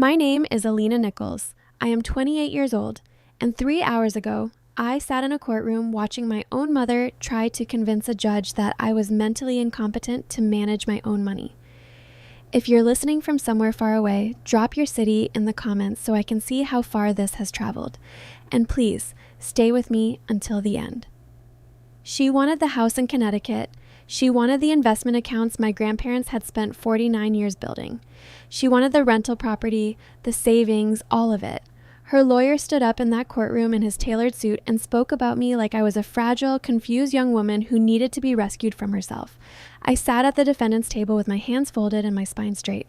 My name is Alina Nichols. I am 28 years old, and 3 hours ago, I sat in a courtroom watching my own mother try to convince a judge that I was mentally incompetent to manage my own money. If you're listening from somewhere far away, drop your city in the comments so I can see how far this has traveled. And please, stay with me until the end. She wanted the house in Connecticut. She wanted the investment accounts my grandparents had spent 49 years building. She wanted the rental property, the savings, all of it. Her lawyer stood up in that courtroom in his tailored suit and spoke about me like I was a fragile, confused young woman who needed to be rescued from herself. I sat at the defendant's table with my hands folded and my spine straight.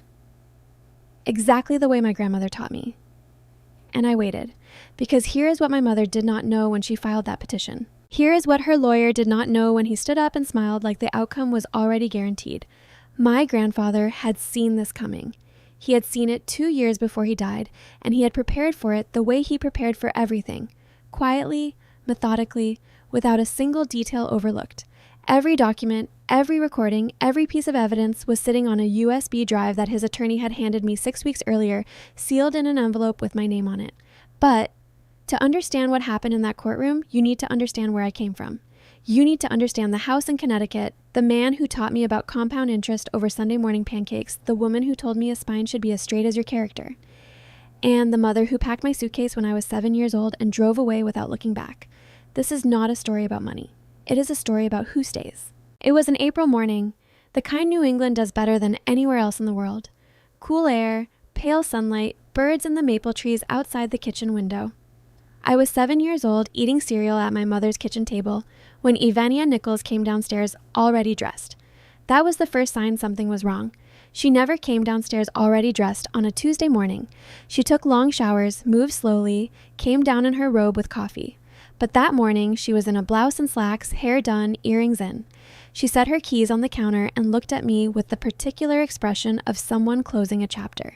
Exactly the way my grandmother taught me. And I waited, because here is what my mother did not know when she filed that petition. Here is what her lawyer did not know when he stood up and smiled like the outcome was already guaranteed. My grandfather had seen this coming. He had seen it 2 years before he died, and he had prepared for it the way he prepared for everything, quietly, methodically, without a single detail overlooked. Every document, every recording, every piece of evidence was sitting on a USB drive that his attorney had handed me 6 weeks earlier, sealed in an envelope with my name on it. But to understand what happened in that courtroom, you need to understand where I came from. You need to understand the house in Connecticut, the man who taught me about compound interest over Sunday morning pancakes, the woman who told me a spine should be as straight as your character, and the mother who packed my suitcase when I was 7 years old and drove away without looking back. This is not a story about money. It is a story about who stays. It was an April morning, the kind New England does better than anywhere else in the world. Cool air, pale sunlight, birds in the maple trees outside the kitchen window. I was 7 years old, eating cereal at my mother's kitchen table, when Ivania Nichols came downstairs already dressed. That was the first sign something was wrong. She never came downstairs already dressed on a Tuesday morning. She took long showers, moved slowly, came down in her robe with coffee. But that morning, she was in a blouse and slacks, hair done, earrings in. She set her keys on the counter and looked at me with the particular expression of someone closing a chapter.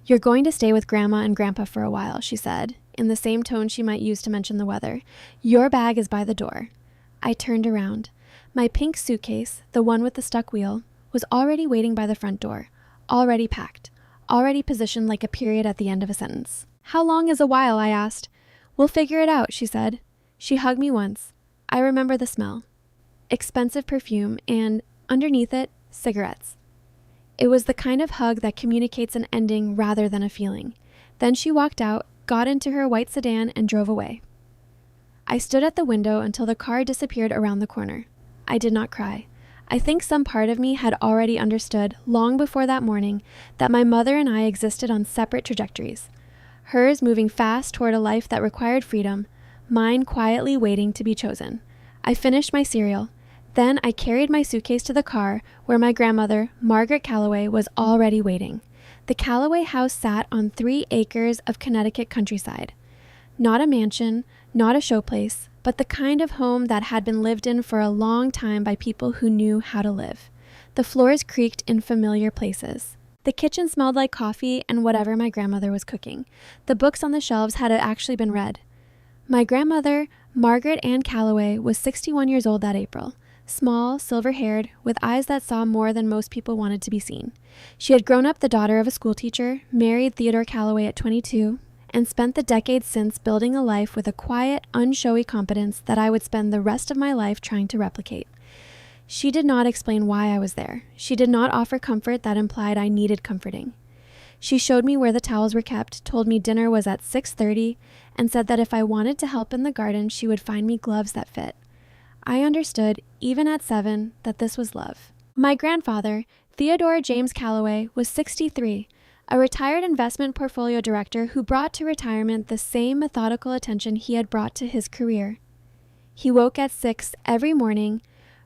"You're going to stay with Grandma and Grandpa for a while," she said, in the same tone she might use to mention the weather. "Your bag is by the door." I turned around. My pink suitcase, the one with the stuck wheel, was already waiting by the front door, already packed, already positioned like a period at the end of a sentence. "How long is a while?" I asked. "We'll figure it out," she said. She hugged me once. I remember the smell. Expensive perfume and, underneath it, cigarettes. It was the kind of hug that communicates an ending rather than a feeling. Then she walked out, got into her white sedan, and drove away. I stood at the window until the car disappeared around the corner. I did not cry. I think some part of me had already understood, long before that morning, that my mother and I existed on separate trajectories. Hers moving fast toward a life that required freedom, mine quietly waiting to be chosen. I finished my cereal. Then I carried my suitcase to the car where my grandmother, Margaret Calloway, was already waiting. The Calloway house sat on 3 acres of Connecticut countryside. Not a mansion, not a showplace, but the kind of home that had been lived in for a long time by people who knew how to live. The floors creaked in familiar places. The kitchen smelled like coffee and whatever my grandmother was cooking. The books on the shelves had actually been read. My grandmother, Margaret Ann Calloway, was 61 years old that April. Small, silver-haired, with eyes that saw more than most people wanted to be seen. She had grown up the daughter of a schoolteacher, married Theodore Calloway at 22, and spent the decades since building a life with a quiet, unshowy competence that I would spend the rest of my life trying to replicate. She did not explain why I was there. She did not offer comfort that implied I needed comforting. She showed me where the towels were kept, told me dinner was at 6:30, and said that if I wanted to help in the garden, she would find me gloves that fit. I understood, even at 7, that this was love. My grandfather, Theodore James Calloway, was 63, a retired investment portfolio director who brought to retirement the same methodical attention he had brought to his career. He woke at 6 every morning,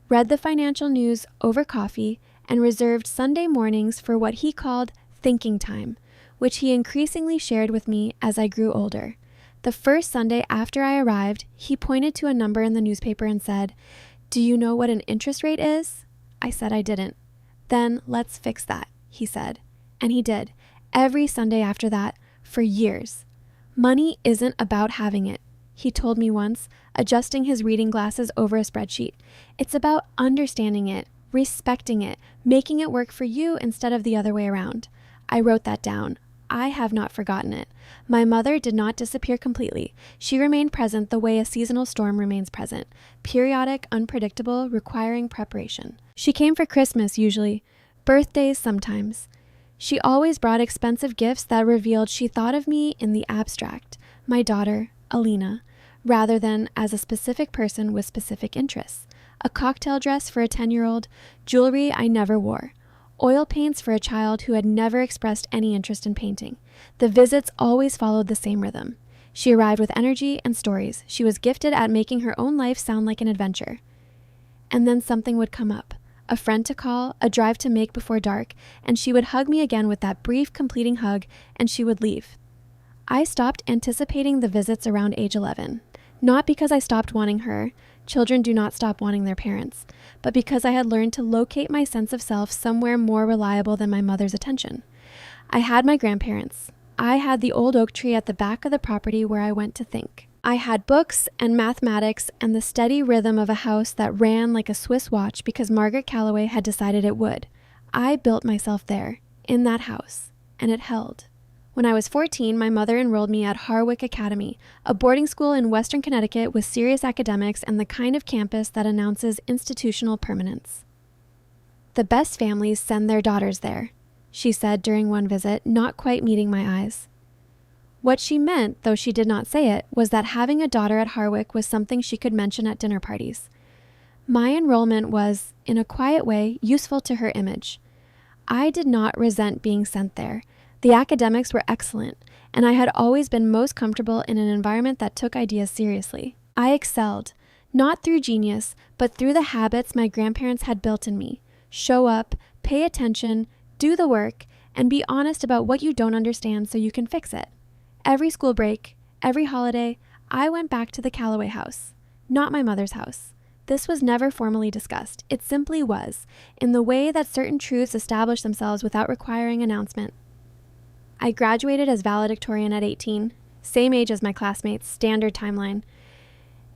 read the financial news over coffee, and reserved Sunday mornings for what he called thinking time, which he increasingly shared with me as I grew older. The first Sunday after I arrived, he pointed to a number in the newspaper and said, "Do you know what an interest rate is?" I said I didn't. "Then let's fix that," he said. And he did, every Sunday after that, for years. "Money isn't about having it," he told me once, adjusting his reading glasses over a spreadsheet. "It's about understanding it, respecting it, making it work for you instead of the other way around." I wrote that down. I have not forgotten it. My mother did not disappear completely. She remained present the way a seasonal storm remains present, periodic, unpredictable, requiring preparation. She came for Christmas usually, birthdays sometimes. She always brought expensive gifts that revealed she thought of me in the abstract, my daughter, Alina, rather than as a specific person with specific interests. A cocktail dress for a 10-year-old, jewelry I never wore, oil paints for a child who had never expressed any interest in painting. The visits always followed the same rhythm. She arrived with energy and stories. She was gifted at making her own life sound like an adventure. And then something would come up. A friend to call, a drive to make before dark, and she would hug me again with that brief, completing hug, and she would leave. I stopped anticipating the visits around age 11. Not because I stopped wanting her. Children do not stop wanting their parents, but because I had learned to locate my sense of self somewhere more reliable than my mother's attention. I had my grandparents. I had the old oak tree at the back of the property where I went to think. I had books and mathematics and the steady rhythm of a house that ran like a Swiss watch because Margaret Calloway had decided it would. I built myself there, in that house, and it held. When I was 14, my mother enrolled me at Harwick Academy, a boarding school in Western Connecticut with serious academics and the kind of campus that announces institutional permanence. "The best families send their daughters there," she said during one visit, not quite meeting my eyes. What she meant, though she did not say it, was that having a daughter at Harwick was something she could mention at dinner parties. My enrollment was, in a quiet way, useful to her image. I did not resent being sent there. The academics were excellent, and I had always been most comfortable in an environment that took ideas seriously. I excelled, not through genius, but through the habits my grandparents had built in me. Show up, pay attention, do the work, and be honest about what you don't understand so you can fix it. Every school break, every holiday, I went back to the Calloway house, not my mother's house. This was never formally discussed. It simply was, in the way that certain truths establish themselves without requiring announcement. I graduated as valedictorian at 18, same age as my classmates, standard timeline,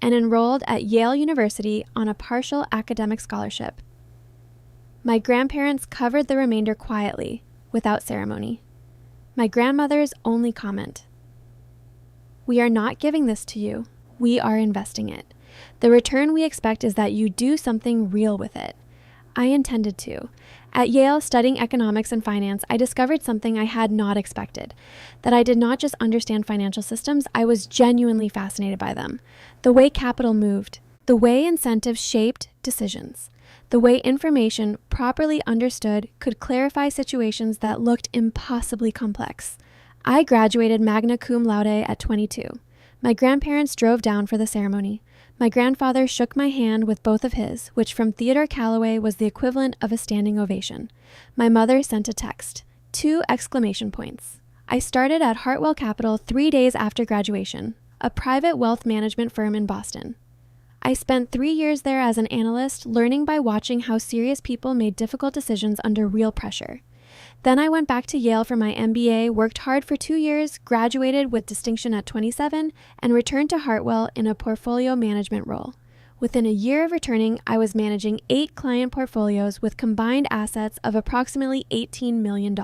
and enrolled at Yale University on a partial academic scholarship. My grandparents covered the remainder quietly, without ceremony. My grandmother's only comment: "We are not giving this to you. We are investing it. The return we expect is that you do something real with it." I intended to. At Yale, studying economics and finance, I discovered something I had not expected, that I did not just understand financial systems, I was genuinely fascinated by them. The way capital moved, the way incentives shaped decisions, the way information, properly understood, could clarify situations that looked impossibly complex. I graduated magna cum laude at 22. My grandparents drove down for the ceremony. My grandfather shook my hand with both of his, which from Theodore Calloway was the equivalent of a standing ovation. My mother sent a text, 2 exclamation points. I started at Hartwell Capital 3 days after graduation, a private wealth management firm in Boston. I spent 3 years there as an analyst, learning by watching how serious people made difficult decisions under real pressure. Then I went back to Yale for my MBA, worked hard for 2 years, graduated with distinction at 27, and returned to Hartwell in a portfolio management role. Within a year of returning, I was managing 8 client portfolios with combined assets of approximately $18 million.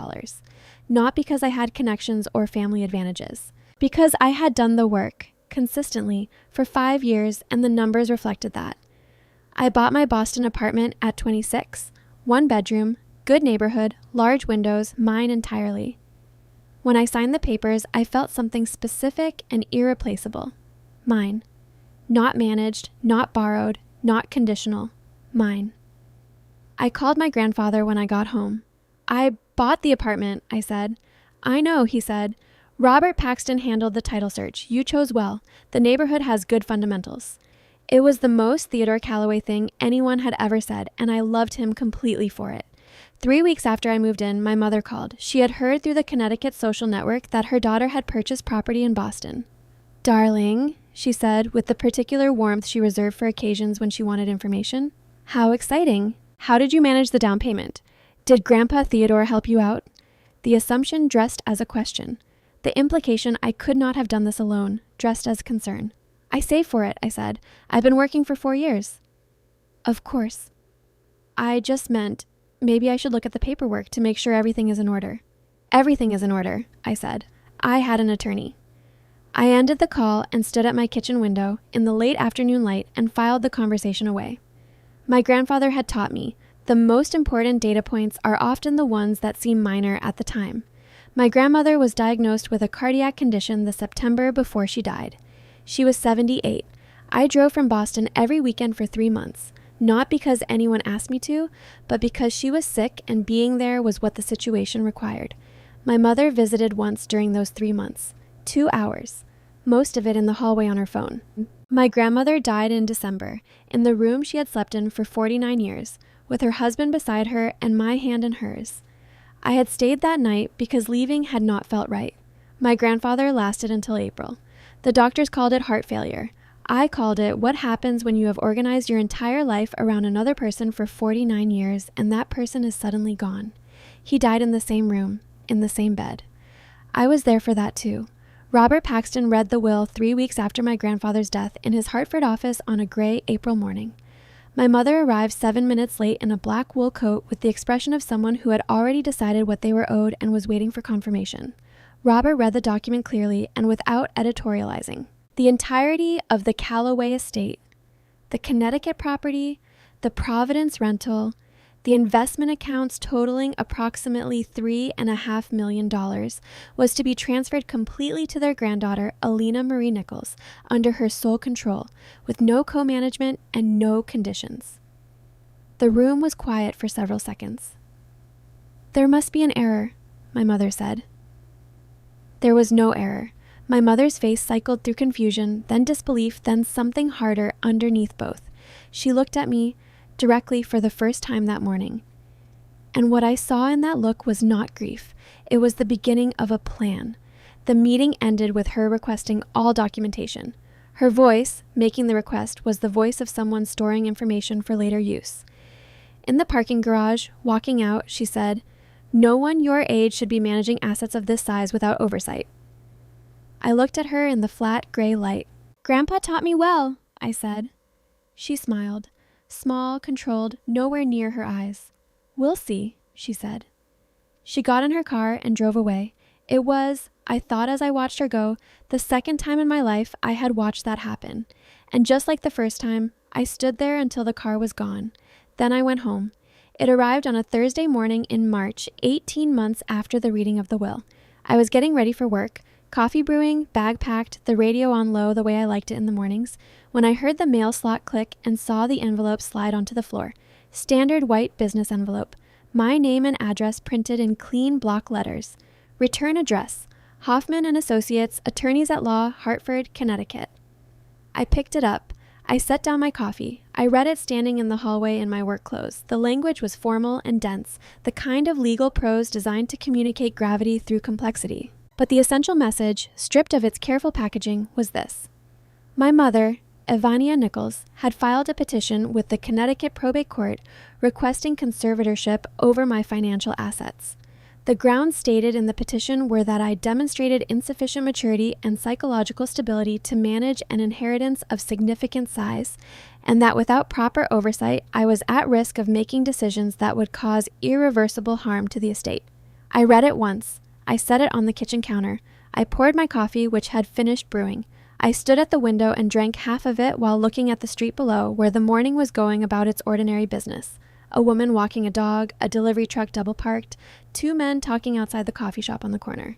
Not because I had connections or family advantages. Because I had done the work, consistently, for 5 years, and the numbers reflected that. I bought my Boston apartment at 26, 1 bedroom, good neighborhood, large windows, mine entirely. When I signed the papers, I felt something specific and irreplaceable. Mine. Not managed, not borrowed, not conditional. Mine. I called my grandfather when I got home. "I bought the apartment," I said. "I know," he said. "Robert Paxton handled the title search. You chose well. The neighborhood has good fundamentals." It was the most Theodore Calloway thing anyone had ever said, and I loved him completely for it. 3 weeks after I moved in, my mother called. She had heard through the Connecticut social network that her daughter had purchased property in Boston. "Darling," she said, with the particular warmth she reserved for occasions when she wanted information. "How exciting. How did you manage the down payment? Did Grandpa Theodore help you out?" The assumption dressed as a question. The implication I could not have done this alone, dressed as concern. "I saved for it," I said. "I've been working for 4 years." "Of course." "I just meant, maybe I should look at the paperwork to make sure everything is in order." Everything is in order, I said. I had an attorney. I ended the call and stood at my kitchen window in the late afternoon light and filed the conversation away. My grandfather had taught me the most important data points are often the ones that seem minor at the time. My grandmother was diagnosed with a cardiac condition the September before she died. She was 78. I drove from Boston every weekend for 3 months, not because anyone asked me to, but because she was sick and being there was what the situation required. My mother visited once during those 3 months, 2 hours, most of it in the hallway on her phone. My grandmother died in December, in the room she had slept in for 49 years, with her husband beside her and my hand in hers. I had stayed that night because leaving had not felt right. My grandfather lasted until April. The doctors called it heart failure. I called it what happens when you have organized your entire life around another person for 49 years and that person is suddenly gone. He died in the same room, in the same bed. I was there for that too. Robert Paxton read the will 3 weeks after my grandfather's death in his Hartford office on a gray April morning. My mother arrived 7 minutes late in a black wool coat with the expression of someone who had already decided what they were owed and was waiting for confirmation. Robert read the document clearly and without editorializing. The entirety of the Callaway estate, the Connecticut property, the Providence rental, the investment accounts totaling approximately $3.5 million was to be transferred completely to their granddaughter, Alina Marie Nichols, under her sole control, with no co-management and no conditions. The room was quiet for several seconds. "There must be an error," my mother said. There was no error. My mother's face cycled through confusion, then disbelief, then something harder underneath both. She looked at me directly for the first time that morning. And what I saw in that look was not grief. It was the beginning of a plan. The meeting ended with her requesting all documentation. Her voice, making the request, was the voice of someone storing information for later use. In the parking garage, walking out, she said, "No one your age should be managing assets of this size without oversight." I looked at her in the flat gray light. "Grandpa taught me well," I said. She smiled. Small, controlled, nowhere near her eyes. "We'll see," she said. She got in her car and drove away. It was, I thought as I watched her go, the second time in my life I had watched that happen. And just like the first time, I stood there until the car was gone. Then I went home. It arrived on a Thursday morning in March, 18 months after the reading of the will. I was getting ready for work, coffee brewing, bag packed, the radio on low the way I liked it in the mornings, when I heard the mail slot click and saw the envelope slide onto the floor. Standard white business envelope. My name and address printed in clean block letters. Return address: Hoffman and Associates, Attorneys at Law, Hartford, Connecticut. I picked it up. I set down my coffee. I read it standing in the hallway in my work clothes. The language was formal and dense, the kind of legal prose designed to communicate gravity through complexity. But the essential message, stripped of its careful packaging, was this. My mother, Evania Nichols, had filed a petition with the Connecticut Probate Court requesting conservatorship over my financial assets. The grounds stated in the petition were that I demonstrated insufficient maturity and psychological stability to manage an inheritance of significant size, and that without proper oversight, I was at risk of making decisions that would cause irreversible harm to the estate. I read it once. I set it on the kitchen counter. I poured my coffee, which had finished brewing. I stood at the window and drank half of it while looking at the street below, where the morning was going about its ordinary business. A woman walking a dog, a delivery truck double parked, 2 men talking outside the coffee shop on the corner.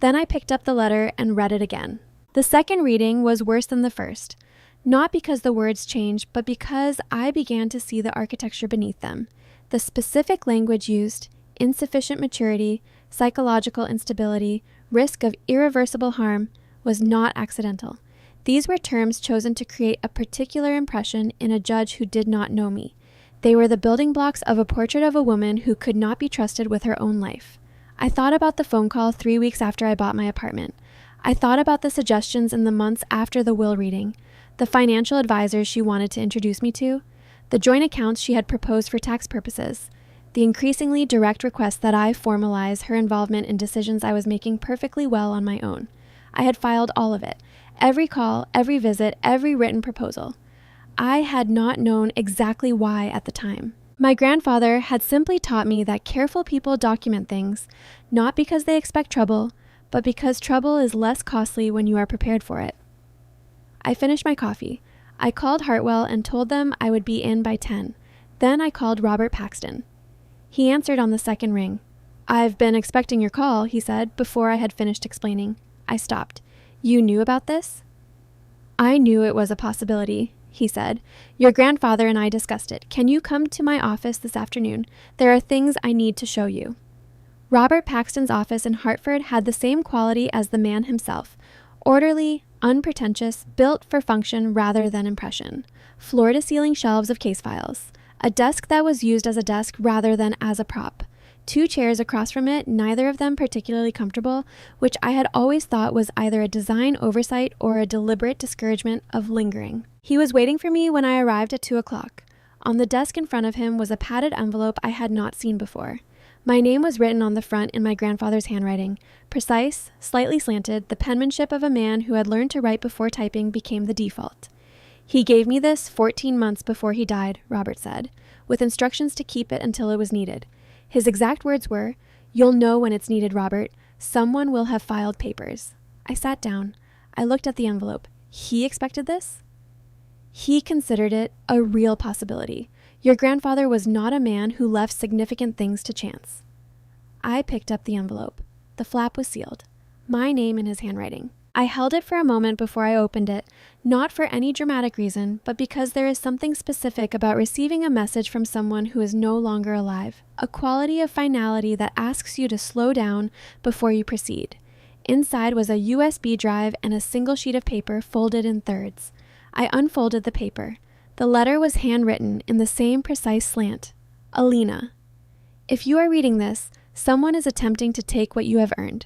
Then I picked up the letter and read it again. The second reading was worse than the first, not because the words changed, but because I began to see the architecture beneath them. The specific language used, insufficient maturity, psychological instability, risk of irreversible harm, was not accidental. These were terms chosen to create a particular impression in a judge who did not know me. They were the building blocks of a portrait of a woman who could not be trusted with her own life. I thought about the phone call 3 weeks after I bought my apartment. I thought about the suggestions in the months after the will reading, the financial advisors she wanted to introduce me to, the joint accounts she had proposed for tax purposes, the increasingly direct request that I formalize her involvement in decisions I was making perfectly well on my own. I had filed all of it, every call, every visit, every written proposal. I had not known exactly why at the time. My grandfather had simply taught me that careful people document things, not because they expect trouble, but because trouble is less costly when you are prepared for it. I finished my coffee. I called Hartwell and told them I would be in by 10. Then I called Robert Paxton. He answered on the second ring. "I've been expecting your call," he said before I had finished explaining. I stopped. "You knew about this?" "I knew it was a possibility," he said. "Your grandfather and I discussed it. Can you come to my office this afternoon? There are things I need to show you." Robert Paxton's office in Hartford had the same quality as the man himself. Orderly, unpretentious, built for function rather than impression. Floor-to-ceiling shelves of case files. A desk that was used as a desk rather than as a prop. 2 chairs across from it, neither of them particularly comfortable, which I had always thought was either a design oversight or a deliberate discouragement of lingering. He was waiting for me when I arrived at 2 o'clock. On the desk in front of him was a padded envelope I had not seen before. My name was written on the front in my grandfather's handwriting. Precise, slightly slanted, the penmanship of a man who had learned to write before typing became the default. "He gave me this 14 months before he died," Robert said, with instructions to keep it until it was needed. His exact words were, "You'll know when it's needed, Robert. Someone will have filed papers." I sat down. I looked at the envelope. He expected this? He considered it a real possibility. Your grandfather was not a man who left significant things to chance. I picked up the envelope. The flap was sealed. My name in his handwriting. I held it for a moment before I opened it, not for any dramatic reason, but because there is something specific about receiving a message from someone who is no longer alive, a quality of finality that asks you to slow down before you proceed. Inside was a USB drive and a single sheet of paper folded in thirds. I unfolded the paper. The letter was handwritten in the same precise slant. Alina. If you are reading this, someone is attempting to take what you have earned.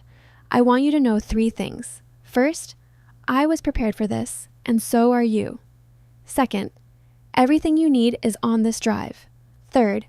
I want you to know 3 things. First, I was prepared for this, and so are you. Second, everything you need is on this drive. Third,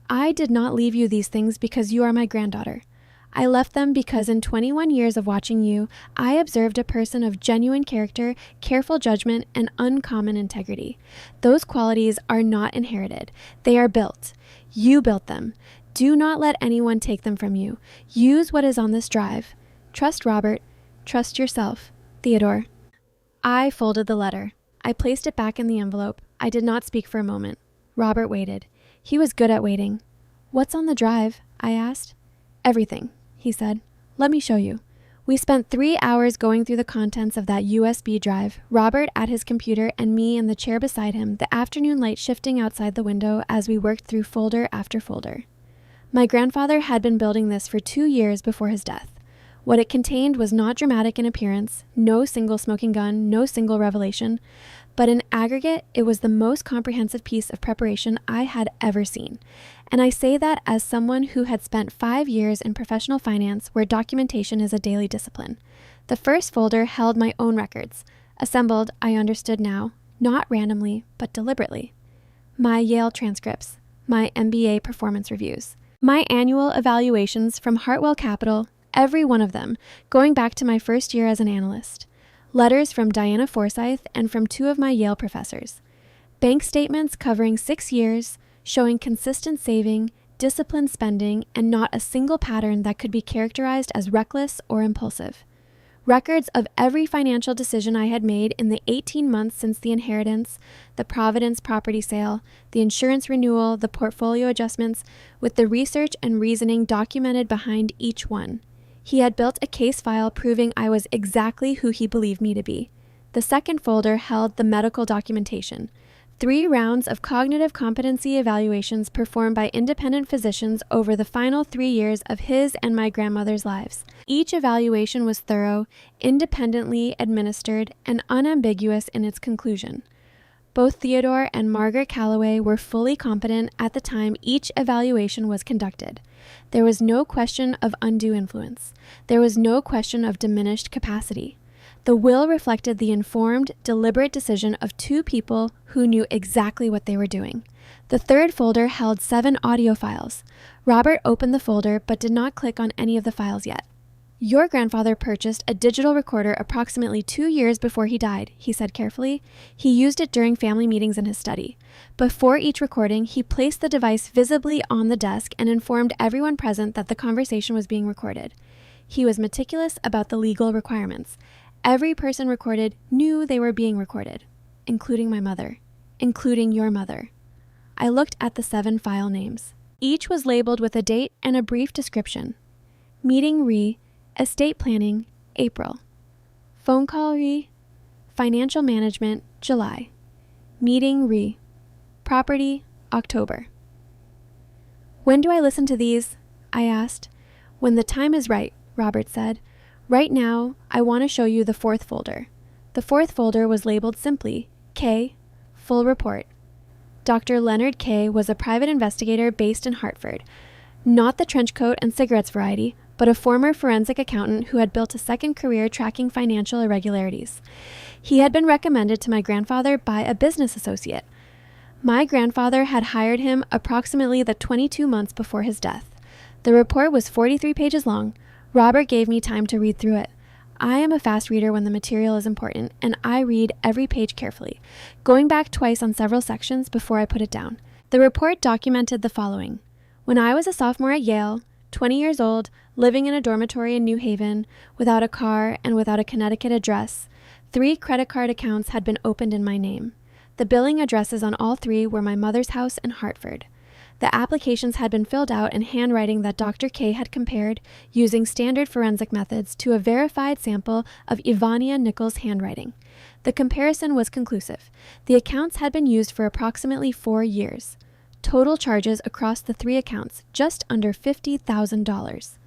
I did not leave you these things because you are my granddaughter. I left them because in 21 years of watching you, I observed a person of genuine character, careful judgment, and uncommon integrity. Those qualities are not inherited. They are built. You built them. Do not let anyone take them from you. Use what is on this drive. Trust Robert. Trust yourself. Theodore. I folded the letter. I placed it back in the envelope. I did not speak for a moment. Robert waited. He was good at waiting. "What's on the drive?" I asked. "Everything," he said. "Let me show you." We spent 3 hours going through the contents of that USB drive, Robert at his computer and me in the chair beside him, the afternoon light shifting outside the window as we worked through folder after folder. My grandfather had been building this for 2 years before his death. What it contained was not dramatic in appearance, no single smoking gun, no single revelation, but in aggregate, it was the most comprehensive piece of preparation I had ever seen. And I say that as someone who had spent 5 years in professional finance where documentation is a daily discipline. The first folder held my own records, assembled, I understood now, not randomly, but deliberately. My Yale transcripts, my MBA performance reviews, my annual evaluations from Hartwell Capital, every one of them, going back to my first year as an analyst. Letters from Diana Forsyth and from 2 of my Yale professors. Bank statements covering 6 years, showing consistent saving, disciplined spending, and not a single pattern that could be characterized as reckless or impulsive. Records of every financial decision I had made in the 18 months since the inheritance, the Providence property sale, the insurance renewal, the portfolio adjustments, with the research and reasoning documented behind each one. He had built a case file proving I was exactly who he believed me to be. The second folder held the medical documentation. 3 rounds of cognitive competency evaluations performed by independent physicians over the final 3 years of his and my grandmother's lives. Each evaluation was thorough, independently administered, and unambiguous in its conclusion. Both Theodore and Margaret Calloway were fully competent at the time each evaluation was conducted. There was no question of undue influence. There was no question of diminished capacity. The will reflected the informed, deliberate decision of 2 people who knew exactly what they were doing. The third folder held 7 audio files. Robert opened the folder but did not click on any of the files yet. Your grandfather purchased a digital recorder approximately 2 years before he died, he said carefully. He used it during family meetings in his study. Before each recording, he placed the device visibly on the desk and informed everyone present that the conversation was being recorded. He was meticulous about the legal requirements. Every person recorded knew they were being recorded, including my mother, including your mother. I looked at the 7 file names. Each was labeled with a date and a brief description. Meeting re. Estate planning, April. Phone call re. Financial management, July. Meeting re. Property, October. When do I listen to these? I asked. When the time is right, Robert said. Right now, I want to show you the 4th folder. The 4th folder was labeled simply K, Full Report. Dr. Leonard K. was a private investigator based in Hartford. Not the trench coat and cigarettes variety, but a former forensic accountant who had built a second career tracking financial irregularities. He had been recommended to my grandfather by a business associate. My grandfather had hired him approximately 22 months before his death. The report was 43 pages long. Robert gave me time to read through it. I am a fast reader when the material is important, and I read every page carefully, going back twice on several sections before I put it down. The report documented the following. When I was a sophomore at Yale, 20 years old, living in a dormitory in New Haven, without a car and without a Connecticut address, 3 credit card accounts had been opened in my name. The billing addresses on all 3 were my mother's house in Hartford. The applications had been filled out in handwriting that Dr. K had compared using standard forensic methods to a verified sample of Ivania Nichols' handwriting. The comparison was conclusive. The accounts had been used for approximately 4 years. Total charges across the 3 accounts, just under $50,000.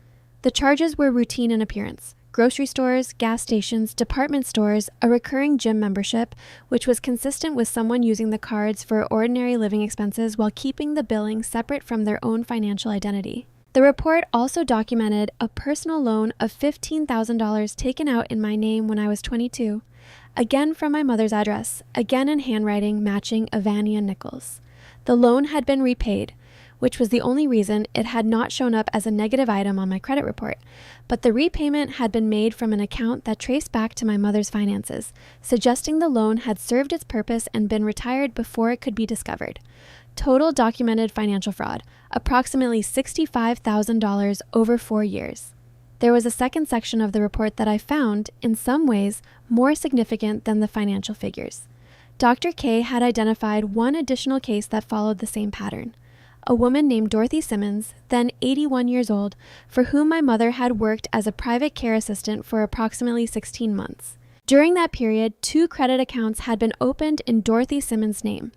The charges were routine in appearance. Grocery stores, gas stations, department stores, a recurring gym membership, which was consistent with someone using the cards for ordinary living expenses while keeping the billing separate from their own financial identity. The report also documented a personal loan of $15,000 taken out in my name when I was 22, again from my mother's address, again in handwriting matching Ivania Nichols. The loan had been repaid, which was the only reason it had not shown up as a negative item on my credit report, but the repayment had been made from an account that traced back to my mother's finances, suggesting the loan had served its purpose and been retired before it could be discovered. Total documented financial fraud, approximately $65,000 over 4 years. There was a second section of the report that I found, in some ways, more significant than the financial figures. Dr. K had identified one additional case that followed the same pattern. A woman named Dorothy Simmons, then 81 years old, for whom my mother had worked as a private care assistant for approximately 16 months. During that period, 2 credit accounts had been opened in Dorothy Simmons' name.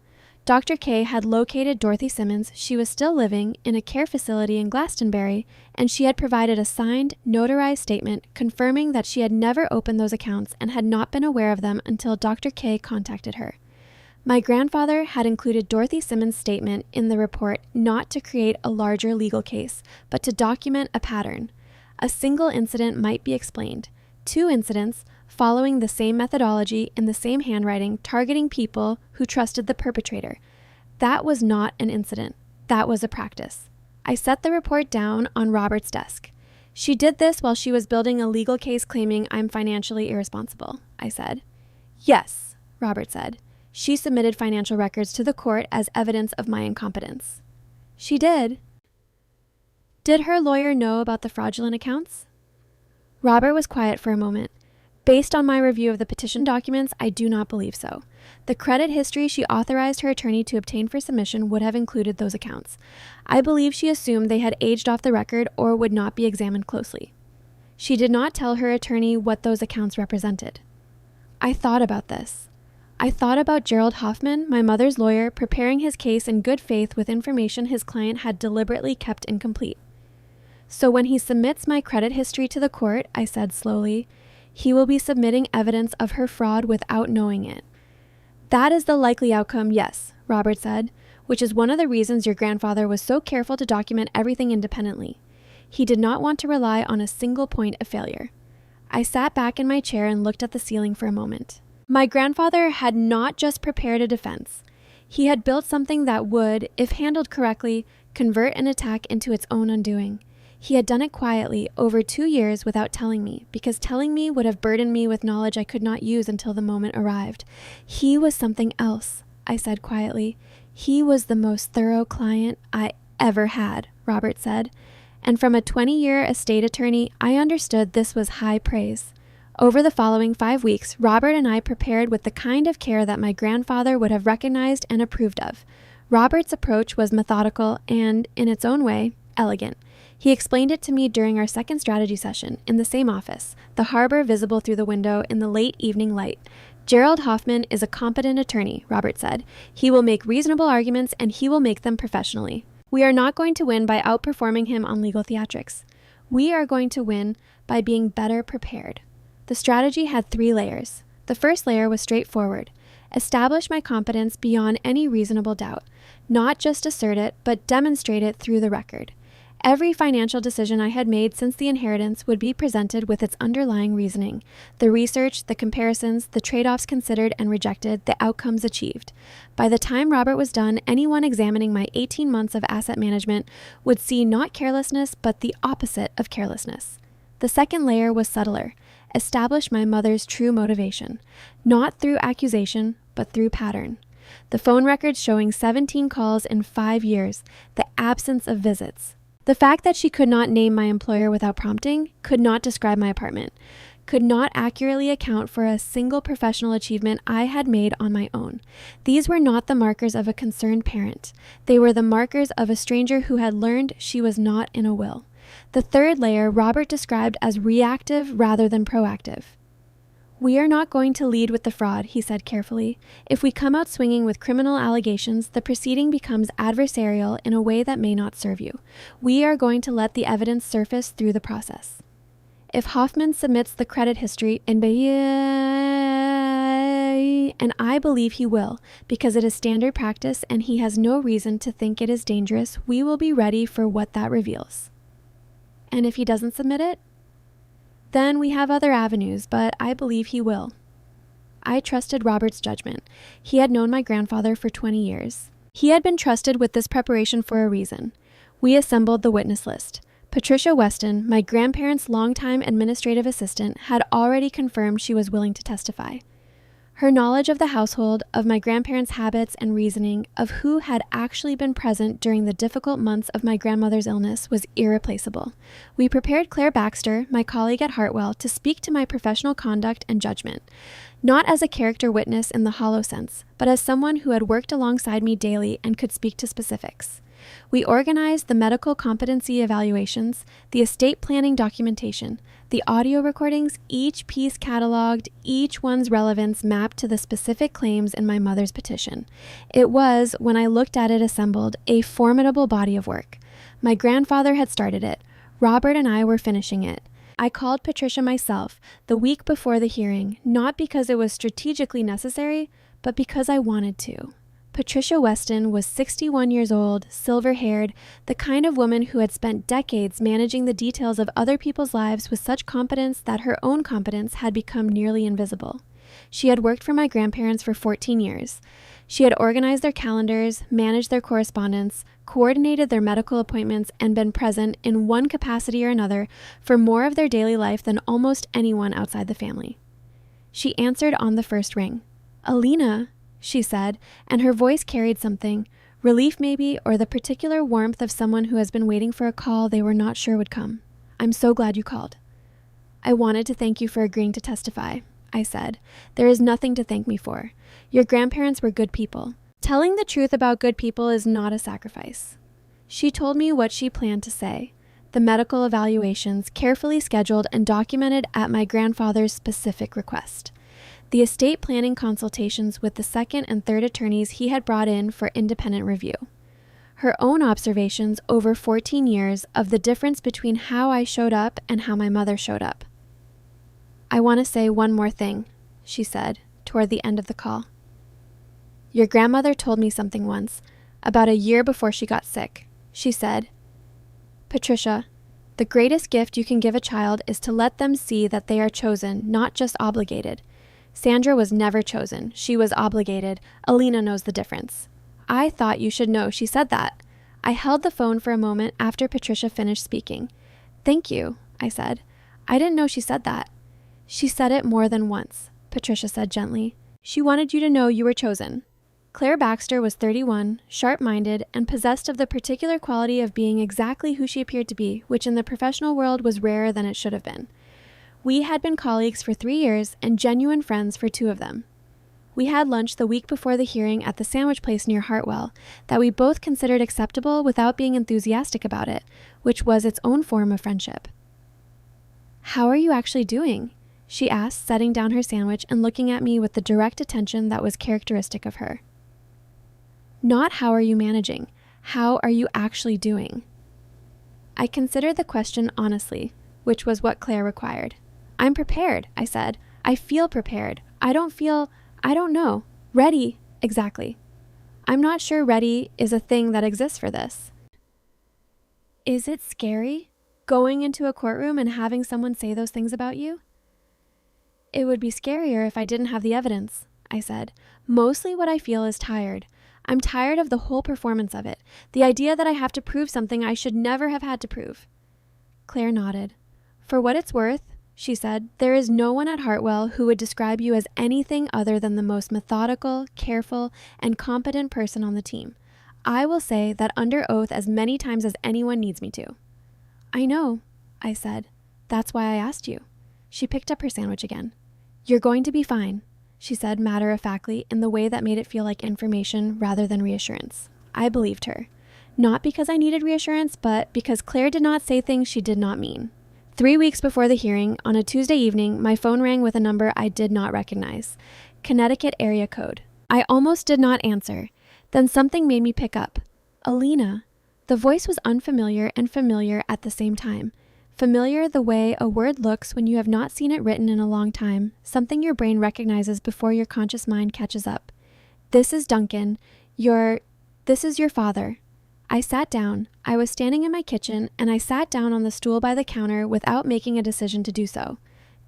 Dr. K had located Dorothy Simmons. She was still living in a care facility in Glastonbury, and she had provided a signed, notarized statement confirming that she had never opened those accounts and had not been aware of them until Dr. K contacted her. My grandfather had included Dorothy Simmons' statement in the report not to create a larger legal case, but to document a pattern. A single incident might be explained. 2 incidents, following the same methodology in the same handwriting, targeting people who trusted the perpetrator. That was not an incident. That was a practice. I set the report down on Robert's desk. She did this while she was building a legal case claiming I'm financially irresponsible, I said. Yes, Robert said. She submitted financial records to the court as evidence of my incompetence. She did. Did her lawyer know about the fraudulent accounts? Robert was quiet for a moment. Based on my review of the petition documents, I do not believe so. The credit history she authorized her attorney to obtain for submission would have included those accounts. I believe she assumed they had aged off the record or would not be examined closely. She did not tell her attorney what those accounts represented. I thought about this. I thought about Gerald Hoffman, my mother's lawyer, preparing his case in good faith with information his client had deliberately kept incomplete. So when he submits my credit history to the court, I said slowly, he will be submitting evidence of her fraud without knowing it. That is the likely outcome, yes, Robert said, which is one of the reasons your grandfather was so careful to document everything independently. He did not want to rely on a single point of failure. I sat back in my chair and looked at the ceiling for a moment. My grandfather had not just prepared a defense. He had built something that would, if handled correctly, convert an attack into its own undoing. He had done it quietly over 2 years without telling me, because telling me would have burdened me with knowledge I could not use until the moment arrived. He was something else, I said quietly. He was the most thorough client I ever had, Robert said. And from a 20-year estate attorney, I understood this was high praise. Over the following 5 weeks, Robert and I prepared with the kind of care that my grandfather would have recognized and approved of. Robert's approach was methodical and, in its own way, elegant. He explained it to me during our second strategy session in the same office, the harbor visible through the window in the late evening light. Gerald Hoffman is a competent attorney, Robert said. He will make reasonable arguments and he will make them professionally. We are not going to win by outperforming him on legal theatrics. We are going to win by being better prepared. The strategy had 3 layers. The first layer was straightforward. Establish my competence beyond any reasonable doubt. Not just assert it, but demonstrate it through the record. Every financial decision I had made since the inheritance would be presented with its underlying reasoning, the research, the comparisons, the trade-offs considered and rejected, the outcomes achieved. By the time Robert was done, anyone examining my 18 months of asset management would see not carelessness, but the opposite of carelessness. The second layer was subtler. Establish my mother's true motivation, not through accusation, but through pattern. The phone records showing 17 calls in 5 years, the absence of visits. The fact that she could not name my employer without prompting, could not describe my apartment, could not accurately account for a single professional achievement I had made on my own. These were not the markers of a concerned parent. They were the markers of a stranger who had learned she was not in a will. The third layer Robert described as reactive rather than proactive. We are not going to lead with the fraud, he said carefully. If we come out swinging with criminal allegations, the proceeding becomes adversarial in a way that may not serve you. We are going to let the evidence surface through the process. If Hoffman submits the credit history, and I believe he will, because it is standard practice and he has no reason to think it is dangerous, we will be ready for what that reveals. And if he doesn't submit it? Then we have other avenues, but I believe he will. I trusted Robert's judgment. He had known my grandfather for 20 years. He had been trusted with this preparation for a reason. We assembled the witness list. Patricia Weston, my grandparents' longtime administrative assistant, had already confirmed she was willing to testify. Her knowledge of the household, of my grandparents' habits and reasoning, of who had actually been present during the difficult months of my grandmother's illness was irreplaceable. We prepared Claire Baxter, my colleague at Hartwell, to speak to my professional conduct and judgment, not as a character witness in the hollow sense, but as someone who had worked alongside me daily and could speak to specifics. We organized the medical competency evaluations, the estate planning documentation, the audio recordings, each piece cataloged, each one's relevance mapped to the specific claims in my mother's petition. It was, when I looked at it assembled, a formidable body of work. My grandfather had started it. Robert and I were finishing it. I called Patricia myself the week before the hearing, not because it was strategically necessary, but because I wanted to. Patricia Weston was 61 years old, silver-haired, the kind of woman who had spent decades managing the details of other people's lives with such competence that her own competence had become nearly invisible. She had worked for my grandparents for 14 years. She had organized their calendars, managed their correspondence, coordinated their medical appointments, and been present in one capacity or another for more of their daily life than almost anyone outside the family. She answered on the first ring. "Alina," she said, and her voice carried something, relief maybe, or the particular warmth of someone who has been waiting for a call they were not sure would come. "I'm so glad you called." "I wanted to thank you for agreeing to testify," I said. "There is nothing to thank me for. Your grandparents were good people. Telling the truth about good people is not a sacrifice." She told me what she planned to say. The medical evaluations, carefully scheduled and documented at my grandfather's specific request. The estate planning consultations with the second and third attorneys he had brought in for independent review. Her own observations over 14 years of the difference between how I showed up and how my mother showed up. "I want to say one more thing," she said, toward the end of the call. "Your grandmother told me something once, about a year before she got sick. She said, 'Patricia, the greatest gift you can give a child is to let them see that they are chosen, not just obligated. Sandra was never chosen. She was obligated. Alina knows the difference.' I thought you should know she said that." I held the phone for a moment after Patricia finished speaking. Thank you, I said. I didn't know she said that. She said it more than once, Patricia said gently. She wanted you to know you were chosen. Claire Baxter was 31, sharp-minded, and possessed of the particular quality of being exactly who she appeared to be, which in the professional world was rarer than it should have been. We had been colleagues for 3 years and genuine friends for 2 of them. We had lunch the week before the hearing at the sandwich place near Hartwell that we both considered acceptable without being enthusiastic about it, which was its own form of friendship. How are you actually doing? She asked, setting down her sandwich and looking at me with the direct attention that was characteristic of her. Not how are you managing, how are you actually doing? I considered the question honestly, which was what Claire required. I'm prepared, I said. I feel prepared. I don't know. Ready, exactly. I'm not sure ready is a thing that exists for this. Is it scary, going into a courtroom and having someone say those things about you? It would be scarier if I didn't have the evidence, I said. Mostly what I feel is tired. I'm tired of the whole performance of it, the idea that I have to prove something I should never have had to prove. Claire nodded. For what it's worth, she said, there is no one at Hartwell who would describe you as anything other than the most methodical, careful, and competent person on the team. I will say that under oath as many times as anyone needs me to. I know, I said. That's why I asked you. She picked up her sandwich again. You're going to be fine, she said matter-of-factly in the way that made it feel like information rather than reassurance. I believed her. Not because I needed reassurance, but because Claire did not say things she did not mean. 3 weeks before the hearing, on a Tuesday evening, my phone rang with a number I did not recognize. Connecticut area code. I almost did not answer. Then something made me pick up. Alina. The voice was unfamiliar and familiar at the same time. Familiar the way a word looks when you have not seen it written in a long time, something your brain recognizes before your conscious mind catches up. This is Duncan. This is your father. I sat down. I was standing in my kitchen, and I sat down on the stool by the counter without making a decision to do so.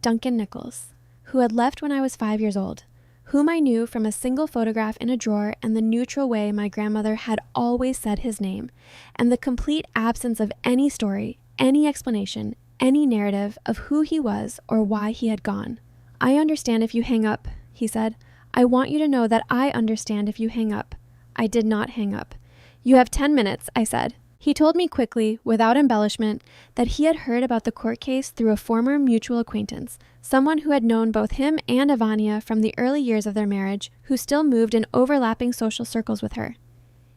Duncan Nichols, who had left when I was 5 years old, whom I knew from a single photograph in a drawer and the neutral way my grandmother had always said his name, and the complete absence of any story, any explanation, any narrative of who he was or why he had gone. I understand if you hang up, he said. I want you to know that I understand if you hang up. I did not hang up. You have 10 minutes, I said. He told me quickly, without embellishment, that he had heard about the court case through a former mutual acquaintance, someone who had known both him and Ivania from the early years of their marriage, who still moved in overlapping social circles with her.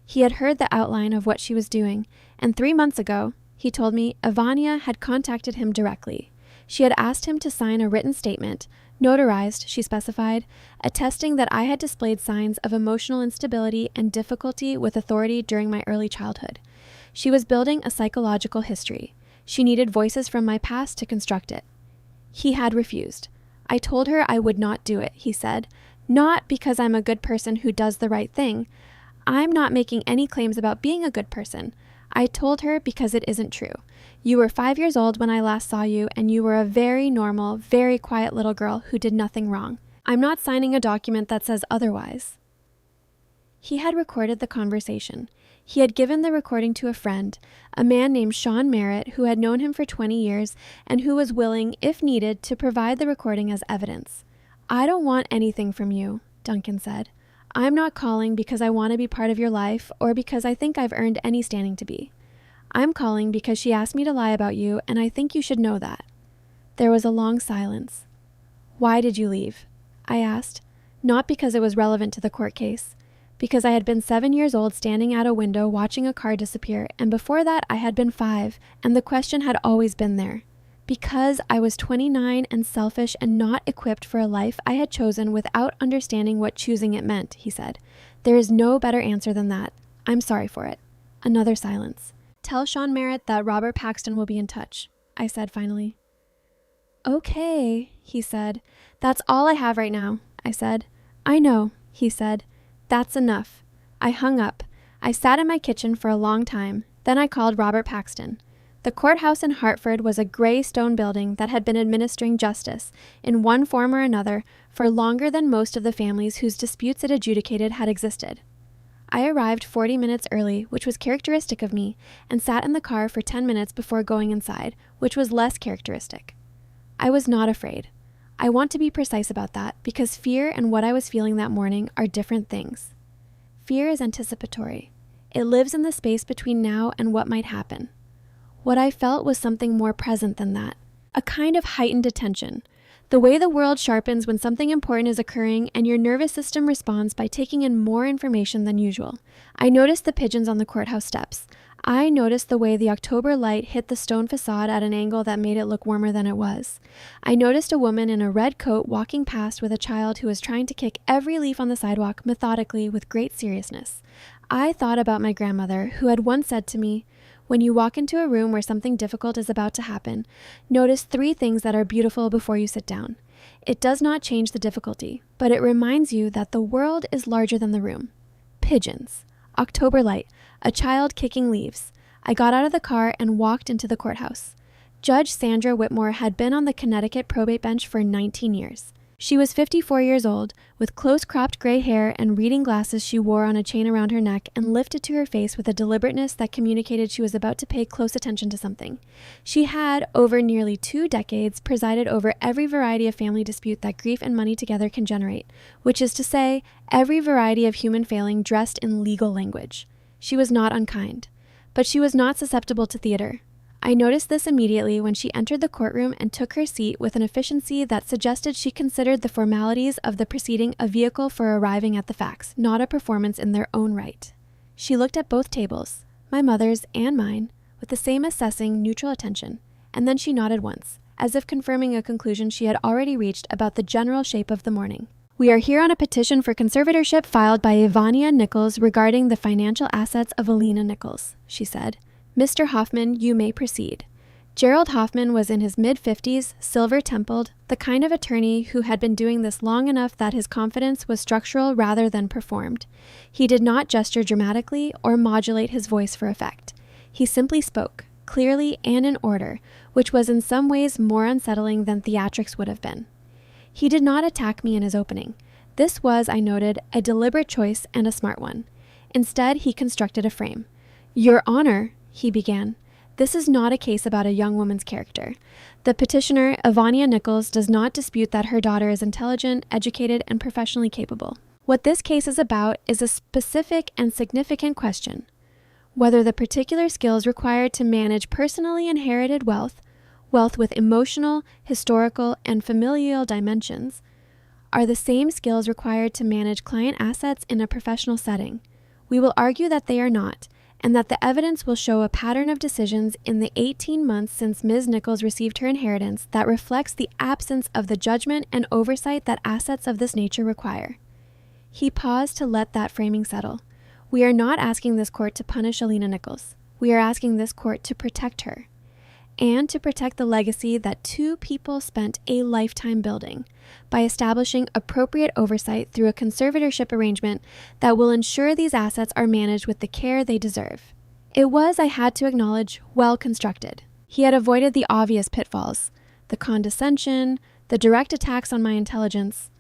He had heard the outline of what she was doing, and 3 months ago, he told me, Ivania had contacted him directly. She had asked him to sign a written statement, notarized, she specified, attesting that I had displayed signs of emotional instability and difficulty with authority during my early childhood. She was building a psychological history. She needed voices from my past to construct it. He had refused. I told her I would not do it, he said, not because I'm a good person who does the right thing. I'm not making any claims about being a good person. I told her because it isn't true. You were 5 years old when I last saw you, and you were a very normal, very quiet little girl who did nothing wrong. I'm not signing a document that says otherwise. He had recorded the conversation. He had given the recording to a friend, a man named Sean Merritt, who had known him for 20 years and who was willing, if needed, to provide the recording as evidence. I don't want anything from you, Duncan said. I'm not calling because I want to be part of your life or because I think I've earned any standing to be. I'm calling because she asked me to lie about you, and I think you should know that. There was a long silence. Why did you leave? I asked, not because it was relevant to the court case. Because I had been 7 years old standing at a window watching a car disappear, and before that I had been 5, and the question had always been there. Because I was 29 and selfish and not equipped for a life I had chosen without understanding what choosing it meant, he said. There is no better answer than that. I'm sorry for it. Another silence. Tell Sean Merritt that Robert Paxton will be in touch, I said finally. Okay, he said. That's all I have right now, I said. I know, he said. That's enough. I hung up. I sat in my kitchen for a long time. Then I called Robert Paxton. The courthouse in Hartford was a gray stone building that had been administering justice, in one form or another, for longer than most of the families whose disputes it adjudicated had existed. I arrived 40 minutes early, which was characteristic of me, and sat in the car for 10 minutes before going inside, which was less characteristic. I was not afraid. I want to be precise about that because fear and what I was feeling that morning are different things. Fear is anticipatory. It lives in the space between now and what might happen. What I felt was something more present than that, a kind of heightened attention. The way the world sharpens when something important is occurring and your nervous system responds by taking in more information than usual. I noticed the pigeons on the courthouse steps. I noticed the way the October light hit the stone facade at an angle that made it look warmer than it was. I noticed a woman in a red coat walking past with a child who was trying to kick every leaf on the sidewalk methodically with great seriousness. I thought about my grandmother, who had once said to me, "When you walk into a room where something difficult is about to happen, notice 3 things that are beautiful before you sit down. It does not change the difficulty, but it reminds you that the world is larger than the room." Pigeons, October light, a child kicking leaves. I got out of the car and walked into the courthouse. Judge Sandra Whitmore had been on the Connecticut probate bench for 19 years. She was 54 years old, with close-cropped gray hair and reading glasses she wore on a chain around her neck and lifted to her face with a deliberateness that communicated she was about to pay close attention to something. She had, over nearly 2 decades, presided over every variety of family dispute that grief and money together can generate, which is to say, every variety of human failing dressed in legal language. She was not unkind, but she was not susceptible to theater. I noticed this immediately when she entered the courtroom and took her seat with an efficiency that suggested she considered the formalities of the proceeding a vehicle for arriving at the facts, not a performance in their own right. She looked at both tables, my mother's and mine, with the same assessing, neutral attention, and then she nodded once, as if confirming a conclusion she had already reached about the general shape of the morning. "We are here on a petition for conservatorship filed by Ivania Nichols regarding the financial assets of Alina Nichols," she said. "Mr. Hoffman, you may proceed." Gerald Hoffman was in his mid-50s, silver-templed, the kind of attorney who had been doing this long enough that his confidence was structural rather than performed. He did not gesture dramatically or modulate his voice for effect. He simply spoke, clearly and in order, which was in some ways more unsettling than theatrics would have been. He did not attack me in his opening. This was, I noted, a deliberate choice and a smart one. Instead, he constructed a frame. "Your Honor," he began, "this is not a case about a young woman's character. The petitioner, Ivania Nichols, does not dispute that her daughter is intelligent, educated, and professionally capable. What this case is about is a specific and significant question: whether the particular skills required to manage personally inherited wealth with emotional, historical, and familial dimensions, are the same skills required to manage client assets in a professional setting. We will argue that they are not, and that the evidence will show a pattern of decisions in the 18 months since Ms. Nichols received her inheritance that reflects the absence of the judgment and oversight that assets of this nature require." He paused to let that framing settle. "We are not asking this court to punish Alina Nichols. We are asking this court to protect her, and to protect the legacy that 2 people spent a lifetime building, by establishing appropriate oversight through a conservatorship arrangement that will ensure these assets are managed with the care they deserve." It was, I had to acknowledge, well constructed. He had avoided the obvious pitfalls, the condescension, the direct attacks on my intelligence,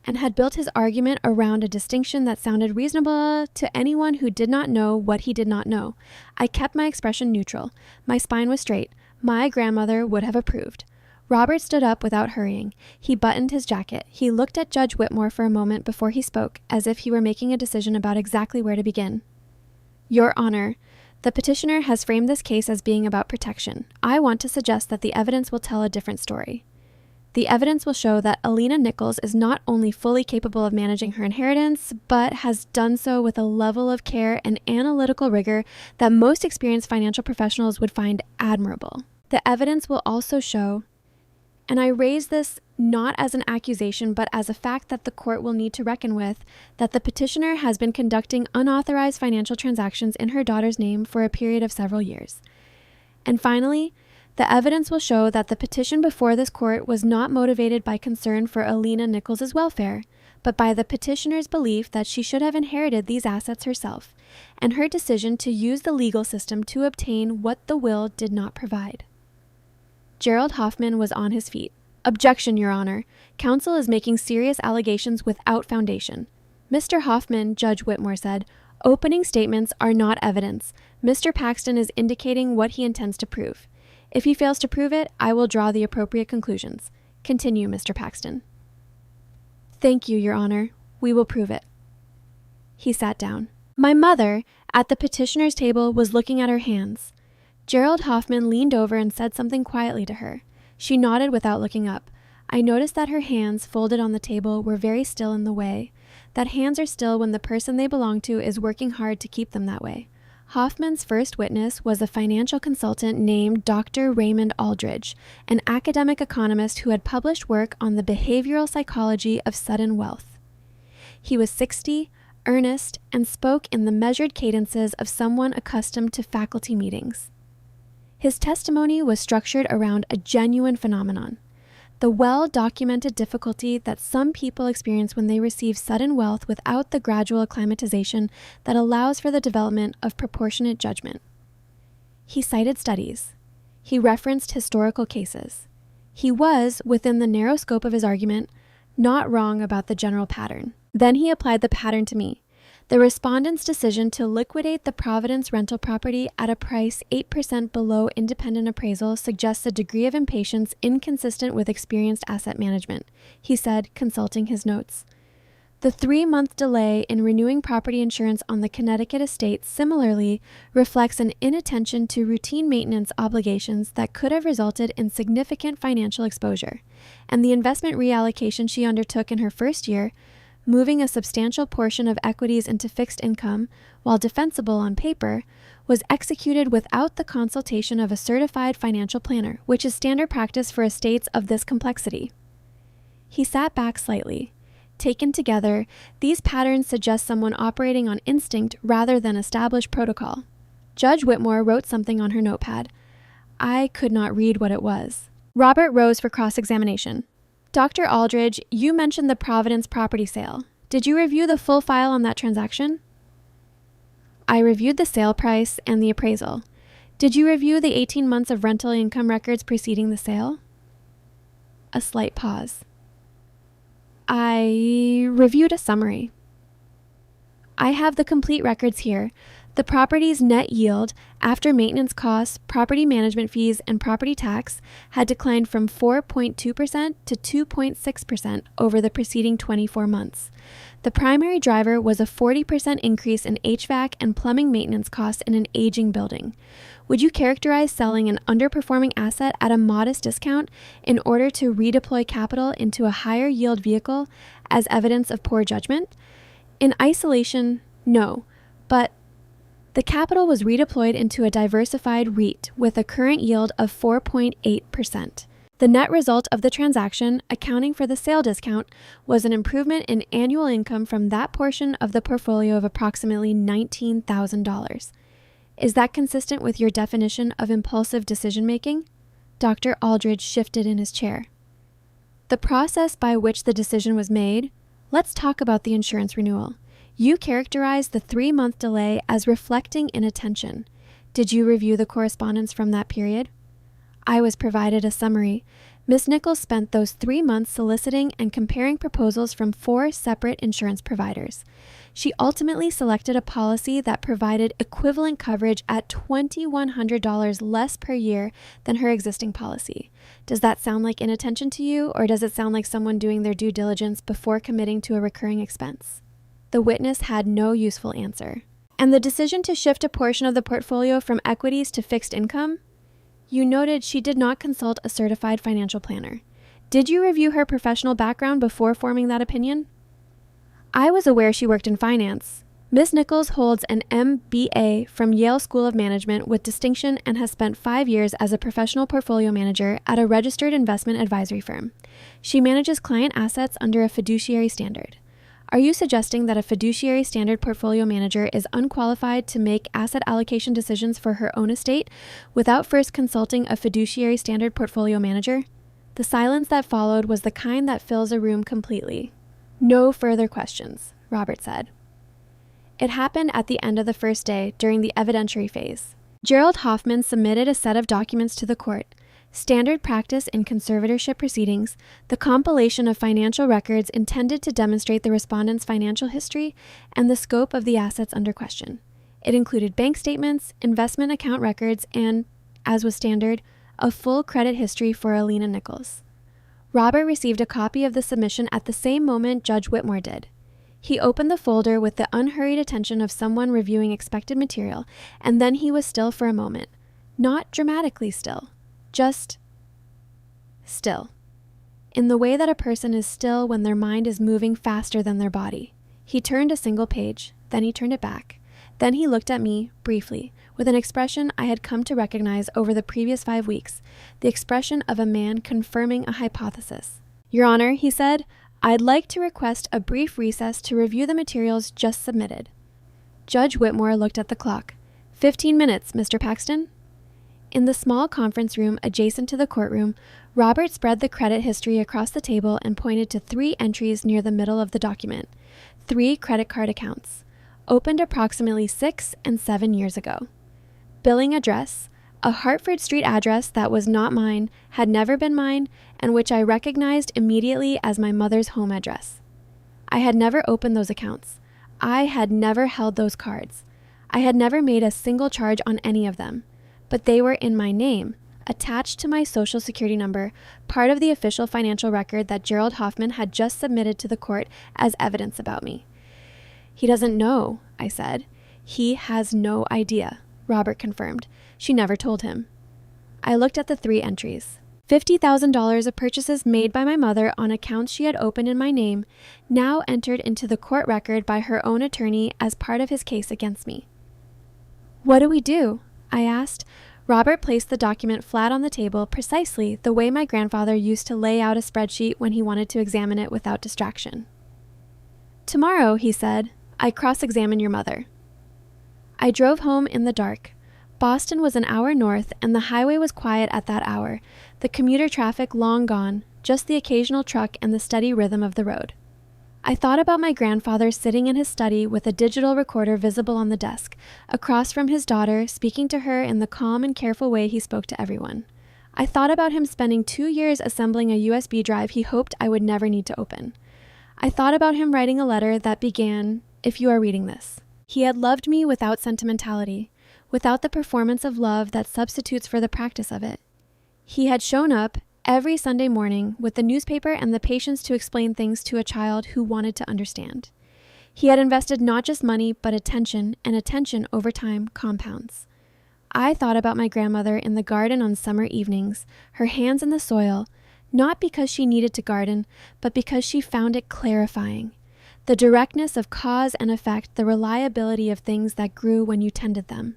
and had built his argument around a distinction that sounded reasonable to anyone who did not know what he did not know. I kept my expression neutral. My spine was straight. My grandmother would have approved. Robert stood up without hurrying. He buttoned his jacket. He looked at Judge Whitmore for a moment before he spoke, as if he were making a decision about exactly where to begin. "Your Honor, the petitioner has framed this case as being about protection. I want to suggest that the evidence will tell a different story. The evidence will show that Alina Nichols is not only fully capable of managing her inheritance, but has done so with a level of care and analytical rigor that most experienced financial professionals would find admirable. The evidence will also show," and I raise this not as an accusation, but as a fact that the court will need to reckon with, "that the petitioner has been conducting unauthorized financial transactions in her daughter's name for a period of several years. And finally, the evidence will show that the petition before this court was not motivated by concern for Alina Nichols' welfare, but by the petitioner's belief that she should have inherited these assets herself, and her decision to use the legal system to obtain what the will did not provide." Gerald Hoffman was on his feet. "Objection, Your Honor. Counsel is making serious allegations without foundation." "Mr. Hoffman," Judge Whitmore said, Opening statements are not evidence. Mr. Paxton is indicating what he intends to prove. If he fails to prove it, I will draw the appropriate conclusions. Continue, Mr. Paxton. Thank you, Your Honor. We will prove it. He sat down. My mother, at the petitioner's table, was looking at her hands. Gerald Hoffman leaned over and said something quietly to her. She nodded without looking up. I noticed that her hands, folded on the table, were very still in the way. That hands are still when the person they belong to is working hard to keep them that way. Hoffman's first witness was a financial consultant named Dr. Raymond Aldridge, an academic economist who had published work on the behavioral psychology of sudden wealth. He was 60, earnest, and spoke in the measured cadences of someone accustomed to faculty meetings. His testimony was structured around a genuine phenomenon: the well-documented difficulty that some people experience when they receive sudden wealth without the gradual acclimatization that allows for the development of proportionate judgment. He cited studies. He referenced historical cases. He was, within the narrow scope of his argument, not wrong about the general pattern. Then he applied the pattern to me. The respondent's decision to liquidate the Providence rental property at a price 8% below independent appraisal suggests a degree of impatience inconsistent with experienced asset management, he said, consulting his notes. The 3-month delay in renewing property insurance on the Connecticut estate similarly reflects an inattention to routine maintenance obligations that could have resulted in significant financial exposure, and the investment reallocation she undertook in her first year, moving a substantial portion of equities into fixed income, while defensible on paper, was executed without the consultation of a certified financial planner, which is standard practice for estates of this complexity. He sat back slightly. Taken together, these patterns suggest someone operating on instinct rather than established protocol. Judge Whitmore wrote something on her notepad. I could not read what it was. Robert rose for cross-examination. Dr. Aldridge, you mentioned the Providence property sale. Did you review the full file on that transaction? I reviewed the sale price and the appraisal. Did you review the 18 months of rental income records preceding the sale? A slight pause. I reviewed a summary. I have the complete records here. The property's net yield, after maintenance costs, property management fees, and property tax, had declined from 4.2% to 2.6% over the preceding 24 months. The primary driver was a 40% increase in HVAC and plumbing maintenance costs in an aging building. Would you characterize selling an underperforming asset at a modest discount in order to redeploy capital into a higher yield vehicle as evidence of poor judgment? In isolation, no, but the capital was redeployed into a diversified REIT with a current yield of 4.8%. The net result of the transaction, accounting for the sale discount, was an improvement in annual income from that portion of the portfolio of approximately $19,000. Is that consistent with your definition of impulsive decision-making? Dr. Aldridge shifted in his chair. The process by which the decision was made? Let's talk about the insurance renewal. You characterized the 3-month delay as reflecting inattention. Did you review the correspondence from that period? I was provided a summary. Ms. Nichols spent those 3 months soliciting and comparing proposals from 4 separate insurance providers. She ultimately selected a policy that provided equivalent coverage at $2,100 less per year than her existing policy. Does that sound like inattention to you, or does it sound like someone doing their due diligence before committing to a recurring expense? The witness had no useful answer. And the decision to shift a portion of the portfolio from equities to fixed income? You noted she did not consult a certified financial planner. Did you review her professional background before forming that opinion? I was aware she worked in finance. Ms. Nichols holds an MBA from Yale School of Management with distinction and has spent 5 years as a professional portfolio manager at a registered investment advisory firm. She manages client assets under a fiduciary standard. Are you suggesting that a fiduciary standard portfolio manager is unqualified to make asset allocation decisions for her own estate without first consulting a fiduciary standard portfolio manager? The silence that followed was the kind that fills a room completely. No further questions, Robert said. It happened at the end of the first day during the evidentiary phase. Gerald Hoffman submitted a set of documents to the court. Standard practice in conservatorship proceedings, the compilation of financial records intended to demonstrate the respondent's financial history and the scope of the assets under question. It included bank statements, investment account records, and, as was standard, a full credit history for Alina Nichols. Robert received a copy of the submission at the same moment Judge Whitmore did. He opened the folder with the unhurried attention of someone reviewing expected material, and then he was still for a moment. Not dramatically still. Just still. In the way that a person is still when their mind is moving faster than their body. He turned a single page, then he turned it back. Then he looked at me, briefly, with an expression I had come to recognize over the previous 5 weeks, the expression of a man confirming a hypothesis. "Your Honor," he said, "I'd like to request a brief recess to review the materials just submitted." Judge Whitmore looked at the clock. 15 minutes, Mr. Paxton." In the small conference room adjacent to the courtroom, Robert spread the credit history across the table and pointed to 3 entries near the middle of the document. 3 credit card accounts, opened approximately 6 and 7 years ago. Billing address, a Hartford Street address that was not mine, had never been mine, and which I recognized immediately as my mother's home address. I had never opened those accounts. I had never held those cards. I had never made a single charge on any of them. But they were in my name, attached to my Social Security number, part of the official financial record that Gerald Hoffman had just submitted to the court as evidence about me. "He doesn't know," I said. "He has no idea," Robert confirmed. She never told him. I looked at the 3 entries. $50,000 of purchases made by my mother on accounts she had opened in my name, now entered into the court record by her own attorney as part of his case against me. "What do we do?" I asked. Robert placed the document flat on the table precisely the way my grandfather used to lay out a spreadsheet when he wanted to examine it without distraction. "Tomorrow," he said, "I cross-examine your mother." I drove home in the dark. Boston was an hour north, and the highway was quiet at that hour, the commuter traffic long gone, just the occasional truck and the steady rhythm of the road. I thought about my grandfather sitting in his study with a digital recorder visible on the desk, across from his daughter, speaking to her in the calm and careful way he spoke to everyone. I thought about him spending 2 years assembling a USB drive he hoped I would never need to open. I thought about him writing a letter that began, "If you are reading this." He had loved me without sentimentality, without the performance of love that substitutes for the practice of it. He had shown up every Sunday morning with the newspaper and the patience to explain things to a child who wanted to understand. He had invested not just money, but attention, and attention over time compounds. I thought about my grandmother in the garden on summer evenings, her hands in the soil, not because she needed to garden, but because she found it clarifying. The directness of cause and effect, the reliability of things that grew when you tended them.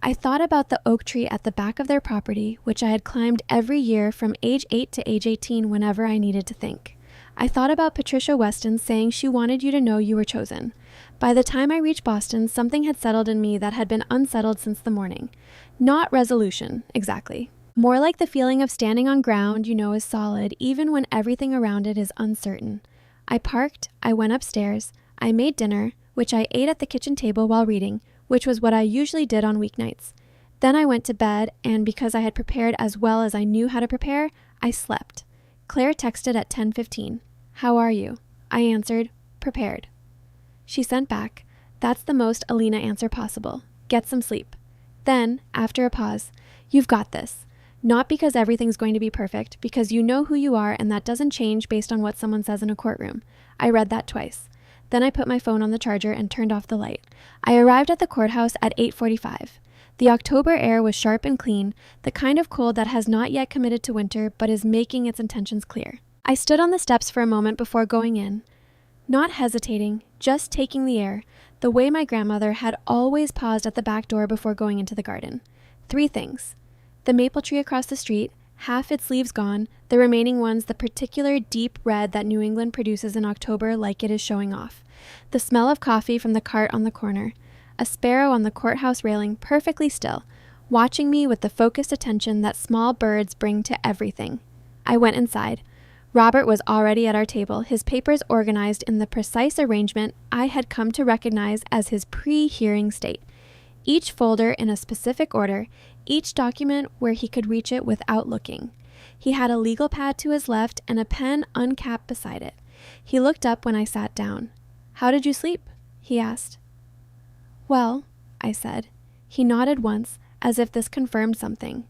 I thought about the oak tree at the back of their property, which I had climbed every year from age 8 to age 18 whenever I needed to think. I thought about Patricia Weston saying she wanted you to know you were chosen. By the time I reached Boston, something had settled in me that had been unsettled since the morning. Not resolution, exactly. More like the feeling of standing on ground you know is solid, even when everything around it is uncertain. I parked, I went upstairs, I made dinner, which I ate at the kitchen table while reading, which was what I usually did on weeknights. Then I went to bed, and because I had prepared as well as I knew how to prepare, I slept. Claire texted at 10:15. "How are you?" I answered, "Prepared." She sent back, "That's the most Alina answer possible. Get some sleep." Then, after a pause, "You've got this. Not because everything's going to be perfect, because you know who you are and that doesn't change based on what someone says in a courtroom." I read that twice. Then I put my phone on the charger and turned off the light. I arrived at the courthouse at 8:45. The October air was sharp and clean, the kind of cold that has not yet committed to winter but is making its intentions clear. I stood on the steps for a moment before going in, not hesitating, just taking the air, the way my grandmother had always paused at the back door before going into the garden. 3 things. The maple tree across the street, half its leaves gone, the remaining ones the particular deep red that New England produces in October like it is showing off. The smell of coffee from the cart on the corner. A sparrow on the courthouse railing perfectly still, watching me with the focused attention that small birds bring to everything. I went inside. Robert was already at our table, his papers organized in the precise arrangement I had come to recognize as his pre-hearing state. Each folder in a specific order, each document where he could reach it without looking. He had a legal pad to his left and a pen uncapped beside it. He looked up when I sat down. "How did you sleep?" he asked. "Well," I said. He nodded once, as if this confirmed something.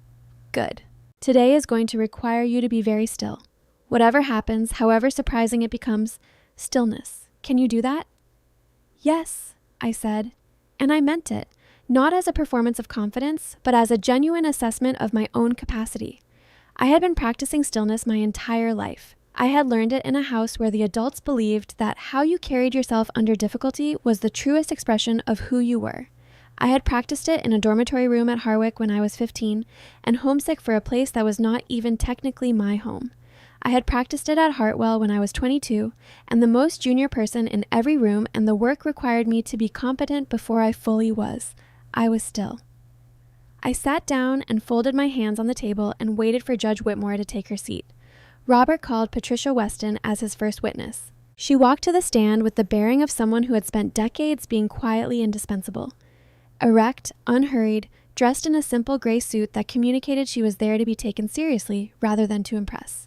"Good. Today is going to require you to be very still. Whatever happens, however surprising it becomes, stillness. Can you do that?" "Yes," I said, and I meant it, not as a performance of confidence, but as a genuine assessment of my own capacity. I had been practicing stillness my entire life. I had learned it in a house where the adults believed that how you carried yourself under difficulty was the truest expression of who you were. I had practiced it in a dormitory room at Harwick when I was 15, and homesick for a place that was not even technically my home. I had practiced it at Hartwell when I was 22, and the most junior person in every room, and the work required me to be competent before I fully was. I was still. I sat down and folded my hands on the table and waited for Judge Whitmore to take her seat. Robert called Patricia Weston as his first witness. She walked to the stand with the bearing of someone who had spent decades being quietly indispensable. Erect, unhurried, dressed in a simple gray suit that communicated she was there to be taken seriously rather than to impress.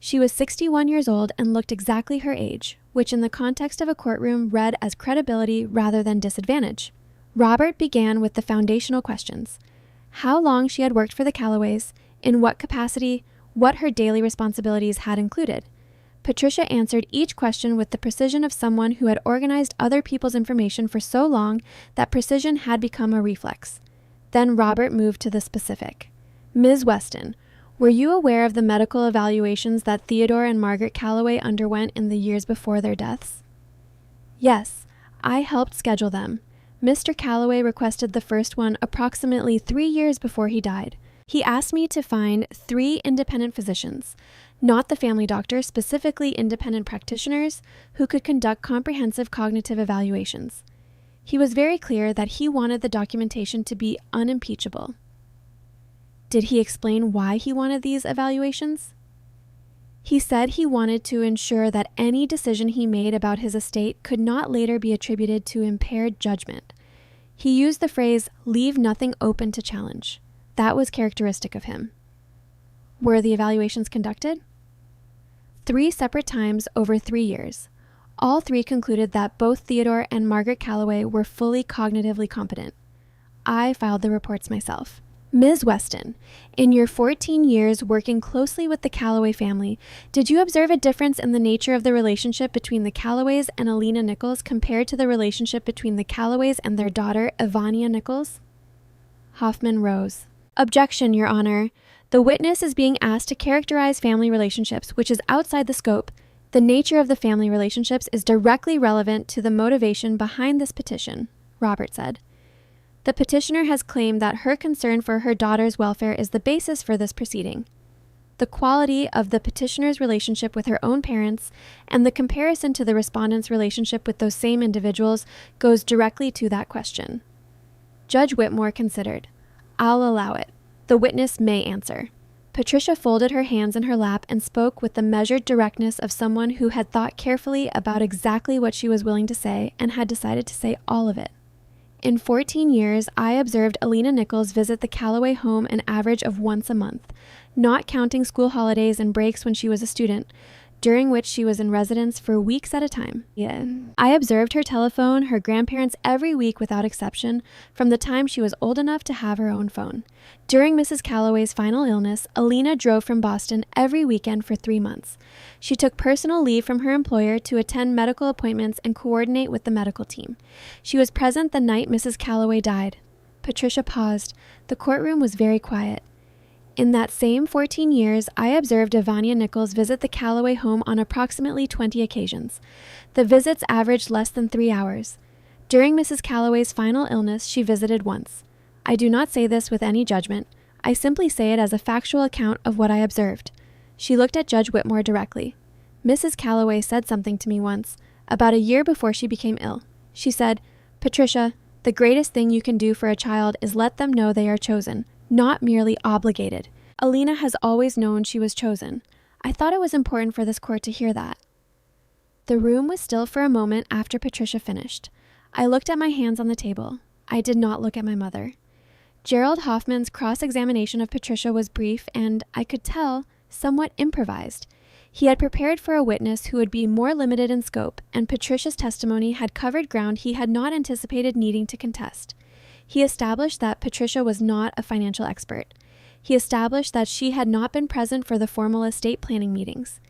She was 61 years old and looked exactly her age, which in the context of a courtroom read as credibility rather than disadvantage. Robert began with the foundational questions: how long she had worked for the Callaways, in what capacity, what her daily responsibilities had included. Patricia answered each question with the precision of someone who had organized other people's information for so long that precision had become a reflex. Then Robert moved to the specific. "Ms. Weston, were you aware of the medical evaluations that Theodore and Margaret Callaway underwent in the years before their deaths?" "Yes, I helped schedule them. Mr. Callaway requested the first one approximately 3 years before he died. He asked me to find 3 independent physicians, not the family doctor, specifically independent practitioners, who could conduct comprehensive cognitive evaluations. He was very clear that he wanted the documentation to be unimpeachable." "Did he explain why he wanted these evaluations?" "He said he wanted to ensure that any decision he made about his estate could not later be attributed to impaired judgment. He used the phrase, 'leave nothing open to challenge.' That was characteristic of him." "Were the evaluations conducted?" 3 separate times over 3 years. All 3 concluded that both Theodore and Margaret Callaway were fully cognitively competent. I filed the reports myself. "Ms. Weston, in your 14 years working closely with the Callaway family, did you observe a difference in the nature of the relationship between the Callaways and Alina Nichols compared to the relationship between the Callaways and their daughter, Ivania Nichols?" Hoffman rose. "Objection, Your Honor. The witness is being asked to characterize family relationships, which is outside the scope. The nature of the family relationships is directly relevant to the motivation behind this petition," Robert said. "The petitioner has claimed that her concern for her daughter's welfare is the basis for this proceeding. The quality of the petitioner's relationship with her own parents and the comparison to the respondent's relationship with those same individuals goes directly to that question." Judge Whitmore considered. "I'll allow it. The witness may answer." Patricia folded her hands in her lap and spoke with the measured directness of someone who had thought carefully about exactly what she was willing to say and had decided to say all of it. "In 14 years, I observed Alina Nichols visit the Callaway home an average of once a month, not counting school holidays and breaks when she was a student, during which she was in residence for weeks at a time. I observed her telephone her grandparents every week without exception, from the time she was old enough to have her own phone. During Mrs. Callaway's final illness, Alina drove from Boston every weekend for 3 months. She took personal leave from her employer to attend medical appointments and coordinate with the medical team. She was present the night Mrs. Callaway died." Patricia paused. The courtroom was very quiet. "In that same 14 years, I observed Ivania Nichols visit the Callaway home on approximately 20 occasions. The visits averaged less than 3 hours. During Mrs. Callaway's final illness, she visited once. I do not say this with any judgment. I simply say it as a factual account of what I observed." She looked at Judge Whitmore directly. "Mrs. Callaway said something to me once, about a year before she became ill. She said, 'Patricia, the greatest thing you can do for a child is let them know they are chosen, not merely obligated.' Alina has always known she was chosen. I thought it was important for this court to hear that." The room was still for a moment after Patricia finished. I looked at my hands on the table. I did not look at my mother. Gerald Hoffman's cross-examination of Patricia was brief and, I could tell, somewhat improvised. He had prepared for a witness who would be more limited in scope, and Patricia's testimony had covered ground he had not anticipated needing to contest. He established that Patricia was not a financial expert. He established that she had not been present for the formal estate planning meetings.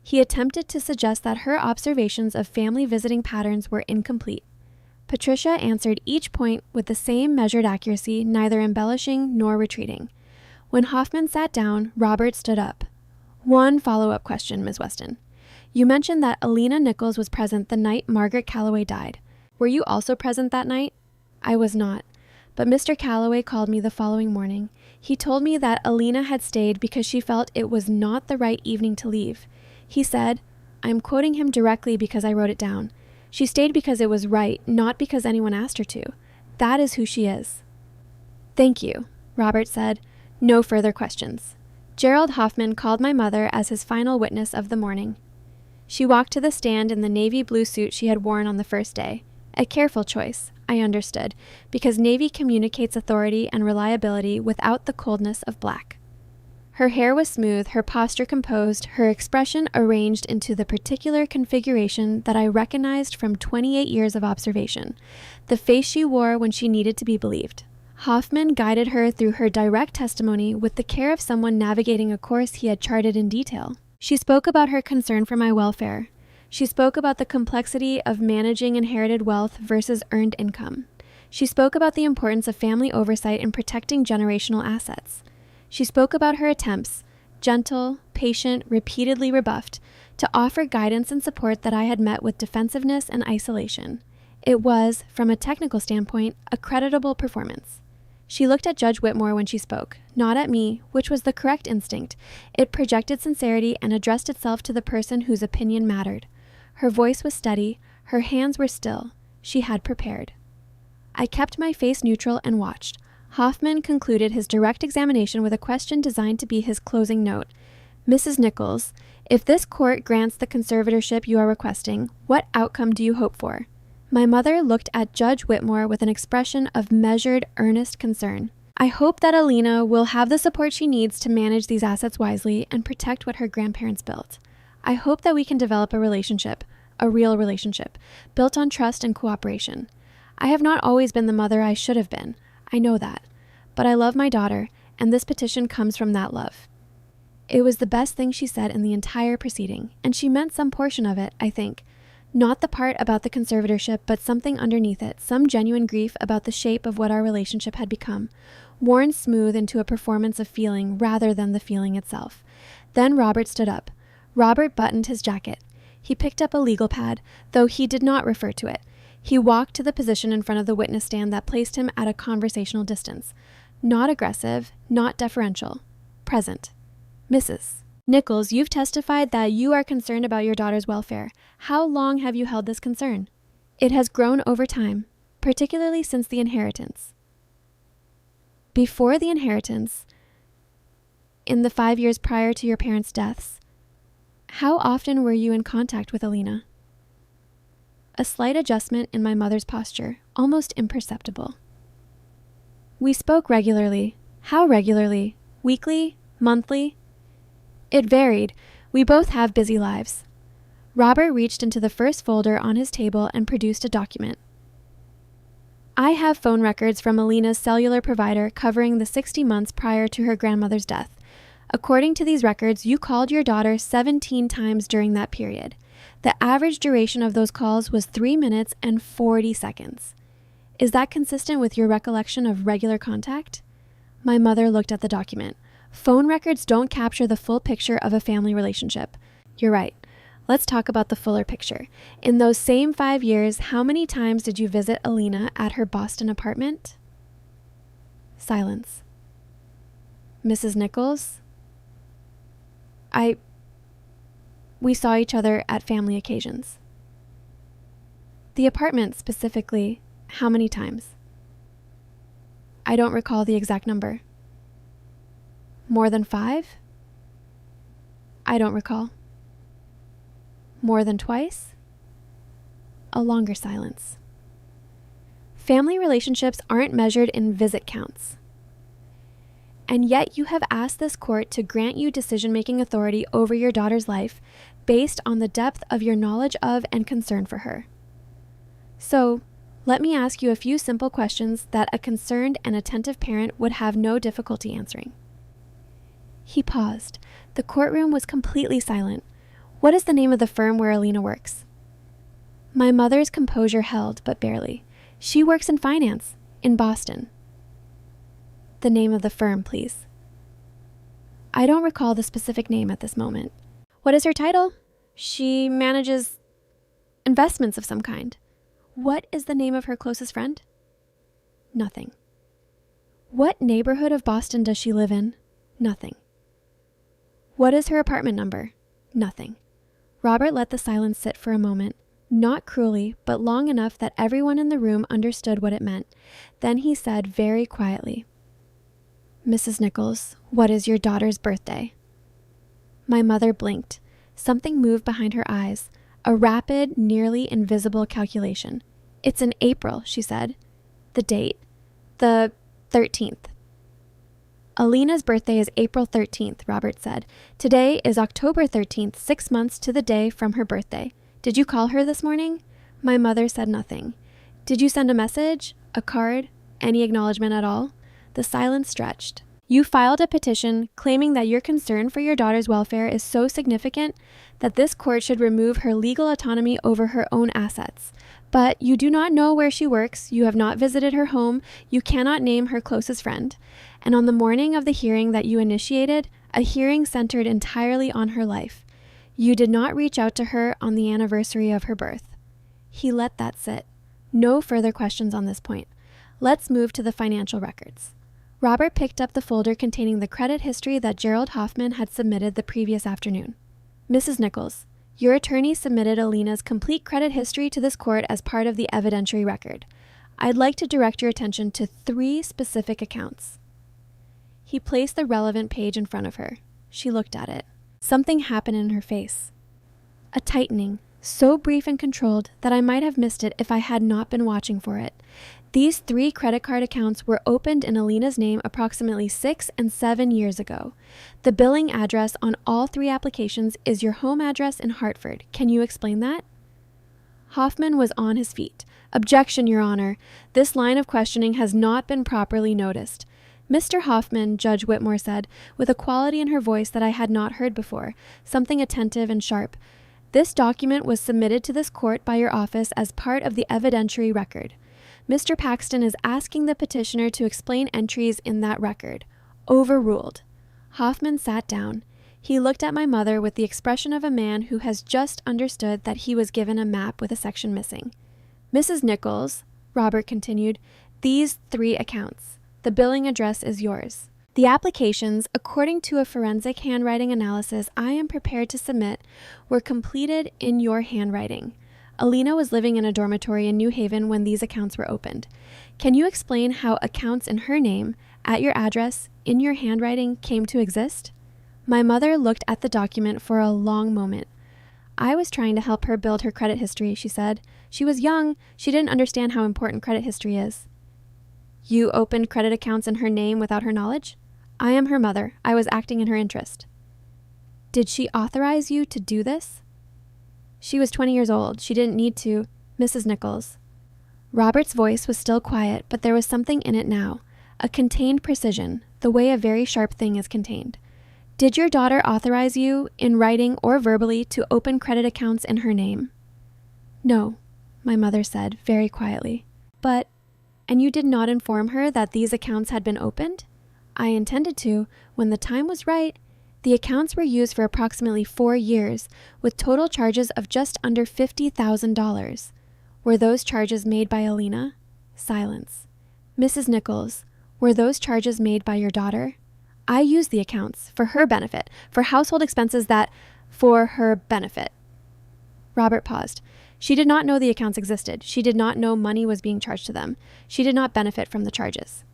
He attempted to suggest that her observations of family visiting patterns were incomplete. Patricia answered each point with the same measured accuracy, neither embellishing nor retreating. When Hoffman sat down, Robert stood up. One follow-up question, Ms. Weston. You mentioned that Alina Nichols was present the night Margaret Calloway died. Were you also present that night? I was not, but Mr. Calloway called me the following morning. He told me that Alina had stayed because she felt it was not the right evening to leave. He said, I'm quoting him directly because I wrote it down, she stayed because it was right, not because anyone asked her to. That is who she is. Thank you, Robert said. No further questions. Gerald Hoffman called my mother as his final witness of the morning. She walked to the stand in the navy blue suit she had worn on the first day. A careful choice, I understood, because navy communicates authority and reliability without the coldness of black. Her hair was smooth, her posture composed, her expression arranged into the particular configuration that I recognized from 28 years of observation, the face she wore when she needed to be believed. Hoffman guided her through her direct testimony with the care of someone navigating a course he had charted in detail. She spoke about her concern for my welfare. She spoke about the complexity of managing inherited wealth versus earned income. She spoke about the importance of family oversight in protecting generational assets. She spoke about her attempts, gentle, patient, repeatedly rebuffed, to offer guidance and support that I had met with defensiveness and isolation. It was, from a technical standpoint, a creditable performance. She looked at Judge Whitmore when she spoke, not at me, which was the correct instinct. It projected sincerity and addressed itself to the person whose opinion mattered. Her voice was steady, her hands were still. She had prepared. I kept my face neutral and watched. Hoffman concluded his direct examination with a question designed to be his closing note. Mrs. Nichols, if this court grants the conservatorship you are requesting, what outcome do you hope for? My mother looked at Judge Whitmore with an expression of measured, earnest concern. I hope that Alina will have the support she needs to manage these assets wisely and protect what her grandparents built. I hope that we can develop a relationship, a real relationship, built on trust and cooperation. I have not always been the mother I should have been. I know that. But I love my daughter, and this petition comes from that love. It was the best thing she said in the entire proceeding, and she meant some portion of it, I think. Not the part about the conservatorship, but something underneath it, some genuine grief about the shape of what our relationship had become, worn smooth into a performance of feeling rather than the feeling itself. Then Robert stood up. Robert buttoned his jacket. He picked up a legal pad, though he did not refer to it. He walked to the position in front of the witness stand that placed him at a conversational distance. Not aggressive, not deferential. Present. Mrs. Nichols, you've testified that you are concerned about your daughter's welfare. How long have you held this concern? It has grown over time, particularly since the inheritance. Before the inheritance, in the 5 years prior to your parents' deaths, how often were you in contact with Alina? A slight adjustment in my mother's posture, almost imperceptible. We spoke regularly. How regularly? Weekly? Monthly? It varied. We both have busy lives. Robert reached into the first folder on his table and produced a document. I have phone records from Alina's cellular provider covering the 60 months prior to her grandmother's death. According to these records, you called your daughter 17 times during that period. The average duration of those calls was 3 minutes and 40 seconds. Is that consistent with your recollection of regular contact? My mother looked at the document. Phone records don't capture the full picture of a family relationship. You're right. Let's talk about the fuller picture. In those same 5 years, how many times did you visit Alina at her Boston apartment? Silence. Mrs. Nichols? We saw each other at family occasions. The apartment specifically, how many times? I don't recall the exact number. More than 5? I don't recall. More than twice? A longer silence. Family relationships aren't measured in visit counts. and yet you have asked this court to grant you decision-making authority over your daughter's life based on the depth of your knowledge of and concern for her. So, let me ask you a few simple questions that a concerned and attentive parent would have no difficulty answering. He paused. The courtroom was completely silent. What is the name of the firm where Alina works? My mother's composure held, but barely. She works in finance, in Boston. The name of the firm, please. I don't recall the specific name at this moment. What is her title? She manages investments of some kind. What is the name of her closest friend? Nothing. What neighborhood of Boston does she live in? Nothing. What is her apartment number? Nothing. Robert let the silence sit for a moment, not cruelly, but long enough that everyone in the room understood what it meant. Then he said very quietly, Mrs. Nichols, what is your daughter's birthday? My mother blinked. Something moved behind her eyes, a rapid, nearly invisible calculation. It's in April, she said. The date? The 13th. Alina's birthday is April 13th, Robert said. Today is October 13th, 6 months to the day from her birthday. Did you call her this morning? My mother said nothing. Did you send a message? A card? Any acknowledgement at all? The silence stretched. You filed a petition claiming that your concern for your daughter's welfare is so significant that this court should remove her legal autonomy over her own assets. But you do not know where she works, you have not visited her home, you cannot name her closest friend. And on the morning of the hearing that you initiated, a hearing centered entirely on her life, you did not reach out to her on the anniversary of her birth. He let that sit. No further questions on this point. Let's move to the financial records. Robert picked up the folder containing the credit history that Gerald Hoffman had submitted the previous afternoon. Mrs. Nichols, your attorney submitted Alina's complete credit history to this court as part of the evidentiary record. I'd like to direct your attention to 3 specific accounts. He placed the relevant page in front of her. She looked at it. Something happened in her face. A tightening, so brief and controlled that I might have missed it if I had not been watching for it. These 3 credit card accounts were opened in Alina's name approximately 6 and 7 years ago. The billing address on all 3 applications is your home address in Hartford. Can you explain that? Hoffman was on his feet. Objection, Your Honor. This line of questioning has not been properly noticed. Mr. Hoffman, Judge Whitmore said, with a quality in her voice that I had not heard before, something attentive and sharp. This document was submitted to this court by your office as part of the evidentiary record. Mr. Paxton is asking the petitioner to explain entries in that record. Overruled. Hoffman sat down. He looked at my mother with the expression of a man who has just understood that he was given a map with a section missing. Mrs. Nichols, Robert continued, these 3 accounts. The billing address is yours. The applications, according to a forensic handwriting analysis I am prepared to submit, were completed in your handwriting. Alina was living in a dormitory in New Haven when these accounts were opened. Can you explain how accounts in her name, at your address, in your handwriting, came to exist? My mother looked at the document for a long moment. I was trying to help her build her credit history, she said. She was young. She didn't understand how important credit history is. You opened credit accounts in her name without her knowledge? I am her mother. I was acting in her interest. Did she authorize you to do this? She was 20 years old. She didn't need to. Mrs. Nichols. Robert's voice was still quiet, but there was something in it now. A contained precision, the way a very sharp thing is contained. Did your daughter authorize you, in writing or verbally, to open credit accounts in her name? No, my mother said, very quietly. And you did not inform her that these accounts had been opened? I intended to, when the time was right. The accounts were used for approximately 4 years, with total charges of just under $50,000. Were those charges made by Alina? Silence. Mrs. Nichols, were those charges made by your daughter? I used the accounts for her benefit, for household expenses for her benefit. Robert paused. She did not know the accounts existed. She did not know money was being charged to them. She did not benefit from the charges.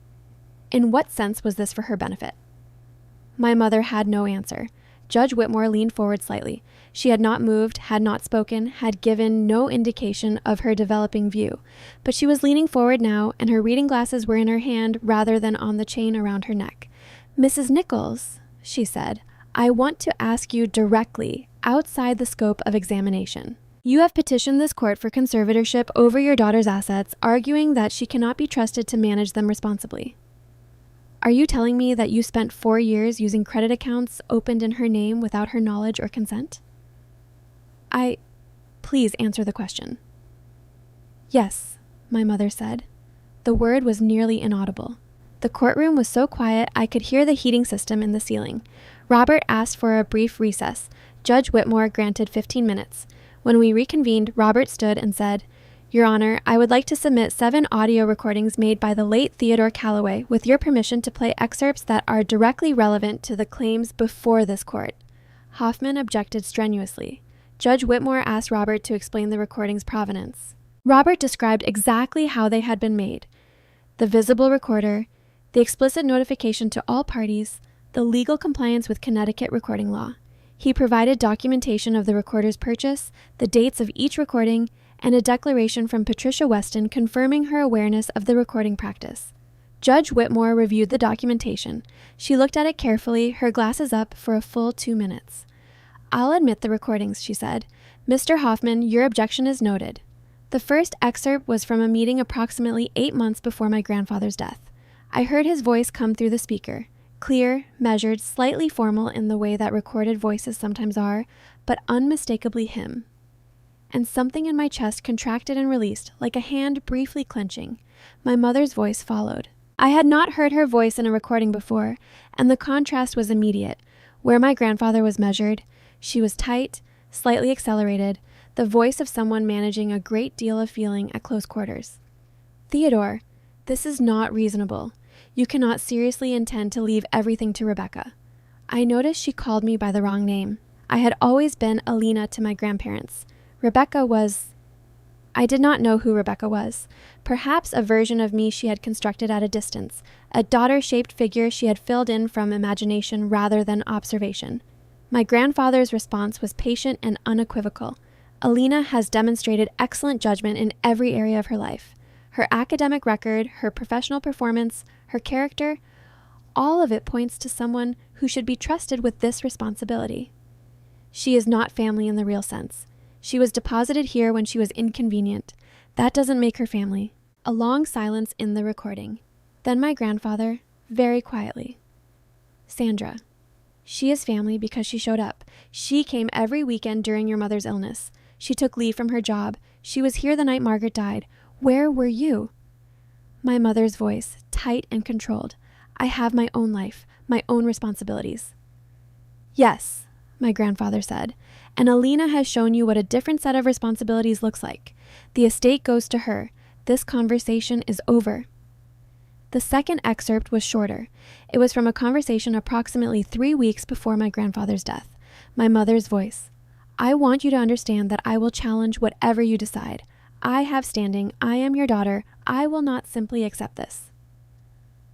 In what sense was this for her benefit? My mother had no answer. Judge Whitmore leaned forward slightly. She had not moved, had not spoken, had given no indication of her developing view. But she was leaning forward now, and her reading glasses were in her hand rather than on the chain around her neck. Mrs. Nichols, she said, I want to ask you directly, outside the scope of examination. You have petitioned this court for conservatorship over your daughter's assets, arguing that she cannot be trusted to manage them responsibly. Are you telling me that you spent 4 years using credit accounts opened in her name without her knowledge or consent? Please answer the question. Yes, my mother said. The word was nearly inaudible. The courtroom was so quiet I could hear the heating system in the ceiling. Robert asked for a brief recess. Judge Whitmore granted 15 minutes. When we reconvened, Robert stood and said, Your Honor, I would like to submit 7 audio recordings made by the late Theodore Calloway with your permission to play excerpts that are directly relevant to the claims before this court. Hoffman objected strenuously. Judge Whitmore asked Robert to explain the recording's provenance. Robert described exactly how they had been made. The visible recorder, the explicit notification to all parties, the legal compliance with Connecticut recording law. He provided documentation of the recorder's purchase, the dates of each recording, and a declaration from Patricia Weston confirming her awareness of the recording practice. Judge Whitmore reviewed the documentation. She looked at it carefully, her glasses up, for a full 2 minutes. I'll admit the recordings, she said. Mr. Hoffman, your objection is noted. The first excerpt was from a meeting approximately 8 months before my grandfather's death. I heard his voice come through the speaker, clear, measured, slightly formal in the way that recorded voices sometimes are, but unmistakably him. And something in my chest contracted and released, like a hand briefly clenching. My mother's voice followed. I had not heard her voice in a recording before, and the contrast was immediate. Where my grandfather was measured, she was tight, slightly accelerated, the voice of someone managing a great deal of feeling at close quarters. Theodore, this is not reasonable. You cannot seriously intend to leave everything to Rebecca. I noticed she called me by the wrong name. I had always been Alina to my grandparents. Rebecca was... I did not know who Rebecca was. Perhaps a version of me she had constructed at a distance, a daughter-shaped figure she had filled in from imagination rather than observation. My grandfather's response was patient and unequivocal. Alina has demonstrated excellent judgment in every area of her life. Her academic record, her professional performance, her character, all of it points to someone who should be trusted with this responsibility. She is not family in the real sense. She was deposited here when she was inconvenient. That doesn't make her family. A long silence in the recording. Then my grandfather, very quietly. Sandra. She is family because she showed up. She came every weekend during your mother's illness. She took leave from her job. She was here the night Margaret died. Where were you? My mother's voice, tight and controlled. I have my own life, my own responsibilities. Yes, my grandfather said, and Alina has shown you what a different set of responsibilities looks like. The estate goes to her. This conversation is over. The second excerpt was shorter. It was from a conversation approximately 3 weeks before my grandfather's death. My mother's voice. I want you to understand that I will challenge whatever you decide. I have standing. I am your daughter. I will not simply accept this.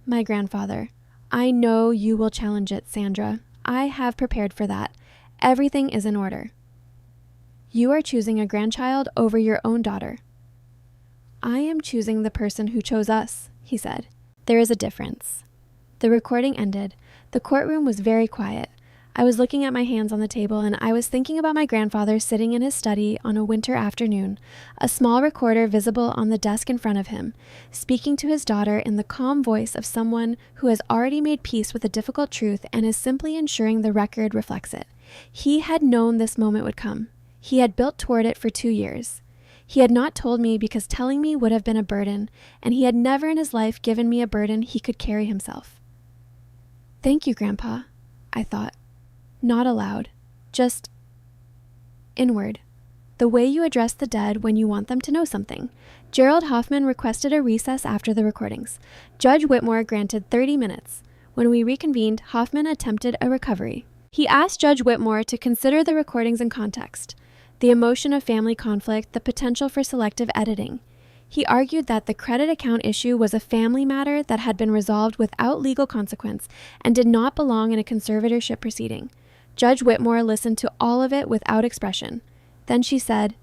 My grandfather. I know you will challenge it, Sandra. I have prepared for that. Everything is in order. You are choosing a grandchild over your own daughter. I am choosing the person who chose us, he said. There is a difference. The recording ended. The courtroom was very quiet. I was looking at my hands on the table, and I was thinking about my grandfather sitting in his study on a winter afternoon, a small recorder visible on the desk in front of him, speaking to his daughter in the calm voice of someone who has already made peace with a difficult truth and is simply ensuring the record reflects it. He had known this moment would come. He had built toward it for 2 years. He had not told me because telling me would have been a burden, and he had never in his life given me a burden he could carry himself. Thank you, Grandpa, I thought. Not aloud, just inward. The way you address the dead when you want them to know something. Gerald Hoffman requested a recess after the recordings. Judge Whitmore granted 30 minutes. When we reconvened, Hoffman attempted a recovery. He asked Judge Whitmore to consider the recordings in context, the emotion of family conflict, the potential for selective editing. He argued that the credit account issue was a family matter that had been resolved without legal consequence and did not belong in a conservatorship proceeding. Judge Whitmore listened to all of it without expression. Then she said,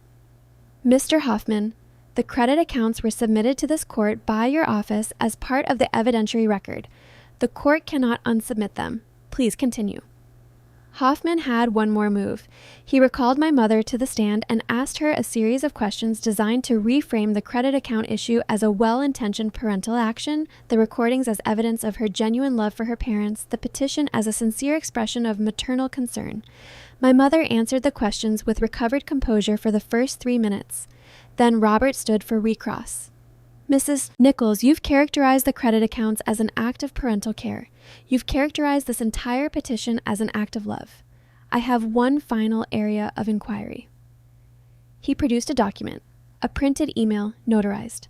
Mr. Hoffman, the credit accounts were submitted to this court by your office as part of the evidentiary record. The court cannot unsubmit them. Please continue. Hoffman had one more move. He recalled my mother to the stand and asked her a series of questions designed to reframe the credit account issue as a well-intentioned parental action, the recordings as evidence of her genuine love for her parents, the petition as a sincere expression of maternal concern. My mother answered the questions with recovered composure for the first 3 minutes. Then Robert stood for recross. Mrs. Nichols, you've characterized the credit accounts as an act of parental care. You've characterized this entire petition as an act of love. I have one final area of inquiry. He produced a document, a printed email, notarized.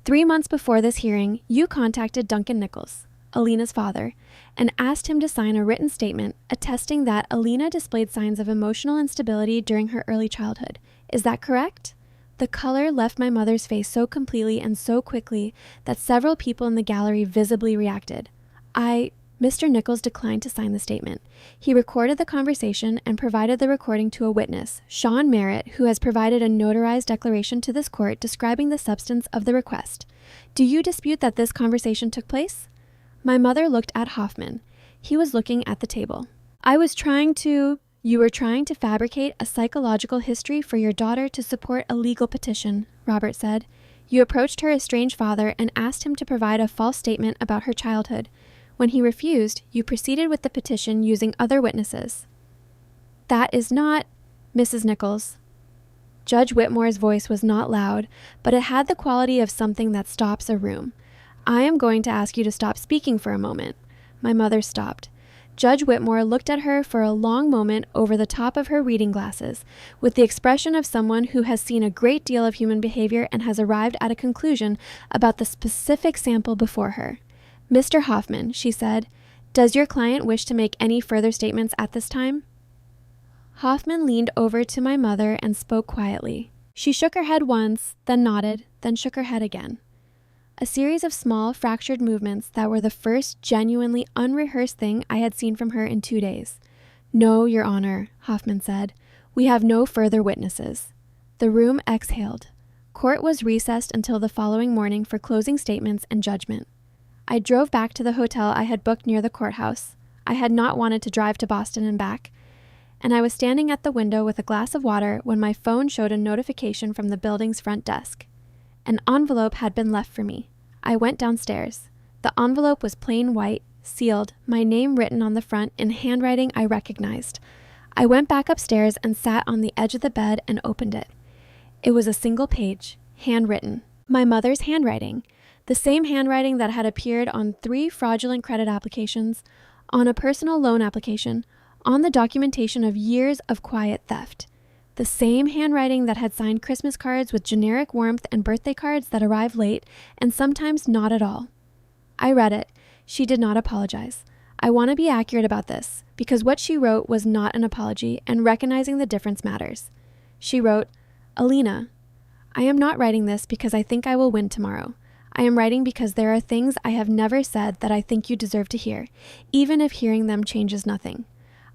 3 months before this hearing, you contacted Duncan Nichols, Alina's father, and asked him to sign a written statement attesting that Alina displayed signs of emotional instability during her early childhood. Is that correct? The color left my mother's face so completely and so quickly that several people in the gallery visibly reacted. Mr. Nichols declined to sign the statement. He recorded the conversation and provided the recording to a witness, Sean Merritt, who has provided a notarized declaration to this court describing the substance of the request. Do you dispute that this conversation took place? My mother looked at Hoffman. He was looking at the table. You were trying to fabricate a psychological history for your daughter to support a legal petition, Robert said. You approached her estranged father and asked him to provide a false statement about her childhood. When he refused, you proceeded with the petition using other witnesses. That is not, Mrs. Nichols. Judge Whitmore's voice was not loud, but it had the quality of something that stops a room. I am going to ask you to stop speaking for a moment. My mother stopped. Judge Whitmore looked at her for a long moment over the top of her reading glasses, with the expression of someone who has seen a great deal of human behavior and has arrived at a conclusion about the specific sample before her. Mr. Hoffman, she said, does your client wish to make any further statements at this time? Hoffman leaned over to my mother and spoke quietly. She shook her head once, then nodded, then shook her head again. A series of small, fractured movements that were the first genuinely unrehearsed thing I had seen from her in 2 days. No, Your Honor, Hoffman said. We have no further witnesses. The room exhaled. Court was recessed until the following morning for closing statements and judgment. I drove back to the hotel I had booked near the courthouse. I had not wanted to drive to Boston and back, and I was standing at the window with a glass of water when my phone showed a notification from the building's front desk. An envelope had been left for me. I went downstairs. The envelope was plain white, sealed, my name written on the front in handwriting I recognized. I went back upstairs and sat on the edge of the bed and opened it. It was a single page, handwritten. My mother's handwriting. The same handwriting that had appeared on 3 fraudulent credit applications, on a personal loan application, on the documentation of years of quiet theft. The same handwriting that had signed Christmas cards with generic warmth and birthday cards that arrived late and sometimes not at all. I read it. She did not apologize. I want to be accurate about this, because what she wrote was not an apology, and recognizing the difference matters. She wrote, Alina, I am not writing this because I think I will win tomorrow. I am writing because there are things I have never said that I think you deserve to hear, even if hearing them changes nothing.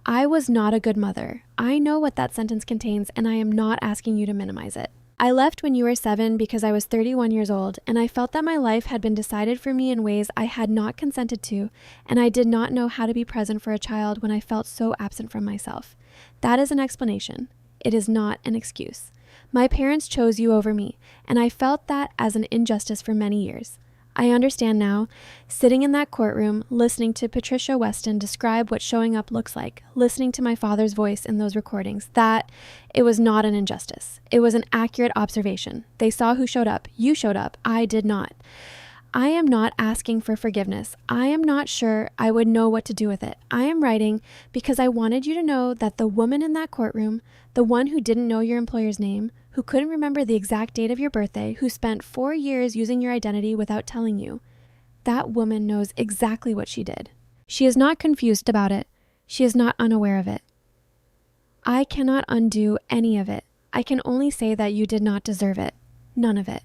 I was not a good mother. I know what that sentence contains, and I am not asking you to minimize it. I left when you were 7 because I was 31 years old, and I felt that my life had been decided for me in ways I had not consented to, and I did not know how to be present for a child when I felt so absent from myself. That is an explanation. It is not an excuse. My parents chose you over me, and I felt that as an injustice for many years. I understand now, sitting in that courtroom, listening to Patricia Weston describe what showing up looks like, listening to my father's voice in those recordings, that it was not an injustice. It was an accurate observation. They saw who showed up. You showed up. I did not. I am not asking for forgiveness. I am not sure I would know what to do with it. I am writing because I wanted you to know that the woman in that courtroom, the one who didn't know your employer's name, who couldn't remember the exact date of your birthday, who spent 4 years using your identity without telling you, that woman knows exactly what she did. She is not confused about it. She is not unaware of it. I cannot undo any of it. I can only say that you did not deserve it. None of it.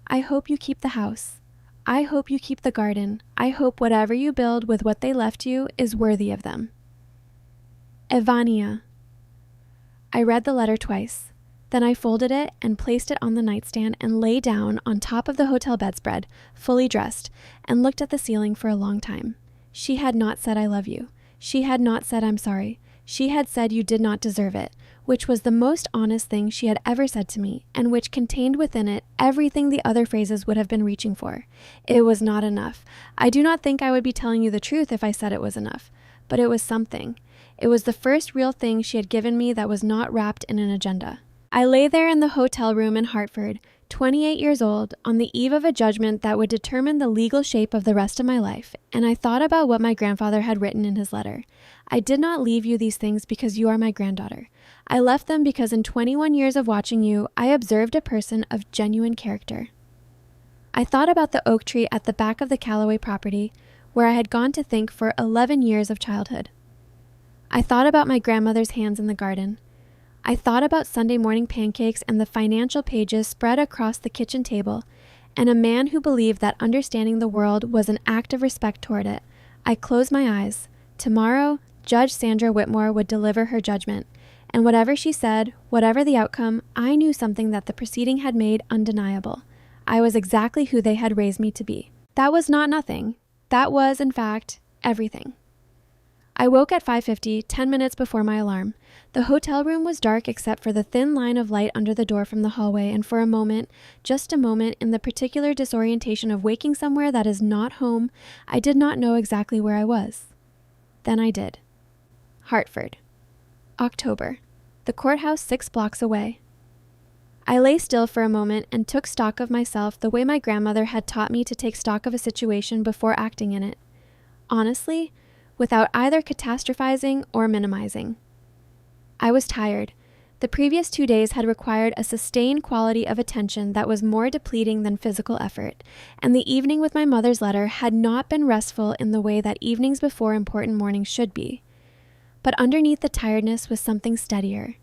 I hope you keep the house. I hope you keep the garden. I hope whatever you build with what they left you is worthy of them. Evania. I read the letter twice. Then I folded it and placed it on the nightstand and lay down on top of the hotel bedspread, fully dressed, and looked at the ceiling for a long time. She had not said I love you. She had not said I'm sorry. She had said you did not deserve it, which was the most honest thing she had ever said to me, and which contained within it everything the other phrases would have been reaching for. It was not enough. I do not think I would be telling you the truth if I said it was enough, but it was something. It was the first real thing she had given me that was not wrapped in an agenda. I lay there in the hotel room in Hartford, 28 years old, on the eve of a judgment that would determine the legal shape of the rest of my life, and I thought about what my grandfather had written in his letter. I did not leave you these things because you are my granddaughter. I left them because in 21 years of watching you, I observed a person of genuine character. I thought about the oak tree at the back of the Callaway property, where I had gone to think for 11 years of childhood. I thought about my grandmother's hands in the garden. I thought about Sunday morning pancakes and the financial pages spread across the kitchen table, and a man who believed that understanding the world was an act of respect toward it. I closed my eyes. Tomorrow, Judge Sandra Whitmore would deliver her judgment, and whatever she said, whatever the outcome, I knew something that the proceeding had made undeniable. I was exactly who they had raised me to be. That was not nothing. That was, in fact, everything. I woke at 5:50, 10 minutes before my alarm. The hotel room was dark except for the thin line of light under the door from the hallway, and for a moment, just a moment, in the particular disorientation of waking somewhere that is not home, I did not know exactly where I was. Then I did. Hartford. October. The courthouse 6 blocks away. I lay still for a moment and took stock of myself the way my grandmother had taught me to take stock of a situation before acting in it. Honestly, without either catastrophizing or minimizing. I was tired. The previous 2 days had required a sustained quality of attention that was more depleting than physical effort, and the evening with my mother's letter had not been restful in the way that evenings before important mornings should be. But underneath the tiredness was something steadier,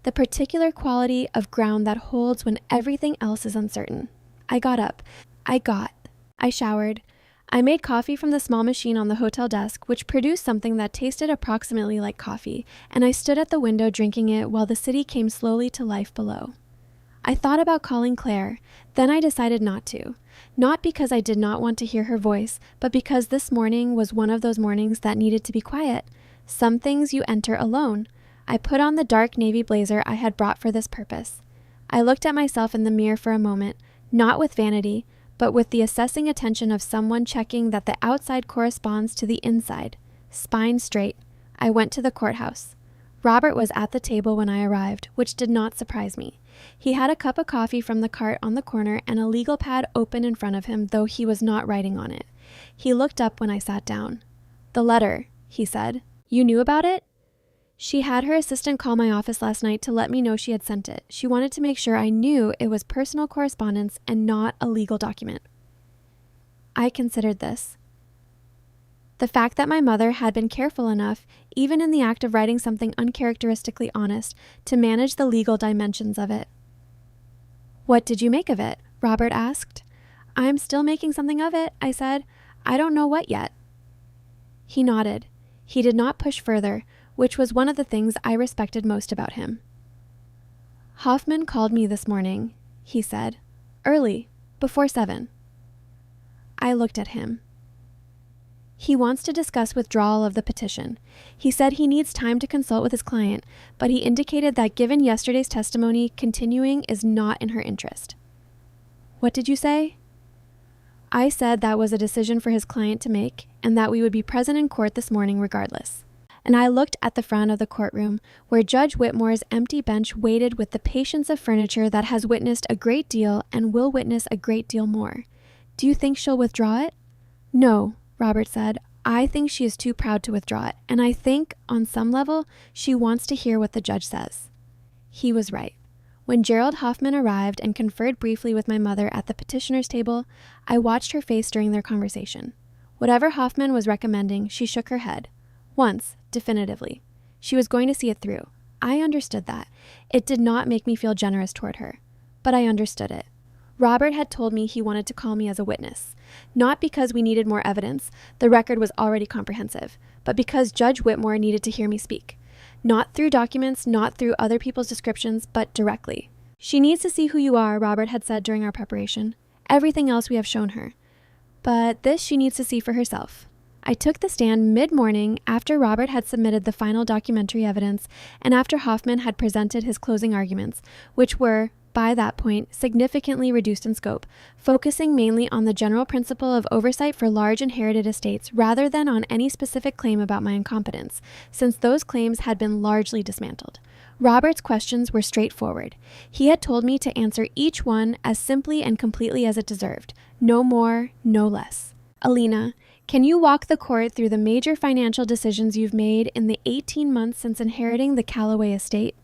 the particular quality of ground that holds when everything else is uncertain. I got up. I showered. I made coffee from the small machine on the hotel desk, which produced something that tasted approximately like coffee, and I stood at the window drinking it while the city came slowly to life below. I thought about calling Claire, then I decided not to. Not because I did not want to hear her voice, but because this morning was one of those mornings that needed to be quiet. Some things you enter alone. I put on the dark navy blazer I had brought for this purpose. I looked at myself in the mirror for a moment, not with vanity, but with the assessing attention of someone checking that the outside corresponds to the inside. Spine straight, I went to the courthouse. Robert was at the table when I arrived, which did not surprise me. He had a cup of coffee from the cart on the corner and a legal pad open in front of him, though he was not writing on it. He looked up when I sat down. "The letter," he said. "You knew about it?" "She had her assistant call my office last night to let me know she had sent it. She wanted to make sure I knew it was personal correspondence and not a legal document." I considered this. The fact that my mother had been careful enough, even in the act of writing something uncharacteristically honest, to manage the legal dimensions of it. "What did you make of it?" Robert asked. "I'm still making something of it," I said. "I don't know what yet." He nodded. He did not push further, which was one of the things I respected most about him. "Hoffman called me this morning," he said. "Early, before 7. I looked at him. "He wants to discuss withdrawal of the petition. He said he needs time to consult with his client, but he indicated that given yesterday's testimony, continuing is not in her interest." "What did you say?" "I said that was a decision for his client to make, and that we would be present in court this morning regardless." And I looked at the front of the courtroom, where Judge Whitmore's empty bench waited with the patience of furniture that has witnessed a great deal and will witness a great deal more. "Do you think she'll withdraw it?" "No," Robert said. "I think she is too proud to withdraw it, and I think, on some level, she wants to hear what the judge says." He was right. When Gerald Hoffman arrived and conferred briefly with my mother at the petitioner's table, I watched her face during their conversation. Whatever Hoffman was recommending, she shook her head. Once, definitively. She was going to see it through. I understood that. It did not make me feel generous toward her, but I understood it. Robert had told me he wanted to call me as a witness, not because we needed more evidence, the record was already comprehensive, but because Judge Whitmore needed to hear me speak. Not through documents, not through other people's descriptions, but directly. She needs to see who you are, Robert had said during our preparation. Everything else we have shown her. But this she needs to see for herself. I took the stand mid-morning after Robert had submitted the final documentary evidence and after Hoffman had presented his closing arguments, which were, by that point, significantly reduced in scope, focusing mainly on the general principle of oversight for large inherited estates rather than on any specific claim about my incompetence, since those claims had been largely dismantled. Robert's questions were straightforward. He had told me to answer each one as simply and completely as it deserved. No more, no less. Alina, can you walk the court through the major financial decisions you've made in the 18 months since inheriting the Callaway estate?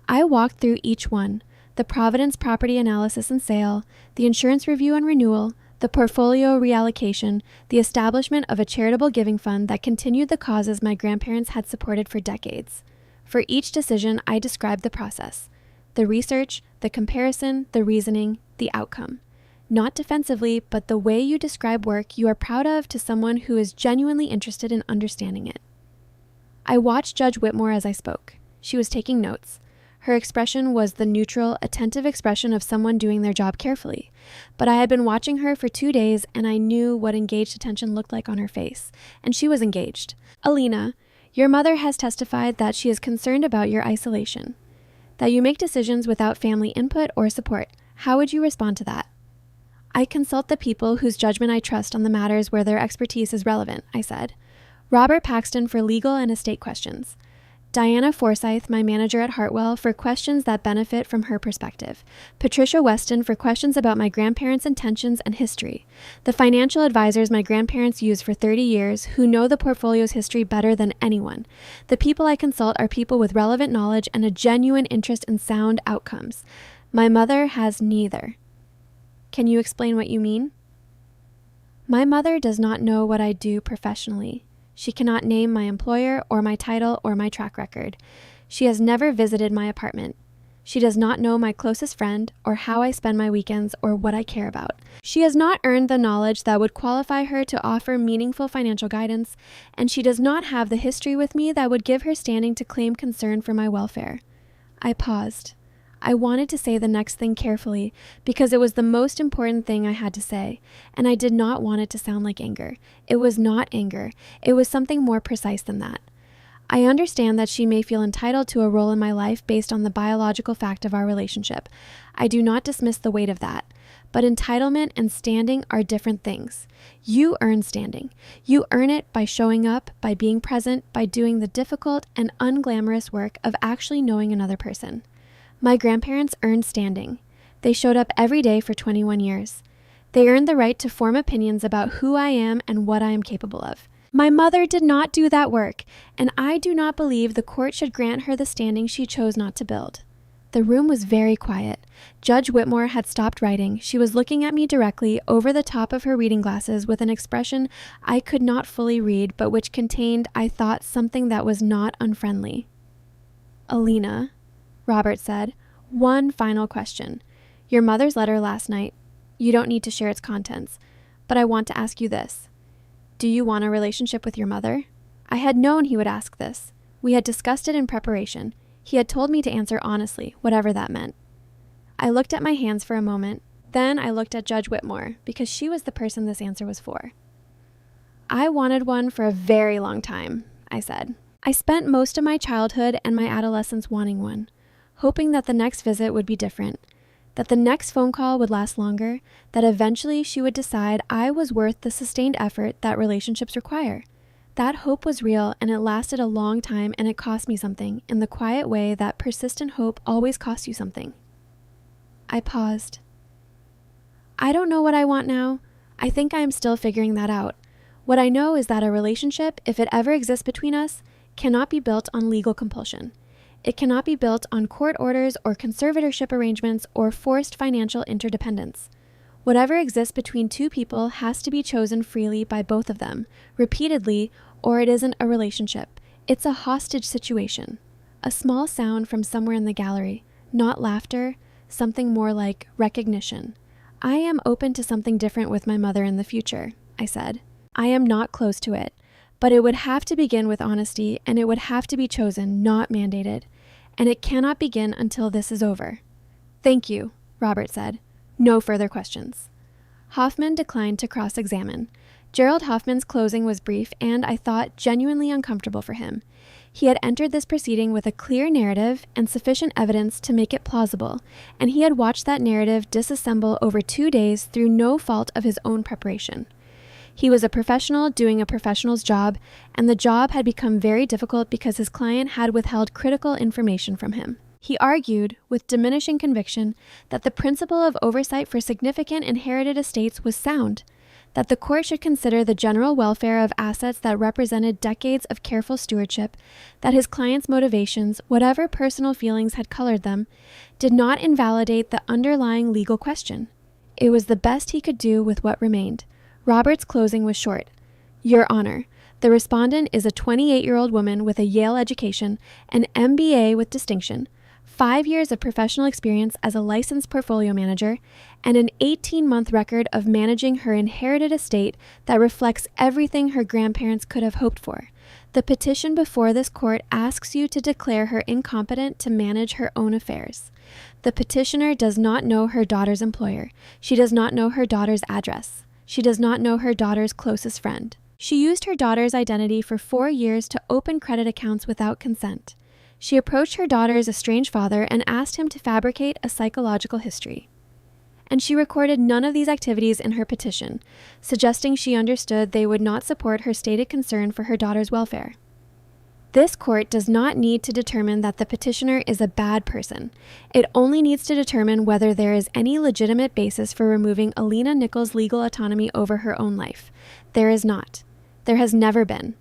I walked through each one. The Providence property analysis and sale, the insurance review and renewal, the portfolio reallocation, the establishment of a charitable giving fund that continued the causes my grandparents had supported for decades. For each decision, I described the process, the research, the comparison, the reasoning, the outcome. Not defensively, but the way you describe work you are proud of to someone who is genuinely interested in understanding it. I watched Judge Whitmore as I spoke. She was taking notes. Her expression was the neutral, attentive expression of someone doing their job carefully. But I had been watching her for 2 days, and I knew what engaged attention looked like on her face. And she was engaged. Alina, your mother has testified that she is concerned about your isolation, that you make decisions without family input or support. How would you respond to that? I consult the people whose judgment I trust on the matters where their expertise is relevant, I said. Robert Paxton for legal and estate questions. Diana Forsyth, my manager at Hartwell, for questions that benefit from her perspective. Patricia Weston for questions about my grandparents' intentions and history. The financial advisors my grandparents used for 30 years who know the portfolio's history better than anyone. The people I consult are people with relevant knowledge and a genuine interest in sound outcomes. My mother has neither. Can you explain what you mean? My mother does not know what I do professionally. She cannot name my employer or my title or my track record. She has never visited my apartment. She does not know my closest friend or how I spend my weekends or what I care about. She has not earned the knowledge that would qualify her to offer meaningful financial guidance, and she does not have the history with me that would give her standing to claim concern for my welfare. I paused. I wanted to say the next thing carefully because it was the most important thing I had to say, and I did not want it to sound like anger. It was not anger. It was something more precise than that. I understand that she may feel entitled to a role in my life based on the biological fact of our relationship. I do not dismiss the weight of that. But entitlement and standing are different things. You earn standing. You earn it by showing up, by being present, by doing the difficult and unglamorous work of actually knowing another person. My grandparents earned standing. They showed up every day for 21 years. They earned the right to form opinions about who I am and what I am capable of. My mother did not do that work, and I do not believe the court should grant her the standing she chose not to build. The room was very quiet. Judge Whitmore had stopped writing. She was looking at me directly over the top of her reading glasses with an expression I could not fully read, but which contained, I thought, something that was not unfriendly. Alina, Robert said, one final question. Your mother's letter last night. You don't need to share its contents, but I want to ask you this. Do you want a relationship with your mother? I had known he would ask this. We had discussed it in preparation. He had told me to answer honestly, whatever that meant. I looked at my hands for a moment. Then I looked at Judge Whitmore, because she was the person this answer was for. I wanted one for a very long time, I said. I spent most of my childhood and my adolescence wanting one, hoping that the next visit would be different, that the next phone call would last longer, that eventually she would decide I was worth the sustained effort that relationships require. That hope was real, and it lasted a long time, and it cost me something, in the quiet way that persistent hope always costs you something. I paused. I don't know what I want now. I think I am still figuring that out. What I know is that a relationship, if it ever exists between us, cannot be built on legal compulsion. It cannot be built on court orders or conservatorship arrangements or forced financial interdependence. Whatever exists between two people has to be chosen freely by both of them, repeatedly, or it isn't a relationship. It's a hostage situation. A small sound from somewhere in the gallery, not laughter, something more like recognition. I am open to something different with my mother in the future, I said. I am not close to it, But it would have to begin with honesty, and it would have to be chosen, not mandated. And it cannot begin until this is over. Thank you, Robert said. No further questions. Hoffman declined to cross-examine. Gerald Hoffman's closing was brief and, I thought, genuinely uncomfortable for him. He had entered this proceeding with a clear narrative and sufficient evidence to make it plausible, and he had watched that narrative disassemble over 2 days through no fault of his own preparation. He was a professional doing a professional's job, and the job had become very difficult because his client had withheld critical information from him. He argued, with diminishing conviction, that the principle of oversight for significant inherited estates was sound, that the court should consider the general welfare of assets that represented decades of careful stewardship, that his client's motivations, whatever personal feelings had colored them, did not invalidate the underlying legal question. It was the best he could do with what remained. Robert's closing was short. Your Honor, the respondent is a 28-year-old woman with a Yale education, an MBA with distinction, 5 years of professional experience as a licensed portfolio manager, and an 18-month record of managing her inherited estate that reflects everything her grandparents could have hoped for. The petition before this court asks you to declare her incompetent to manage her own affairs. The petitioner does not know her daughter's employer. She does not know her daughter's address. She does not know her daughter's closest friend. She used her daughter's identity for 4 years to open credit accounts without consent. She approached her daughter's estranged father and asked him to fabricate a psychological history. And she recorded none of these activities in her petition, suggesting she understood they would not support her stated concern for her daughter's welfare. This court does not need to determine that the petitioner is a bad person. It only needs to determine whether there is any legitimate basis for removing Alina Nichols' legal autonomy over her own life. There is not. There has never been.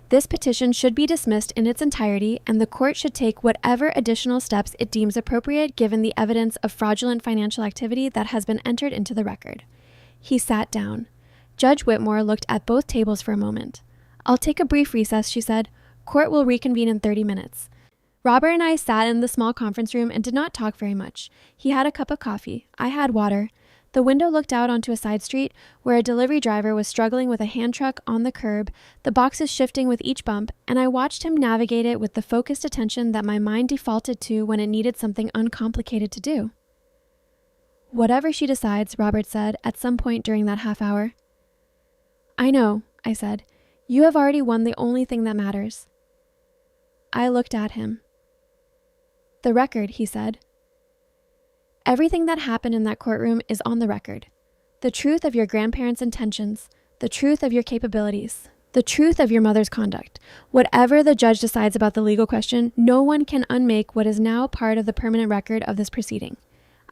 This petition should be dismissed in its entirety, and the court should take whatever additional steps it deems appropriate given the evidence of fraudulent financial activity that has been entered into the record. He sat down. Judge Whitmore looked at both tables for a moment. I'll take a brief recess, she said. Court will reconvene in 30 minutes. Robert and I sat in the small conference room and did not talk very much. He had a cup of coffee. I had water. The window looked out onto a side street where a delivery driver was struggling with a hand truck on the curb, the boxes shifting with each bump, and I watched him navigate it with the focused attention that my mind defaulted to when it needed something uncomplicated to do. Whatever she decides, Robert said at some point during that half hour. I know, I said. You have already won the only thing that matters. I looked at him. The record, he said. Everything that happened in that courtroom is on the record. The truth of your grandparents' intentions, the truth of your capabilities, the truth of your mother's conduct. Whatever the judge decides about the legal question, no one can unmake what is now part of the permanent record of this proceeding.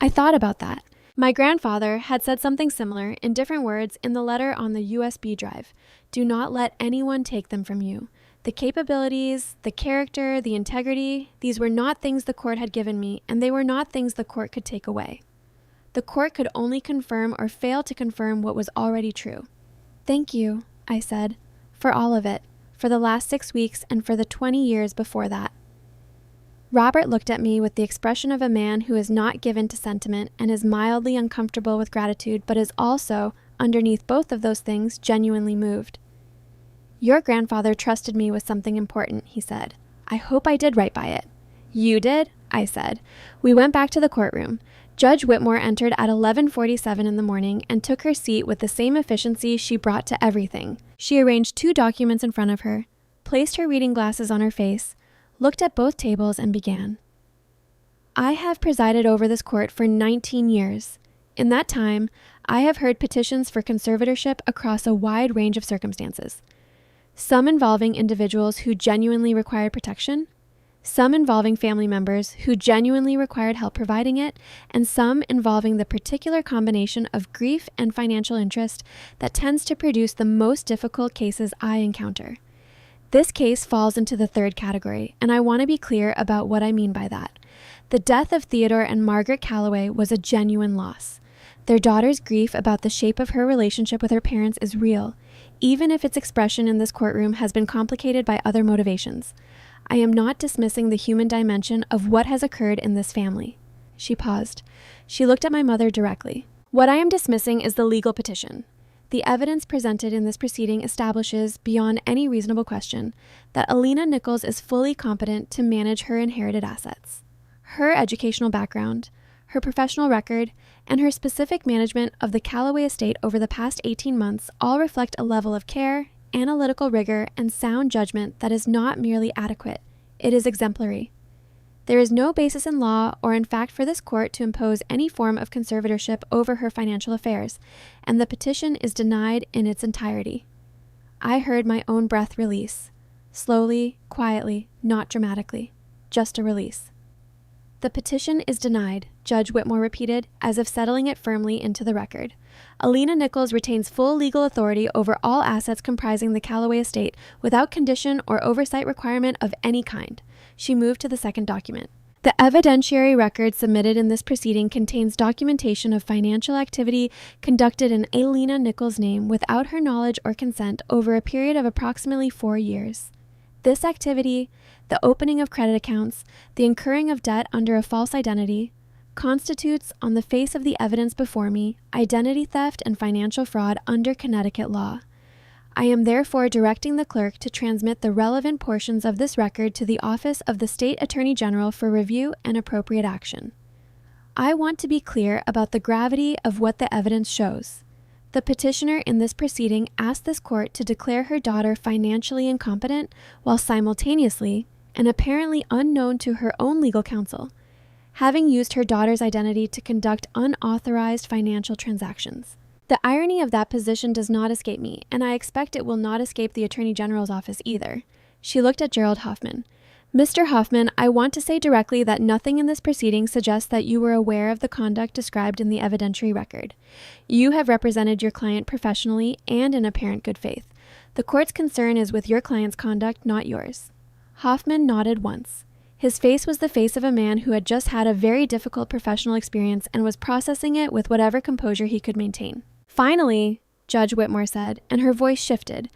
I thought about that. My grandfather had said something similar in different words in the letter on the USB drive. Do not let anyone take them from you. The capabilities, the character, the integrity, these were not things the court had given me, and they were not things the court could take away. The court could only confirm or fail to confirm what was already true. Thank you, I said, for all of it, for the last 6 weeks and for the 20 years before that. Robert looked at me with the expression of a man who is not given to sentiment and is mildly uncomfortable with gratitude, but is also, underneath both of those things, genuinely moved. Your grandfather trusted me with something important, he said. I hope I did right by it. You did? I said. We went back to the courtroom. Judge Whitmore entered at 11:47 in the morning and took her seat with the same efficiency she brought to everything. She arranged 2 documents in front of her, placed her reading glasses on her face, looked at both tables, and began. I have presided over this court for 19 years. In that time, I have heard petitions for conservatorship across a wide range of circumstances. Some involving individuals who genuinely required protection, some involving family members who genuinely required help providing it, and some involving the particular combination of grief and financial interest that tends to produce the most difficult cases I encounter. This case falls into the 3rd category, and I want to be clear about what I mean by that. The death of Theodore and Margaret Calloway was a genuine loss. Their daughter's grief about the shape of her relationship with her parents is real, even if its expression in this courtroom has been complicated by other motivations. I am not dismissing the human dimension of what has occurred in this family. She paused. She looked at my mother directly. What I am dismissing is the legal petition. The evidence presented in this proceeding establishes, beyond any reasonable question, that Alina Nichols is fully competent to manage her inherited assets. Her educational background, her professional record, and her specific management of the Callaway estate over the past 18 months all reflect a level of care, analytical rigor, and sound judgment that is not merely adequate, it is exemplary. There is no basis in law or in fact for this court to impose any form of conservatorship over her financial affairs, and the petition is denied in its entirety. I heard my own breath release. Slowly, quietly, not dramatically. Just a release. The petition is denied, Judge Whitmore repeated, as if settling it firmly into the record. Alina Nichols retains full legal authority over all assets comprising the Callaway estate without condition or oversight requirement of any kind. She moved to the second document. The evidentiary record submitted in this proceeding contains documentation of financial activity conducted in Alina Nichols' name without her knowledge or consent over a period of approximately 4 years. This activity, the opening of credit accounts, the incurring of debt under a false identity, constitutes, on the face of the evidence before me, identity theft and financial fraud under Connecticut law. I am therefore directing the clerk to transmit the relevant portions of this record to the Office of the State Attorney General for review and appropriate action. I want to be clear about the gravity of what the evidence shows. The petitioner in this proceeding asked this court to declare her daughter financially incompetent while simultaneously, and apparently unknown to her own legal counsel, having used her daughter's identity to conduct unauthorized financial transactions. The irony of that position does not escape me, and I expect it will not escape the Attorney General's office either. She looked at Gerald Hoffman. Mr. Hoffman, I want to say directly that nothing in this proceeding suggests that you were aware of the conduct described in the evidentiary record. You have represented your client professionally and in apparent good faith. The court's concern is with your client's conduct, not yours. Hoffman nodded once. His face was the face of a man who had just had a very difficult professional experience and was processing it with whatever composure he could maintain. Finally, Judge Whitmore said, and her voice shifted.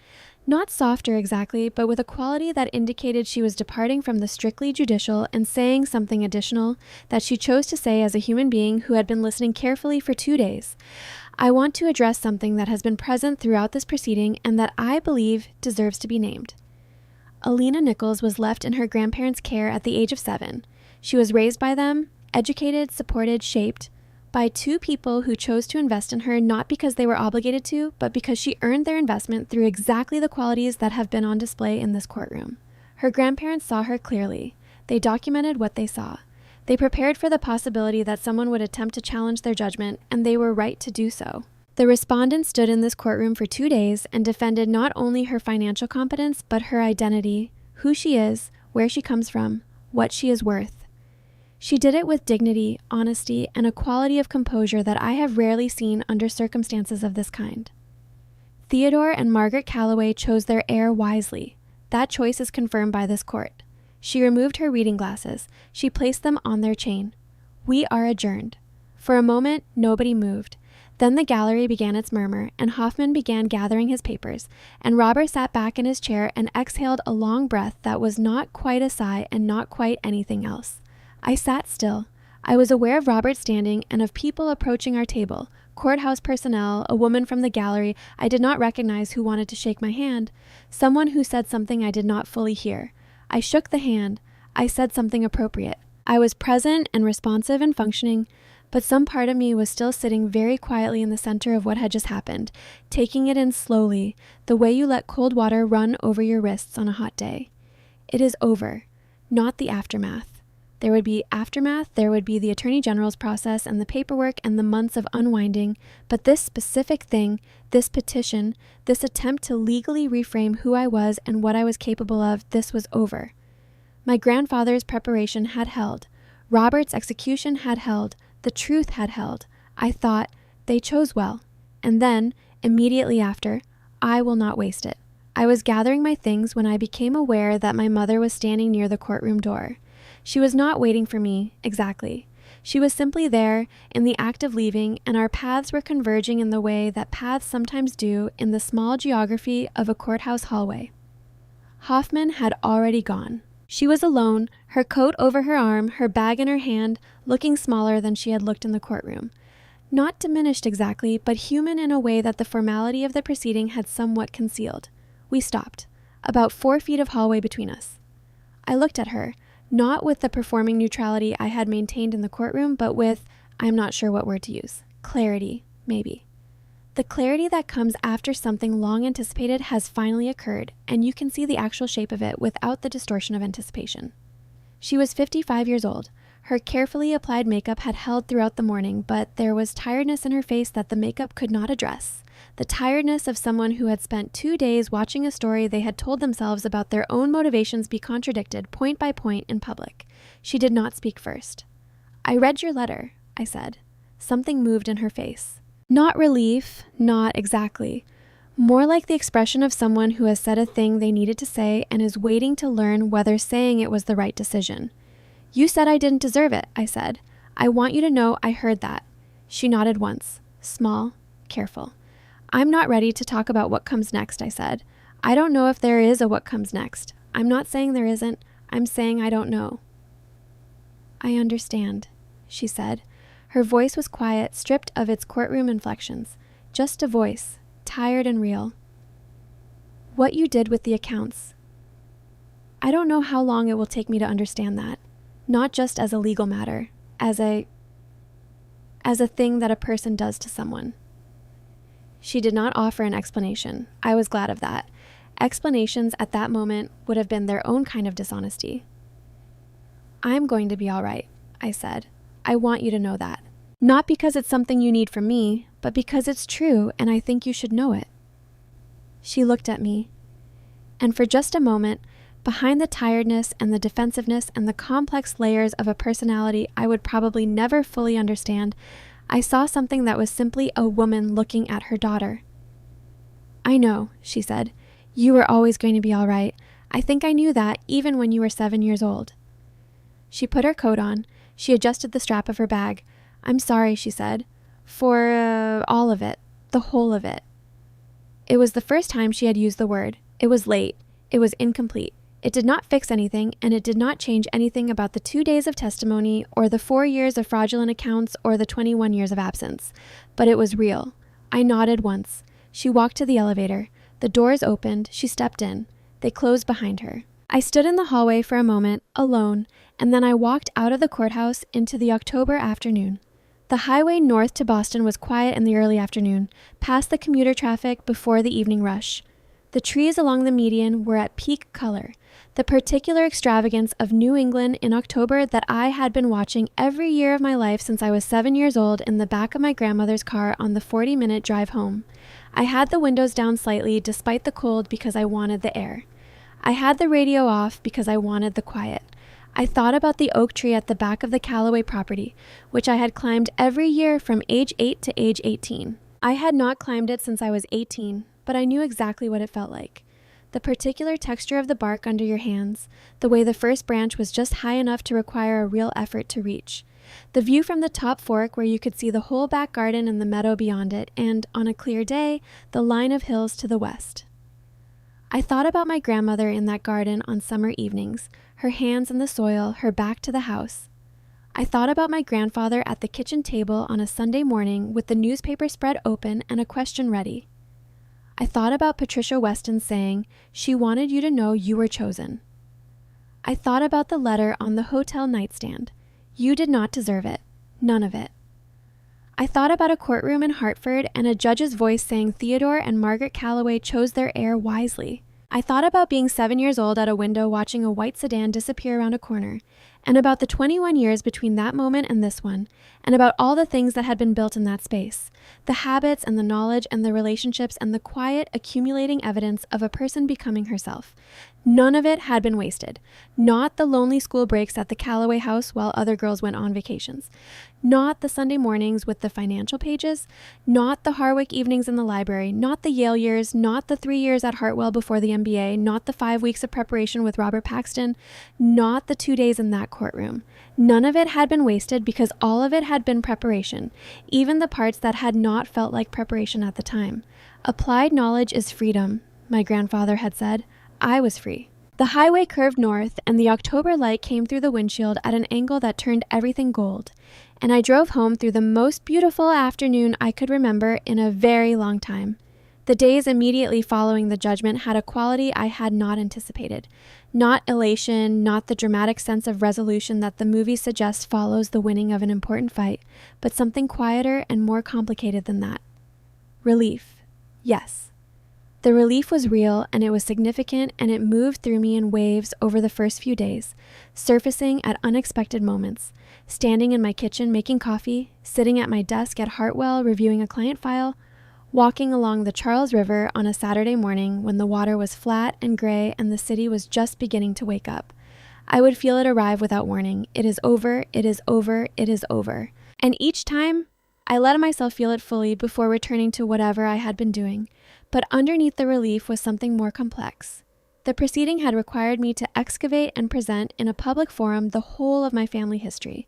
Not softer exactly, but with a quality that indicated she was departing from the strictly judicial and saying something additional that she chose to say as a human being who had been listening carefully for 2 days. I want to address something that has been present throughout this proceeding and that I believe deserves to be named. Alina Nichols was left in her grandparents' care at the age of 7. She was raised by them, educated, supported, shaped, by 2 people who chose to invest in her not because they were obligated to, but because she earned their investment through exactly the qualities that have been on display in this courtroom. Her grandparents saw her clearly. They documented what they saw. They prepared for the possibility that someone would attempt to challenge their judgment, and they were right to do so. The respondent stood in this courtroom for 2 days and defended not only her financial competence, but her identity, who she is, where she comes from, what she is worth. She did it with dignity, honesty, and a quality of composure that I have rarely seen under circumstances of this kind. Theodore and Margaret Callaway chose their heir wisely. That choice is confirmed by this court. She removed her reading glasses. She placed them on their chain. We are adjourned. For a moment, nobody moved. Then the gallery began its murmur, and Hoffman began gathering his papers, and Robert sat back in his chair and exhaled a long breath that was not quite a sigh and not quite anything else. I sat still. I was aware of Robert standing and of people approaching our table, courthouse personnel, a woman from the gallery I did not recognize who wanted to shake my hand, someone who said something I did not fully hear. I shook the hand. I said something appropriate. I was present and responsive and functioning, but some part of me was still sitting very quietly in the center of what had just happened, taking it in slowly, the way you let cold water run over your wrists on a hot day. It is over, not the aftermath. There would be aftermath, there would be the Attorney General's process and the paperwork and the months of unwinding, but this specific thing, this petition, this attempt to legally reframe who I was and what I was capable of, this was over. My grandfather's preparation had held. Robert's execution had held. The truth had held. I thought, they chose well. And then, immediately after, I will not waste it. I was gathering my things when I became aware that my mother was standing near the courtroom door. She was not waiting for me, exactly. She was simply there, in the act of leaving, and our paths were converging in the way that paths sometimes do in the small geography of a courthouse hallway. Hoffman had already gone. She was alone, her coat over her arm, her bag in her hand, looking smaller than she had looked in the courtroom. Not diminished exactly, but human in a way that the formality of the proceeding had somewhat concealed. We stopped, about 4 feet of hallway between us. I looked at her, not with the performing neutrality I had maintained in the courtroom, but with, I'm not sure what word to use, clarity, maybe. The clarity that comes after something long anticipated has finally occurred, and you can see the actual shape of it without the distortion of anticipation. She was 55 years old. Her carefully applied makeup had held throughout the morning, but there was tiredness in her face that the makeup could not address. The tiredness of someone who had spent 2 days watching a story they had told themselves about their own motivations be contradicted point by point in public. She did not speak first. "I read your letter," I said. Something moved in her face. Not relief, not exactly. More like the expression of someone who has said a thing they needed to say and is waiting to learn whether saying it was the right decision. "You said I didn't deserve it," I said. "I want you to know I heard that." She nodded once, small, careful. "I'm not ready to talk about what comes next," I said. "I don't know if there is a what comes next. I'm not saying there isn't. I'm saying I don't know." "I understand," she said. Her voice was quiet, stripped of its courtroom inflections. Just a voice, tired and real. "What you did with the accounts. I don't know how long it will take me to understand that. Not just as a legal matter, as a thing that a person does to someone." She did not offer an explanation. I was glad of that. Explanations at that moment would have been their own kind of dishonesty. "I'm going to be all right," I said. "I want you to know that. Not because it's something you need from me, but because it's true and I think you should know it." She looked at me, and for just a moment, behind the tiredness and the defensiveness and the complex layers of a personality I would probably never fully understand, I saw something that was simply a woman looking at her daughter. "I know," she said. "You were always going to be all right. I think I knew that even when you were 7 years old." She put her coat on. She adjusted the strap of her bag. "I'm sorry," she said, "for all of it, the whole of it." It was the first time she had used the word. It was late. It was incomplete. It did not fix anything, and it did not change anything about the 2 days of testimony or the 4 years of fraudulent accounts or the 21 years of absence. But it was real. I nodded once. She walked to the elevator. The doors opened. She stepped in. They closed behind her. I stood in the hallway for a moment, alone, and then I walked out of the courthouse into the October afternoon. The highway north to Boston was quiet in the early afternoon, past the commuter traffic before the evening rush. The trees along the median were at peak color, the particular extravagance of New England in October that I had been watching every year of my life since I was 7 years old in the back of my grandmother's car on the 40-minute drive home. I had the windows down slightly despite the cold because I wanted the air. I had the radio off because I wanted the quiet. I thought about the oak tree at the back of the Callaway property, which I had climbed every year from age 8 to age 18. I had not climbed it since I was 18, but I knew exactly what it felt like. The particular texture of the bark under your hands, the way the first branch was just high enough to require a real effort to reach. The view from the top fork where you could see the whole back garden and the meadow beyond it, and, on a clear day, the line of hills to the west. I thought about my grandmother in that garden on summer evenings, her hands in the soil, her back to the house. I thought about my grandfather at the kitchen table on a Sunday morning with the newspaper spread open and a question ready. I thought about Patricia Weston saying she wanted you to know you were chosen. I thought about the letter on the hotel nightstand. You did not deserve it. None of it. I thought about a courtroom in Hartford and a judge's voice saying Theodore and Margaret Callaway chose their heir wisely. I thought about being 7 years old at a window watching a white sedan disappear around a corner, and about the 21 years between that moment and this one, and about all the things that had been built in that space, the habits and the knowledge and the relationships and the quiet accumulating evidence of a person becoming herself. None of it had been wasted. Not the lonely school breaks at the Callaway house while other girls went on vacations. Not the Sunday mornings with the financial pages. Not the Harwick evenings in the library. Not the Yale years. Not the 3 years at Hartwell before the MBA. Not the 5 weeks of preparation with Robert Paxton. Not the 2 days in that courtroom. None of it had been wasted because all of it had been preparation, even the parts that had not felt like preparation at the time. Applied knowledge is freedom, my grandfather had said. I was free. The highway curved north, and the October light came through the windshield at an angle that turned everything gold. and I drove home through the most beautiful afternoon I could remember in a very long time. The days immediately following the judgment had a quality I had not anticipated. Not elation, not the dramatic sense of resolution that the movie suggests follows the winning of an important fight, but something quieter and more complicated than that. Relief. Yes. The relief was real, and it was significant, and it moved through me in waves over the first few days, surfacing at unexpected moments. Standing in my kitchen making coffee, sitting at my desk at Hartwell reviewing a client file, walking along the Charles River on a Saturday morning when the water was flat and gray and the city was just beginning to wake up. I would feel it arrive without warning. It is over, it is over, it is over. And each time, I let myself feel it fully before returning to whatever I had been doing. But underneath the relief was something more complex. The proceeding had required me to excavate and present in a public forum the whole of my family history.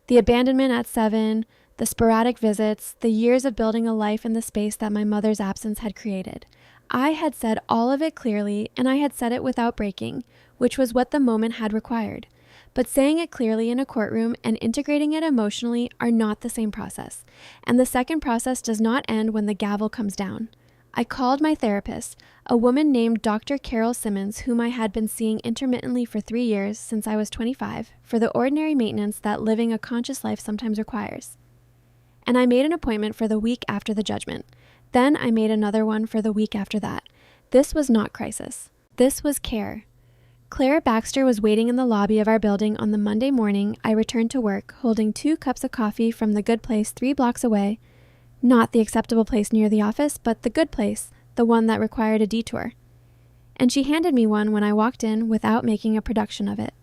The abandonment at 7, the sporadic visits, the years of building a life in the space that my mother's absence had created. I had said all of it clearly, and I had said it without breaking, which was what the moment had required. But saying it clearly in a courtroom and integrating it emotionally are not the same process, and the second process does not end when the gavel comes down. I called my therapist, a woman named Dr. Carol Simmons, whom I had been seeing intermittently for 3 years since I was 25, for the ordinary maintenance that living a conscious life sometimes requires. And I made an appointment for the week after the judgment. Then I made another one for the week after that. This was not crisis. This was care. Clara Baxter was waiting in the lobby of our building on the Monday morning I returned to work, holding 2 cups of coffee from the good place 3 blocks away. Not the acceptable place near the office, but the good place, the one that required a detour. And she handed me one when I walked in without making a production of it.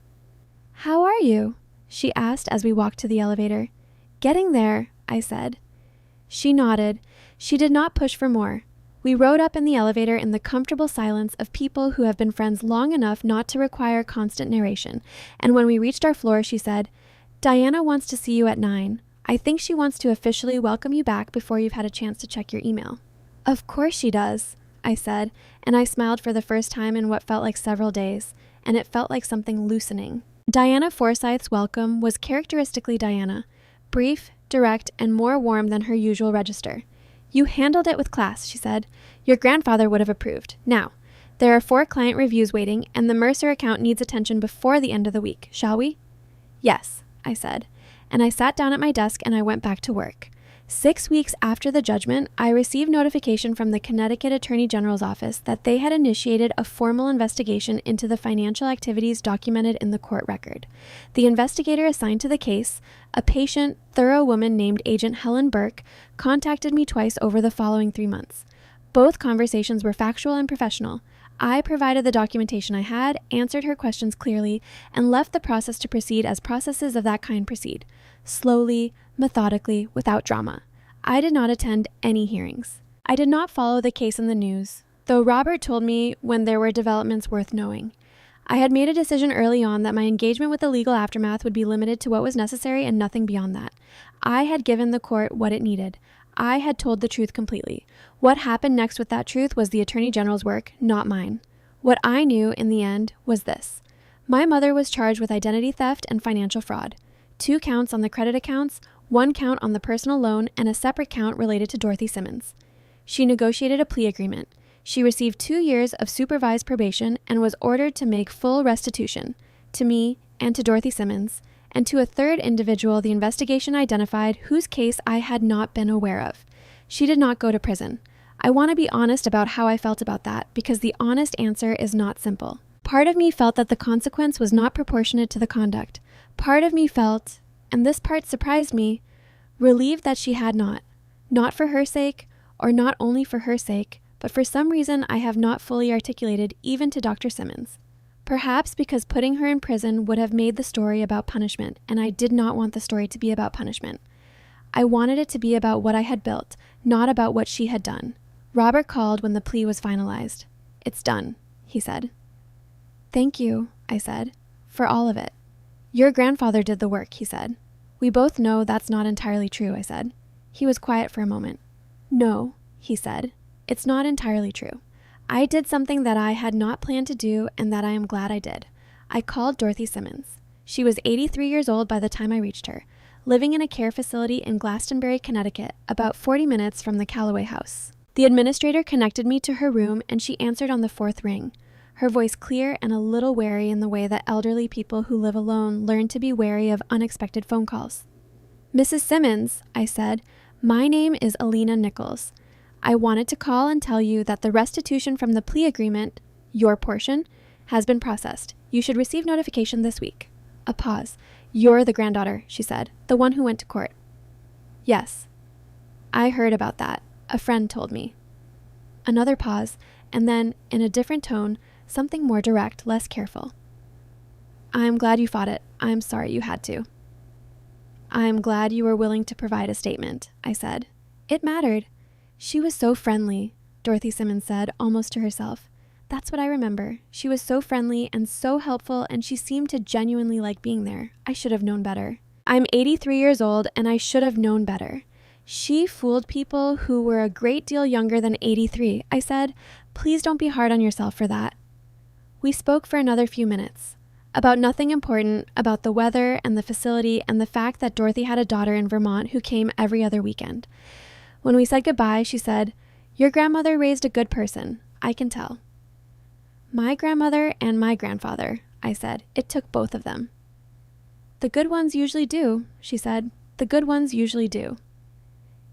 "How are you?" she asked as we walked to the elevator. "Getting there," I said. She nodded. She did not push for more. We rode up in the elevator in the comfortable silence of people who have been friends long enough not to require constant narration, and when we reached our floor, she said, "Diana wants to see you at 9. I think she wants to officially welcome you back before you've had a chance to check your email." "Of course she does," I said, and I smiled for the first time in what felt like several days, and it felt like something loosening. Diana Forsyth's welcome was characteristically Diana, brief, direct, and more warm than her usual register. "You handled it with class," she said. "Your grandfather would have approved. Now, there are 4 client reviews waiting, and the Mercer account needs attention before the end of the week. Shall we?" "Yes," I said, and I sat down at my desk and I went back to work. 6 weeks after the judgment, I received notification from the Connecticut Attorney General's office that they had initiated a formal investigation into the financial activities documented in the court record. The investigator assigned to the case, a patient, thorough woman named Agent Helen Burke, contacted me twice over the following 3 months. Both conversations were factual and professional. I provided the documentation I had, answered her questions clearly, and left the process to proceed as processes of that kind proceed. Slowly, methodically, without drama. I did not attend any hearings. I did not follow the case in the news, though Robert told me when there were developments worth knowing. I had made a decision early on that my engagement with the legal aftermath would be limited to what was necessary and nothing beyond that. I had given the court what it needed. I had told the truth completely. What happened next with that truth was the Attorney General's work, not mine. What I knew in the end was this. My mother was charged with identity theft and financial fraud. 2 counts on the credit accounts, 1 count on the personal loan, and a separate count related to Dorothy Simmons. She negotiated a plea agreement. She received 2 years of supervised probation and was ordered to make full restitution, to me and to Dorothy Simmons, and to a third individual the investigation identified whose case I had not been aware of. She did not go to prison. I want to be honest about how I felt about that, because the honest answer is not simple. Part of me felt that the consequence was not proportionate to the conduct. Part of me felt, and this part surprised me, relieved that she had not. Not for her sake, or not only for her sake, but for some reason I have not fully articulated even to Dr. Simmons. Perhaps because putting her in prison would have made the story about punishment, and I did not want the story to be about punishment. I wanted it to be about what I had built, not about what she had done. Robert called when the plea was finalized. "It's done," he said. "Thank you," I said, "for all of it." "Your grandfather did the work," he said. "We both know that's not entirely true," I said. He was quiet for a moment. "No," he said, "it's not entirely true. I did something that I had not planned to do and that I am glad I did. I called Dorothy Simmons. She was 83 years old by the time I reached her. living in a care facility in Glastonbury, Connecticut, about 40 minutes from the Calloway house. The administrator connected me to her room, and she answered on the fourth ring, her voice clear and a little wary in the way that elderly people who live alone learn to be wary of unexpected phone calls. "Mrs. Simmons," I said, "my name is Alina Nichols. I wanted to call and tell you that the restitution from the plea agreement, your portion, has been processed. You should receive notification this week." A pause. "You're the granddaughter," she said, "the one who went to court." "Yes. I heard about that. A friend told me." Another pause, and then, in a different tone, something more direct, less careful. "I'm glad you fought it. I'm sorry you had to." "I'm glad you were willing to provide a statement," I said. It mattered. She was so friendly, Dorothy Simmons said, almost to herself. That's what I remember. She was so friendly and so helpful, and she seemed to genuinely like being there. I should have known better. I'm 83 years old, and I should have known better. She fooled people who were a great deal younger than 83, I said. Please don't be hard on yourself for that. We spoke for another few minutes. About nothing important, about the weather and the facility and the fact that Dorothy had a daughter in Vermont who came every other weekend. When we said goodbye, she said, "Your grandmother raised a good person. I can tell." "My grandmother and my grandfather," I said. "It took both of them." "The good ones usually do," she said. "The good ones usually do."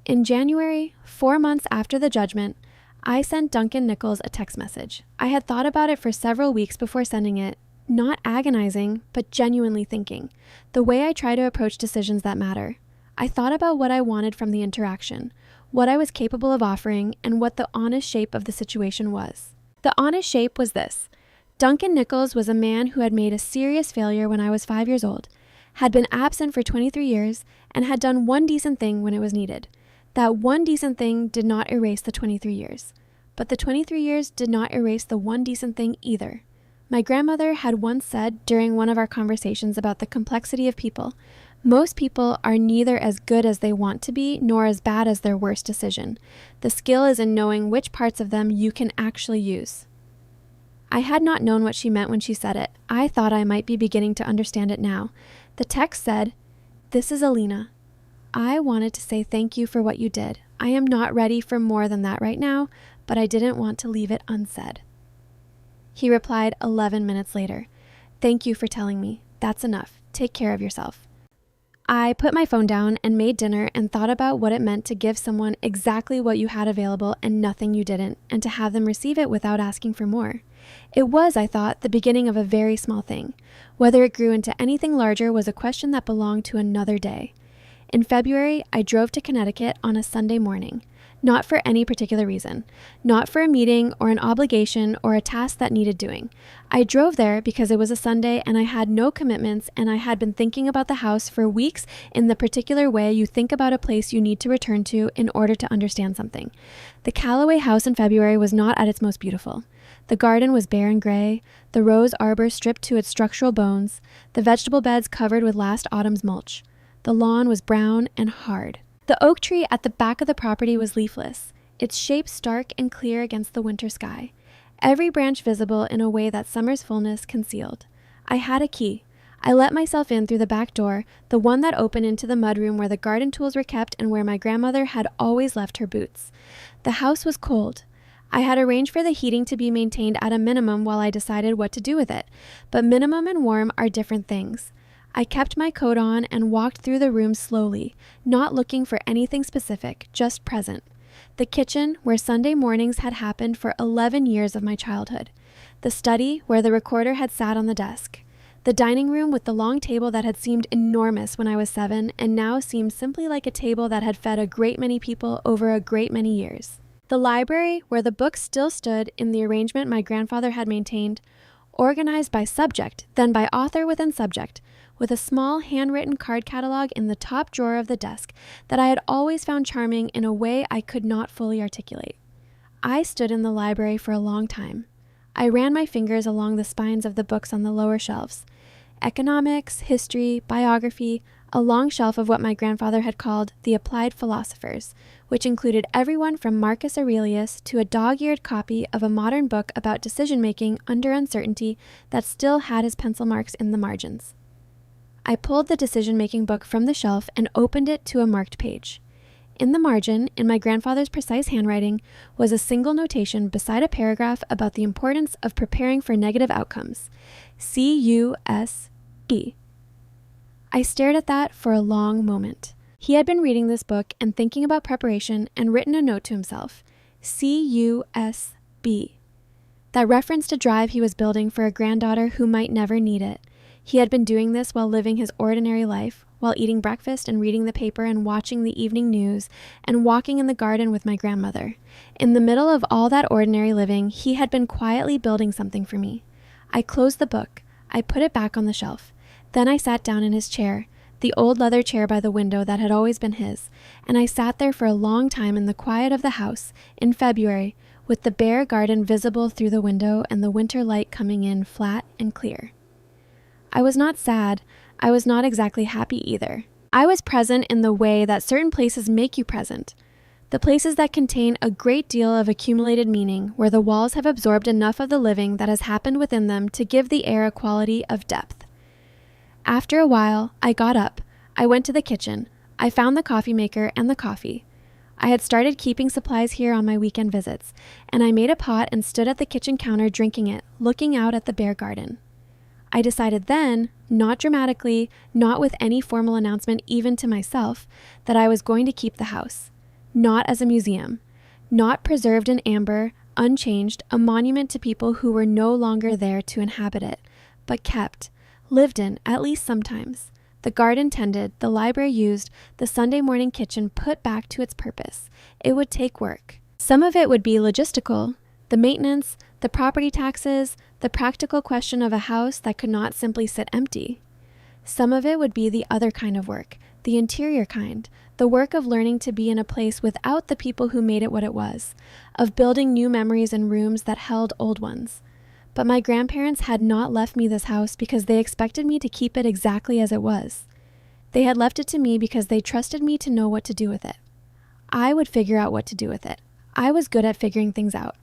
In January, 4 months after the judgment, I sent Duncan Nichols a text message. I had thought about it for several weeks before sending it, not agonizing, but genuinely thinking, the way I try to approach decisions that matter. I thought about what I wanted from the interaction, what I was capable of offering, and what the honest shape of the situation was. The honest shape was this. Duncan Nichols was a man who had made a serious failure when I was 5 years old, had been absent for 23 years, and had done one decent thing when it was needed. That one decent thing did not erase the 23 years. But the 23 years did not erase the one decent thing either. My grandmother had once said during one of our conversations about the complexity of people, most people are neither as good as they want to be nor as bad as their worst decision. The skill is in knowing which parts of them you can actually use. I had not known what she meant when she said it. I thought I might be beginning to understand it now. The text said, "This is Alina. I wanted to say thank you for what you did. I am not ready for more than that right now, but I didn't want to leave it unsaid." He replied 11 minutes later, "Thank you for telling me. That's enough. Take care of yourself." I put my phone down and made dinner and thought about what it meant to give someone exactly what you had available and nothing you didn't, and to have them receive it without asking for more. It was, I thought, the beginning of a very small thing. Whether it grew into anything larger was a question that belonged to another day. In February, I drove to Connecticut on a Sunday morning. Not for any particular reason, not for a meeting or an obligation or a task that needed doing. I drove there because it was a Sunday and I had no commitments, and I had been thinking about the house for weeks in the particular way you think about a place you need to return to in order to understand something. The Calloway house in February was not at its most beautiful. The garden was bare and gray, the rose arbor stripped to its structural bones, the vegetable beds covered with last autumn's mulch. The lawn was brown and hard. The oak tree at the back of the property was leafless, its shape stark and clear against the winter sky, every branch visible in a way that summer's fullness concealed. I had a key. I let myself in through the back door, the one that opened into the mudroom where the garden tools were kept and where my grandmother had always left her boots. The house was cold. I had arranged for the heating to be maintained at a minimum while I decided what to do with it, but minimum and warm are different things. I kept my coat on and walked through the room slowly, not looking for anything specific, just present. The kitchen, where Sunday mornings had happened for 11 years of my childhood. The study, where the recorder had sat on the desk. The dining room with the long table that had seemed enormous when I was 7 and now seemed simply like a table that had fed a great many people over a great many years. The library, where the books still stood in the arrangement my grandfather had maintained, organized by subject, then by author within subject, with a small handwritten card catalog in the top drawer of the desk that I had always found charming in a way I could not fully articulate. I stood in the library for a long time. I ran my fingers along the spines of the books on the lower shelves. Economics, history, biography, a long shelf of what my grandfather had called the applied philosophers, which included everyone from Marcus Aurelius to a dog-eared copy of a modern book about decision-making under uncertainty that still had his pencil marks in the margins. I pulled the decision-making book from the shelf and opened it to a marked page. In the margin, in my grandfather's precise handwriting, was a single notation beside a paragraph about the importance of preparing for negative outcomes. CUSE. I stared at that for a long moment. He had been reading this book and thinking about preparation and written a note to himself. CUSB. That referenced a drive he was building for a granddaughter who might never need it. He had been doing this while living his ordinary life, while eating breakfast and reading the paper and watching the evening news and walking in the garden with my grandmother. In the middle of all that ordinary living, he had been quietly building something for me. I closed the book. I put it back on the shelf. Then I sat down in his chair, the old leather chair by the window that had always been his, and I sat there for a long time in the quiet of the house, in February, with the bare garden visible through the window and the winter light coming in flat and clear. I was not sad. I was not exactly happy either. I was present in the way that certain places make you present. The places that contain a great deal of accumulated meaning, where the walls have absorbed enough of the living that has happened within them to give the air a quality of depth. After a while, I got up. I went to the kitchen. I found the coffee maker and the coffee. I had started keeping supplies here on my weekend visits, and I made a pot and stood at the kitchen counter drinking it, looking out at the bare garden. I decided then, not dramatically, not with any formal announcement even to myself, that I was going to keep the house. Not as a museum. Not preserved in amber, unchanged, a monument to people who were no longer there to inhabit it, but kept, lived in, at least sometimes. The garden tended, the library used, the Sunday morning kitchen put back to its purpose. It would take work. Some of it would be logistical, the maintenance, the property taxes, the practical question of a house that could not simply sit empty. Some of it would be the other kind of work, the interior kind, the work of learning to be in a place without the people who made it what it was, of building new memories in rooms that held old ones. But my grandparents had not left me this house because they expected me to keep it exactly as it was. They had left it to me because they trusted me to know what to do with it. I would figure out what to do with it. I was good at figuring things out.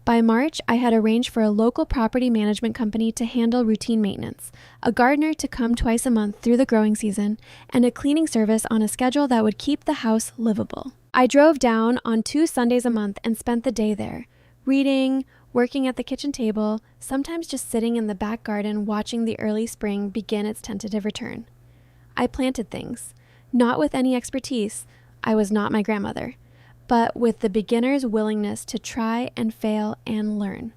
By March, I had arranged for a local property management company to handle routine maintenance, a gardener to come twice a month through the growing season, and a cleaning service on a schedule that would keep the house livable. I drove down on 2 Sundays a month and spent the day there, reading, working at the kitchen table, sometimes just sitting in the back garden watching the early spring begin its tentative return. I planted things, not with any expertise. I was not my grandmother, but with the beginner's willingness to try and fail and learn.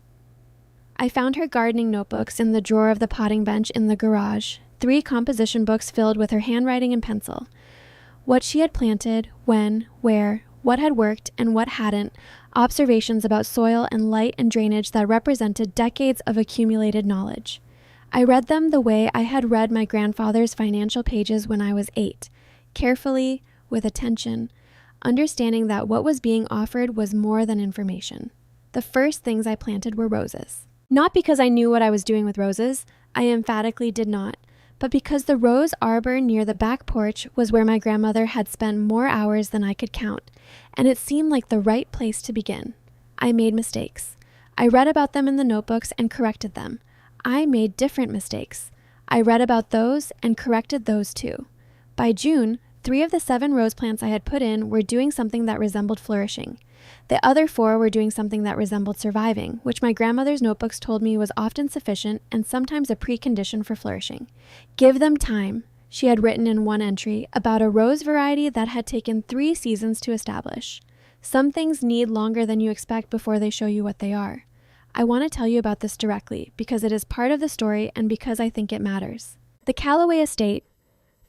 I found her gardening notebooks in the drawer of the potting bench in the garage, 3 composition books filled with her handwriting and pencil. What she had planted, when, where, what had worked and what hadn't, observations about soil and light and drainage that represented decades of accumulated knowledge. I read them the way I had read my grandfather's financial pages when I was 8, carefully, with attention, understanding that what was being offered was more than information. The first things I planted were roses. Not because I knew what I was doing with roses, I emphatically did not, but because the rose arbor near the back porch was where my grandmother had spent more hours than I could count, and it seemed like the right place to begin. I made mistakes. I read about them in the notebooks and corrected them. I made different mistakes. I read about those and corrected those too. By June, 3 of the 7 rose plants I had put in were doing something that resembled flourishing. The other 4 were doing something that resembled surviving, which my grandmother's notebooks told me was often sufficient and sometimes a precondition for flourishing. Give them time, she had written in one entry about a rose variety that had taken 3 seasons to establish. Some things need longer than you expect before they show you what they are. I want to tell you about this directly because it is part of the story and because I think it matters. The Callaway estate,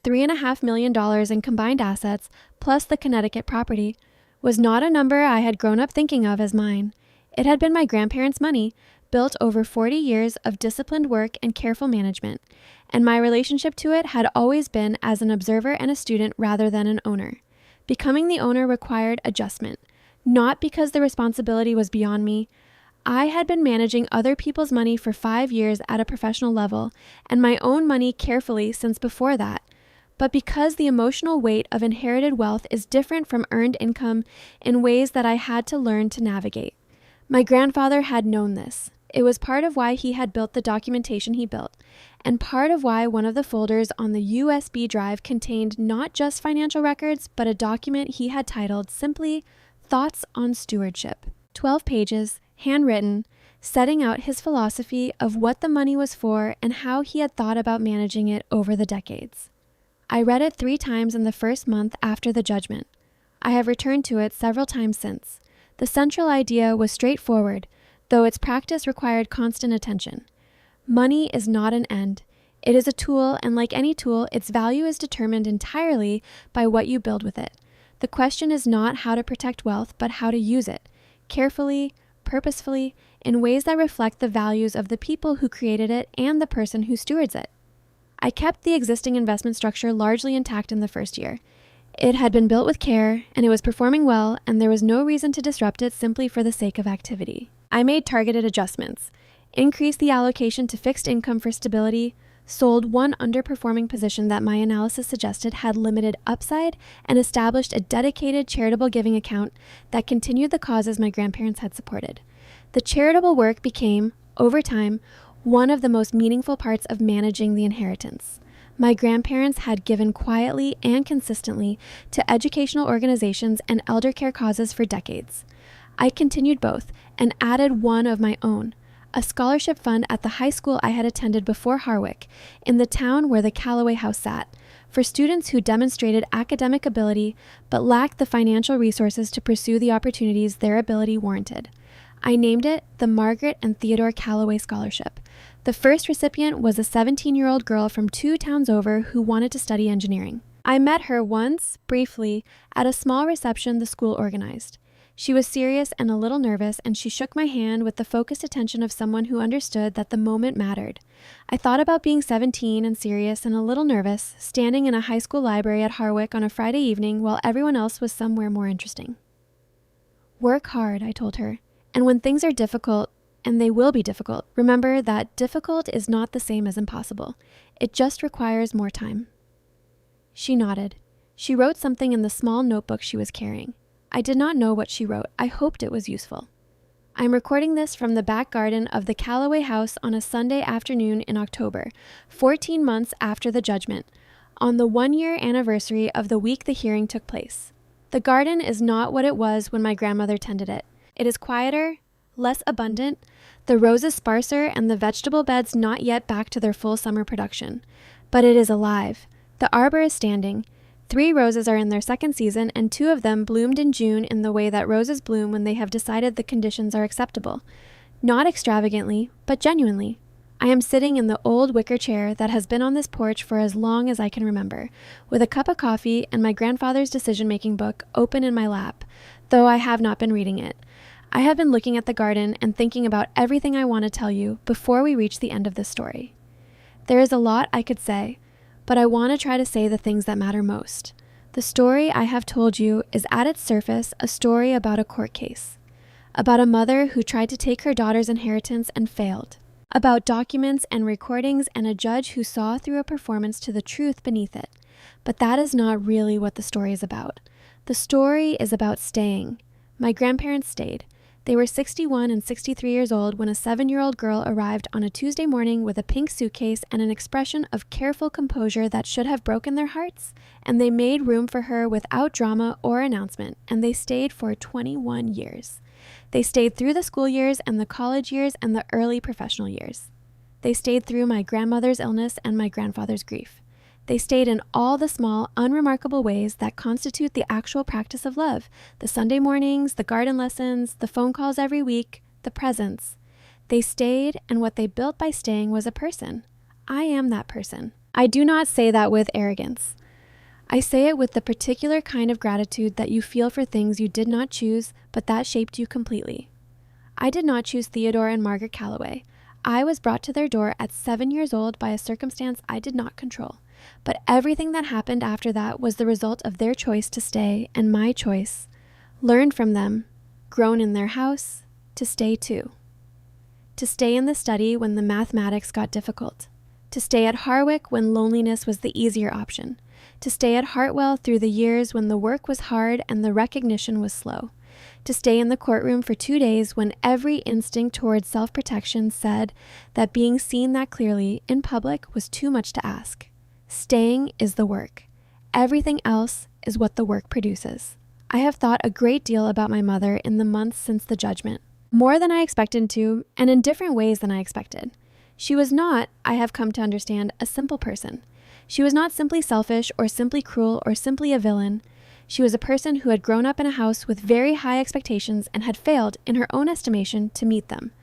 $3.5 million in combined assets, plus the Connecticut property, was not a number I had grown up thinking of as mine. It had been my grandparents' money, built over 40 years of disciplined work and careful management, and my relationship to it had always been as an observer and a student rather than an owner. Becoming the owner required adjustment, not because the responsibility was beyond me. I had been managing other people's money for 5 years at a professional level, and my own money carefully since before that. But because the emotional weight of inherited wealth is different from earned income in ways that I had to learn to navigate. My grandfather had known this. It was part of why he had built the documentation he built, and part of why one of the folders on the USB drive contained not just financial records, but a document he had titled simply Thoughts on Stewardship. 12 pages, handwritten, setting out his philosophy of what the money was for and how he had thought about managing it over the decades. I read it 3 times in the first month after the judgment. I have returned to it several times since. The central idea was straightforward, though its practice required constant attention. Money is not an end. It is a tool, and like any tool, its value is determined entirely by what you build with it. The question is not how to protect wealth, but how to use it, carefully, purposefully, in ways that reflect the values of the people who created it and the person who stewards it. I kept the existing investment structure largely intact in the first year. It had been built with care, and it was performing well, and there was no reason to disrupt it simply for the sake of activity. I made targeted adjustments, increased the allocation to fixed income for stability, sold one underperforming position that my analysis suggested had limited upside, and established a dedicated charitable giving account that continued the causes my grandparents had supported. The charitable work became, over time, one of the most meaningful parts of managing the inheritance. My grandparents had given quietly and consistently to educational organizations and elder care causes for decades. I continued both and added one of my own, a scholarship fund at the high school I had attended before Harwick, in the town where the Callaway House sat, for students who demonstrated academic ability but lacked the financial resources to pursue the opportunities their ability warranted. I named it the Margaret and Theodore Callaway Scholarship. The first recipient was a 17-year-old girl from 2 towns over who wanted to study engineering. I met her once, briefly, at a small reception the school organized. She was serious and a little nervous, and she shook my hand with the focused attention of someone who understood that the moment mattered. I thought about being 17 and serious and a little nervous, standing in a high school library at Harwick on a Friday evening while everyone else was somewhere more interesting. Work hard, I told her. And when things are difficult, and they will be difficult, remember that difficult is not the same as impossible. It just requires more time. She nodded. She wrote something in the small notebook she was carrying. I did not know what she wrote. I hoped it was useful. I am recording this from the back garden of the Callaway House on a Sunday afternoon in October, 14 months after the judgment, on the 1-year anniversary of the week the hearing took place. The garden is not what it was when my grandmother tended it. It is quieter, less abundant, the roses sparser, and the vegetable beds not yet back to their full summer production. But it is alive. The arbor is standing. 3 roses are in their second season, and 2 of them bloomed in June in the way that roses bloom when they have decided the conditions are acceptable. Not extravagantly, but genuinely. I am sitting in the old wicker chair that has been on this porch for as long as I can remember, with a cup of coffee and my grandfather's decision-making book open in my lap, though I have not been reading it. I have been looking at the garden and thinking about everything I want to tell you before we reach the end of this story. There is a lot I could say, but I want to try to say the things that matter most. The story I have told you is at its surface a story about a court case, about a mother who tried to take her daughter's inheritance and failed, about documents and recordings and a judge who saw through a performance to the truth beneath it. But that is not really what the story is about. The story is about staying. My grandparents stayed. They were 61 and 63 years old when a 7-year-old girl arrived on a Tuesday morning with a pink suitcase and an expression of careful composure that should have broken their hearts, and they made room for her without drama or announcement, and they stayed for 21 years. They stayed through the school years and the college years and the early professional years. They stayed through my grandmother's illness and my grandfather's grief. They stayed in all the small, unremarkable ways that constitute the actual practice of love, the Sunday mornings, the garden lessons, the phone calls every week, the presents. They stayed, and what they built by staying was a person. I am that person. I do not say that with arrogance. I say it with the particular kind of gratitude that you feel for things you did not choose, but that shaped you completely. I did not choose Theodore and Margaret Callaway. I was brought to their door at 7 years old by a circumstance I did not control. But everything that happened after that was the result of their choice to stay and my choice, learned from them, grown in their house, to stay too. To stay in the study when the mathematics got difficult. To stay at Harwick when loneliness was the easier option. To stay at Hartwell through the years when the work was hard and the recognition was slow. to stay in the courtroom for 2 days when every instinct towards self-protection said that being seen that clearly in public was too much to ask. Staying is the work. Everything else is what the work produces. I have thought a great deal about my mother in the months since the judgment, more than I expected to, and in different ways than I expected. She was not, I have come to understand, a simple person. She was not simply selfish or simply cruel or simply a villain. She was a person who had grown up in a house with very high expectations and had failed, in her own estimation, to meet them.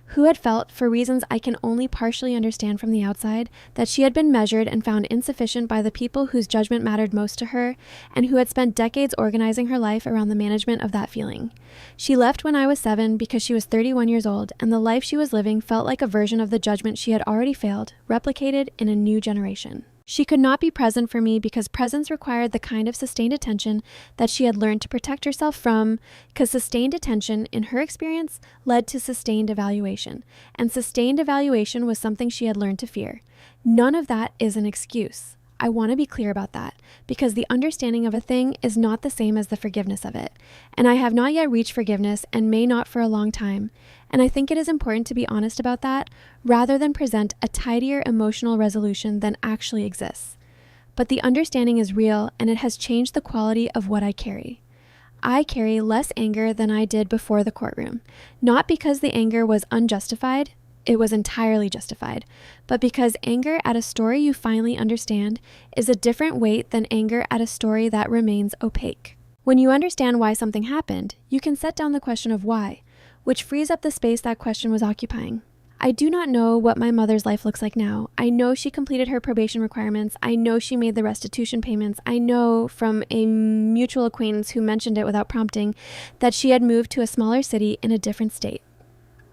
Who had felt, for reasons I can only partially understand from the outside, that she had been measured and found insufficient by the people whose judgment mattered most to her, and who had spent decades organizing her life around the management of that feeling. She left when I was 7 because she was 31 years old, and the life she was living felt like a version of the judgment she had already failed, replicated in a new generation. She could not be present for me because presence required the kind of sustained attention that she had learned to protect herself from, because sustained attention, in her experience, led to sustained evaluation, and sustained evaluation was something she had learned to fear. None of that is an excuse. I want to be clear about that, because the understanding of a thing is not the same as the forgiveness of it, and I have not yet reached forgiveness and may not for a long time, and I think it is important to be honest about that, rather than present a tidier emotional resolution than actually exists. But the understanding is real, and it has changed the quality of what I carry. I carry less anger than I did before the courtroom, not because the anger was unjustified. It was entirely justified, but because anger at a story you finally understand is a different weight than anger at a story that remains opaque. When you understand why something happened, you can set down the question of why, which frees up the space that question was occupying. I do not know what my mother's life looks like now. I know she completed her probation requirements. I know she made the restitution payments. I know from a mutual acquaintance who mentioned it without prompting that she had moved to a smaller city in a different state.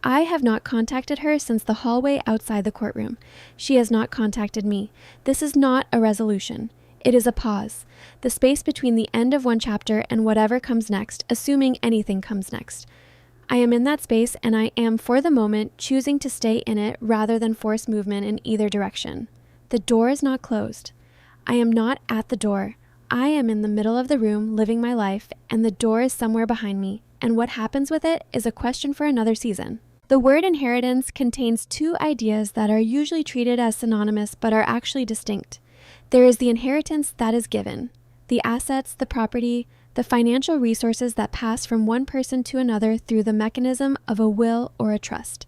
I have not contacted her since the hallway outside the courtroom. She has not contacted me. This is not a resolution. It is a pause, the space between the end of one chapter and whatever comes next, assuming anything comes next. I am in that space, and I am, for the moment, choosing to stay in it rather than force movement in either direction. The door is not closed. I am not at the door. I am in the middle of the room, living my life, and the door is somewhere behind me, and what happens with it is a question for another season. The word inheritance contains two ideas that are usually treated as synonymous but are actually distinct. There is the inheritance that is given, the assets, the property, the financial resources that pass from one person to another through the mechanism of a will or a trust.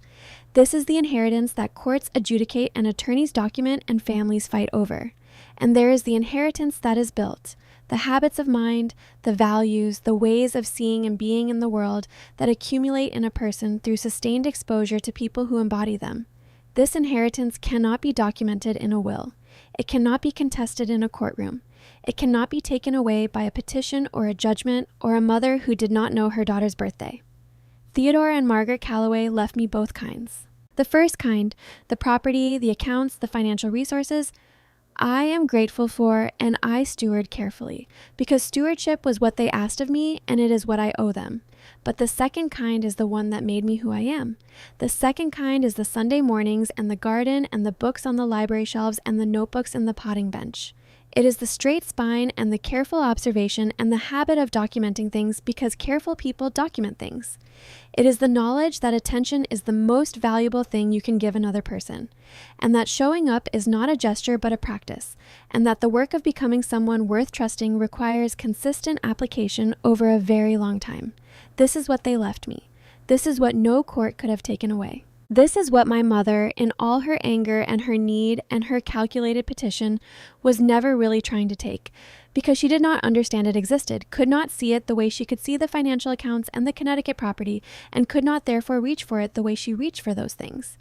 This is the inheritance that courts adjudicate and attorneys document and families fight over. And there is the inheritance that is built, the habits of mind, the values, the ways of seeing and being in the world that accumulate in a person through sustained exposure to people who embody them. This inheritance cannot be documented in a will. It cannot be contested in a courtroom. It cannot be taken away by a petition or a judgment or a mother who did not know her daughter's birthday. Theodore and Margaret Calloway left me both kinds. The first kind, the property, the accounts, the financial resources, I am grateful for and I steward carefully, because stewardship was what they asked of me and it is what I owe them. But the second kind is the one that made me who I am. The second kind is the Sunday mornings and the garden and the books on the library shelves and the notebooks in the potting bench. It is the straight spine and the careful observation and the habit of documenting things because careful people document things. It is the knowledge that attention is the most valuable thing you can give another person, and that showing up is not a gesture but a practice, and that the work of becoming someone worth trusting requires consistent application over a very long time. This is what they left me. This is what no court could have taken away. This is what my mother, in all her anger and her need and her calculated petition, was never really trying to take, because she did not understand it existed, could not see it the way she could see the financial accounts and the Connecticut property, and could not therefore reach for it the way she reached for those things.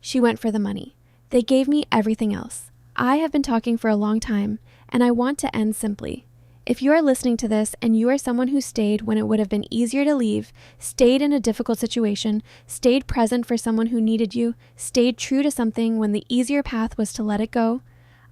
She went for the money. They gave me everything else. I have been talking for a long time, and I want to end simply. If you are listening to this and you are someone who stayed when it would have been easier to leave, stayed in a difficult situation, stayed present for someone who needed you, stayed true to something when the easier path was to let it go,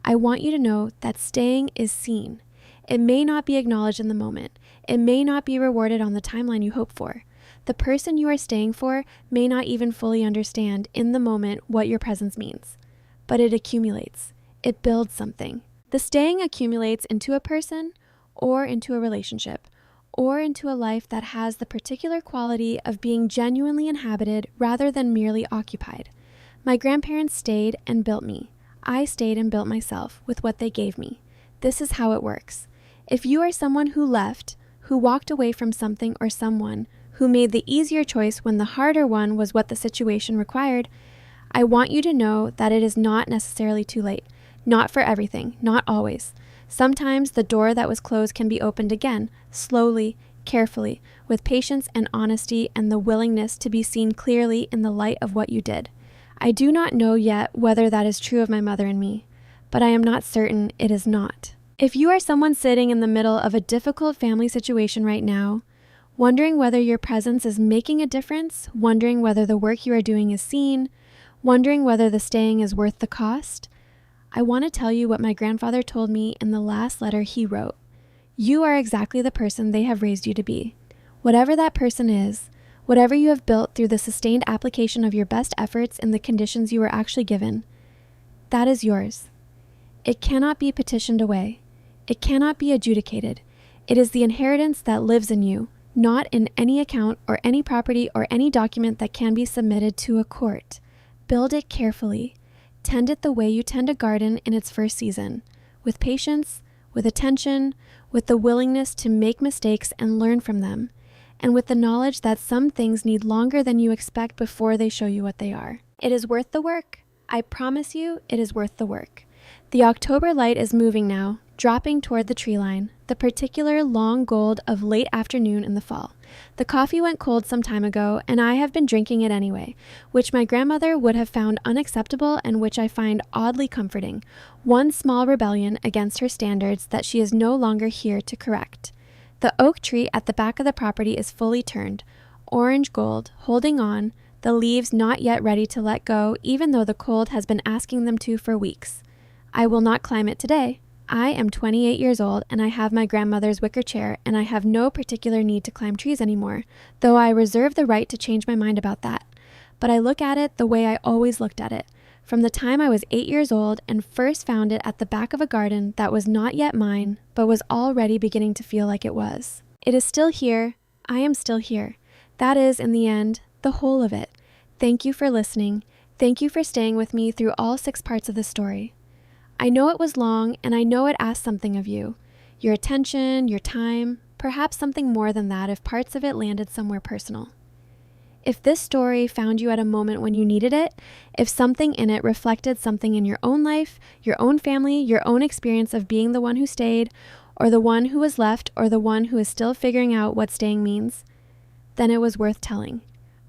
I want you to know that staying is seen. It may not be acknowledged in the moment. It may not be rewarded on the timeline you hope for. The person you are staying for may not even fully understand in the moment what your presence means. But it accumulates. It builds something. The staying accumulates into a person, or into a relationship, or into a life that has the particular quality of being genuinely inhabited rather than merely occupied. My grandparents stayed and built me. I stayed and built myself with what they gave me. This is how it works. If you are someone who left, who walked away from something or someone, who made the easier choice when the harder one was what the situation required, I want you to know that it is not necessarily too late. Not for everything, not always. Sometimes the door that was closed can be opened again, slowly, carefully, with patience and honesty and the willingness to be seen clearly in the light of what you did. I do not know yet whether that is true of my mother and me, but I am not certain it is not. If you are someone sitting in the middle of a difficult family situation right now, wondering whether your presence is making a difference, wondering whether the work you are doing is seen, wondering whether the staying is worth the cost, I want to tell you what my grandfather told me in the last letter he wrote. You are exactly the person they have raised you to be. Whatever that person is, whatever you have built through the sustained application of your best efforts in the conditions you were actually given, that is yours. It cannot be petitioned away. It cannot be adjudicated. It is the inheritance that lives in you, not in any account or any property or any document that can be submitted to a court. Build it carefully. Tend it the way you tend a garden in its first season, with patience, with attention, with the willingness to make mistakes and learn from them, and with the knowledge that some things need longer than you expect before they show you what they are. It is worth the work. I promise you, it is worth the work. The October light is moving now, dropping toward the tree line, the particular long gold of late afternoon in the fall. The coffee went cold some time ago, and I have been drinking it anyway, which my grandmother would have found unacceptable and which I find oddly comforting. One small rebellion against her standards that she is no longer here to correct. The oak tree at the back of the property is fully turned, orange gold, holding on, the leaves not yet ready to let go, even though the cold has been asking them to for weeks. I will not climb it today. I am 28 years old and I have my grandmother's wicker chair and I have no particular need to climb trees anymore, though I reserve the right to change my mind about that. But I look at it the way I always looked at it, from the time I was 8 years old and first found it at the back of a garden that was not yet mine, but was already beginning to feel like it was. It is still here. I am still here. That is, in the end, the whole of it. Thank you for listening. Thank you for staying with me through all 6 parts of the story. I know it was long, and I know it asked something of you. Your attention, your time, perhaps something more than that if parts of it landed somewhere personal. If this story found you at a moment when you needed it, if something in it reflected something in your own life, your own family, your own experience of being the one who stayed, or the one who was left, or the one who is still figuring out what staying means, then it was worth telling.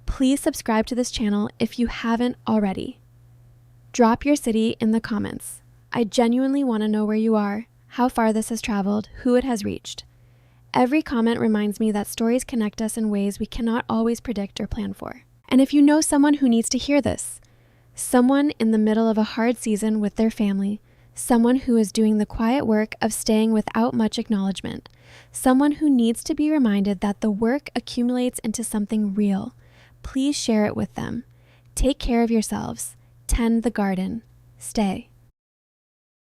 Please subscribe to this channel if you haven't already. Drop your city in the comments. I genuinely want to know where you are, how far this has traveled, who it has reached. Every comment reminds me that stories connect us in ways we cannot always predict or plan for. And if you know someone who needs to hear this, someone in the middle of a hard season with their family, someone who is doing the quiet work of staying without much acknowledgement, someone who needs to be reminded that the work accumulates into something real, please share it with them. Take care of yourselves. Tend the garden. Stay.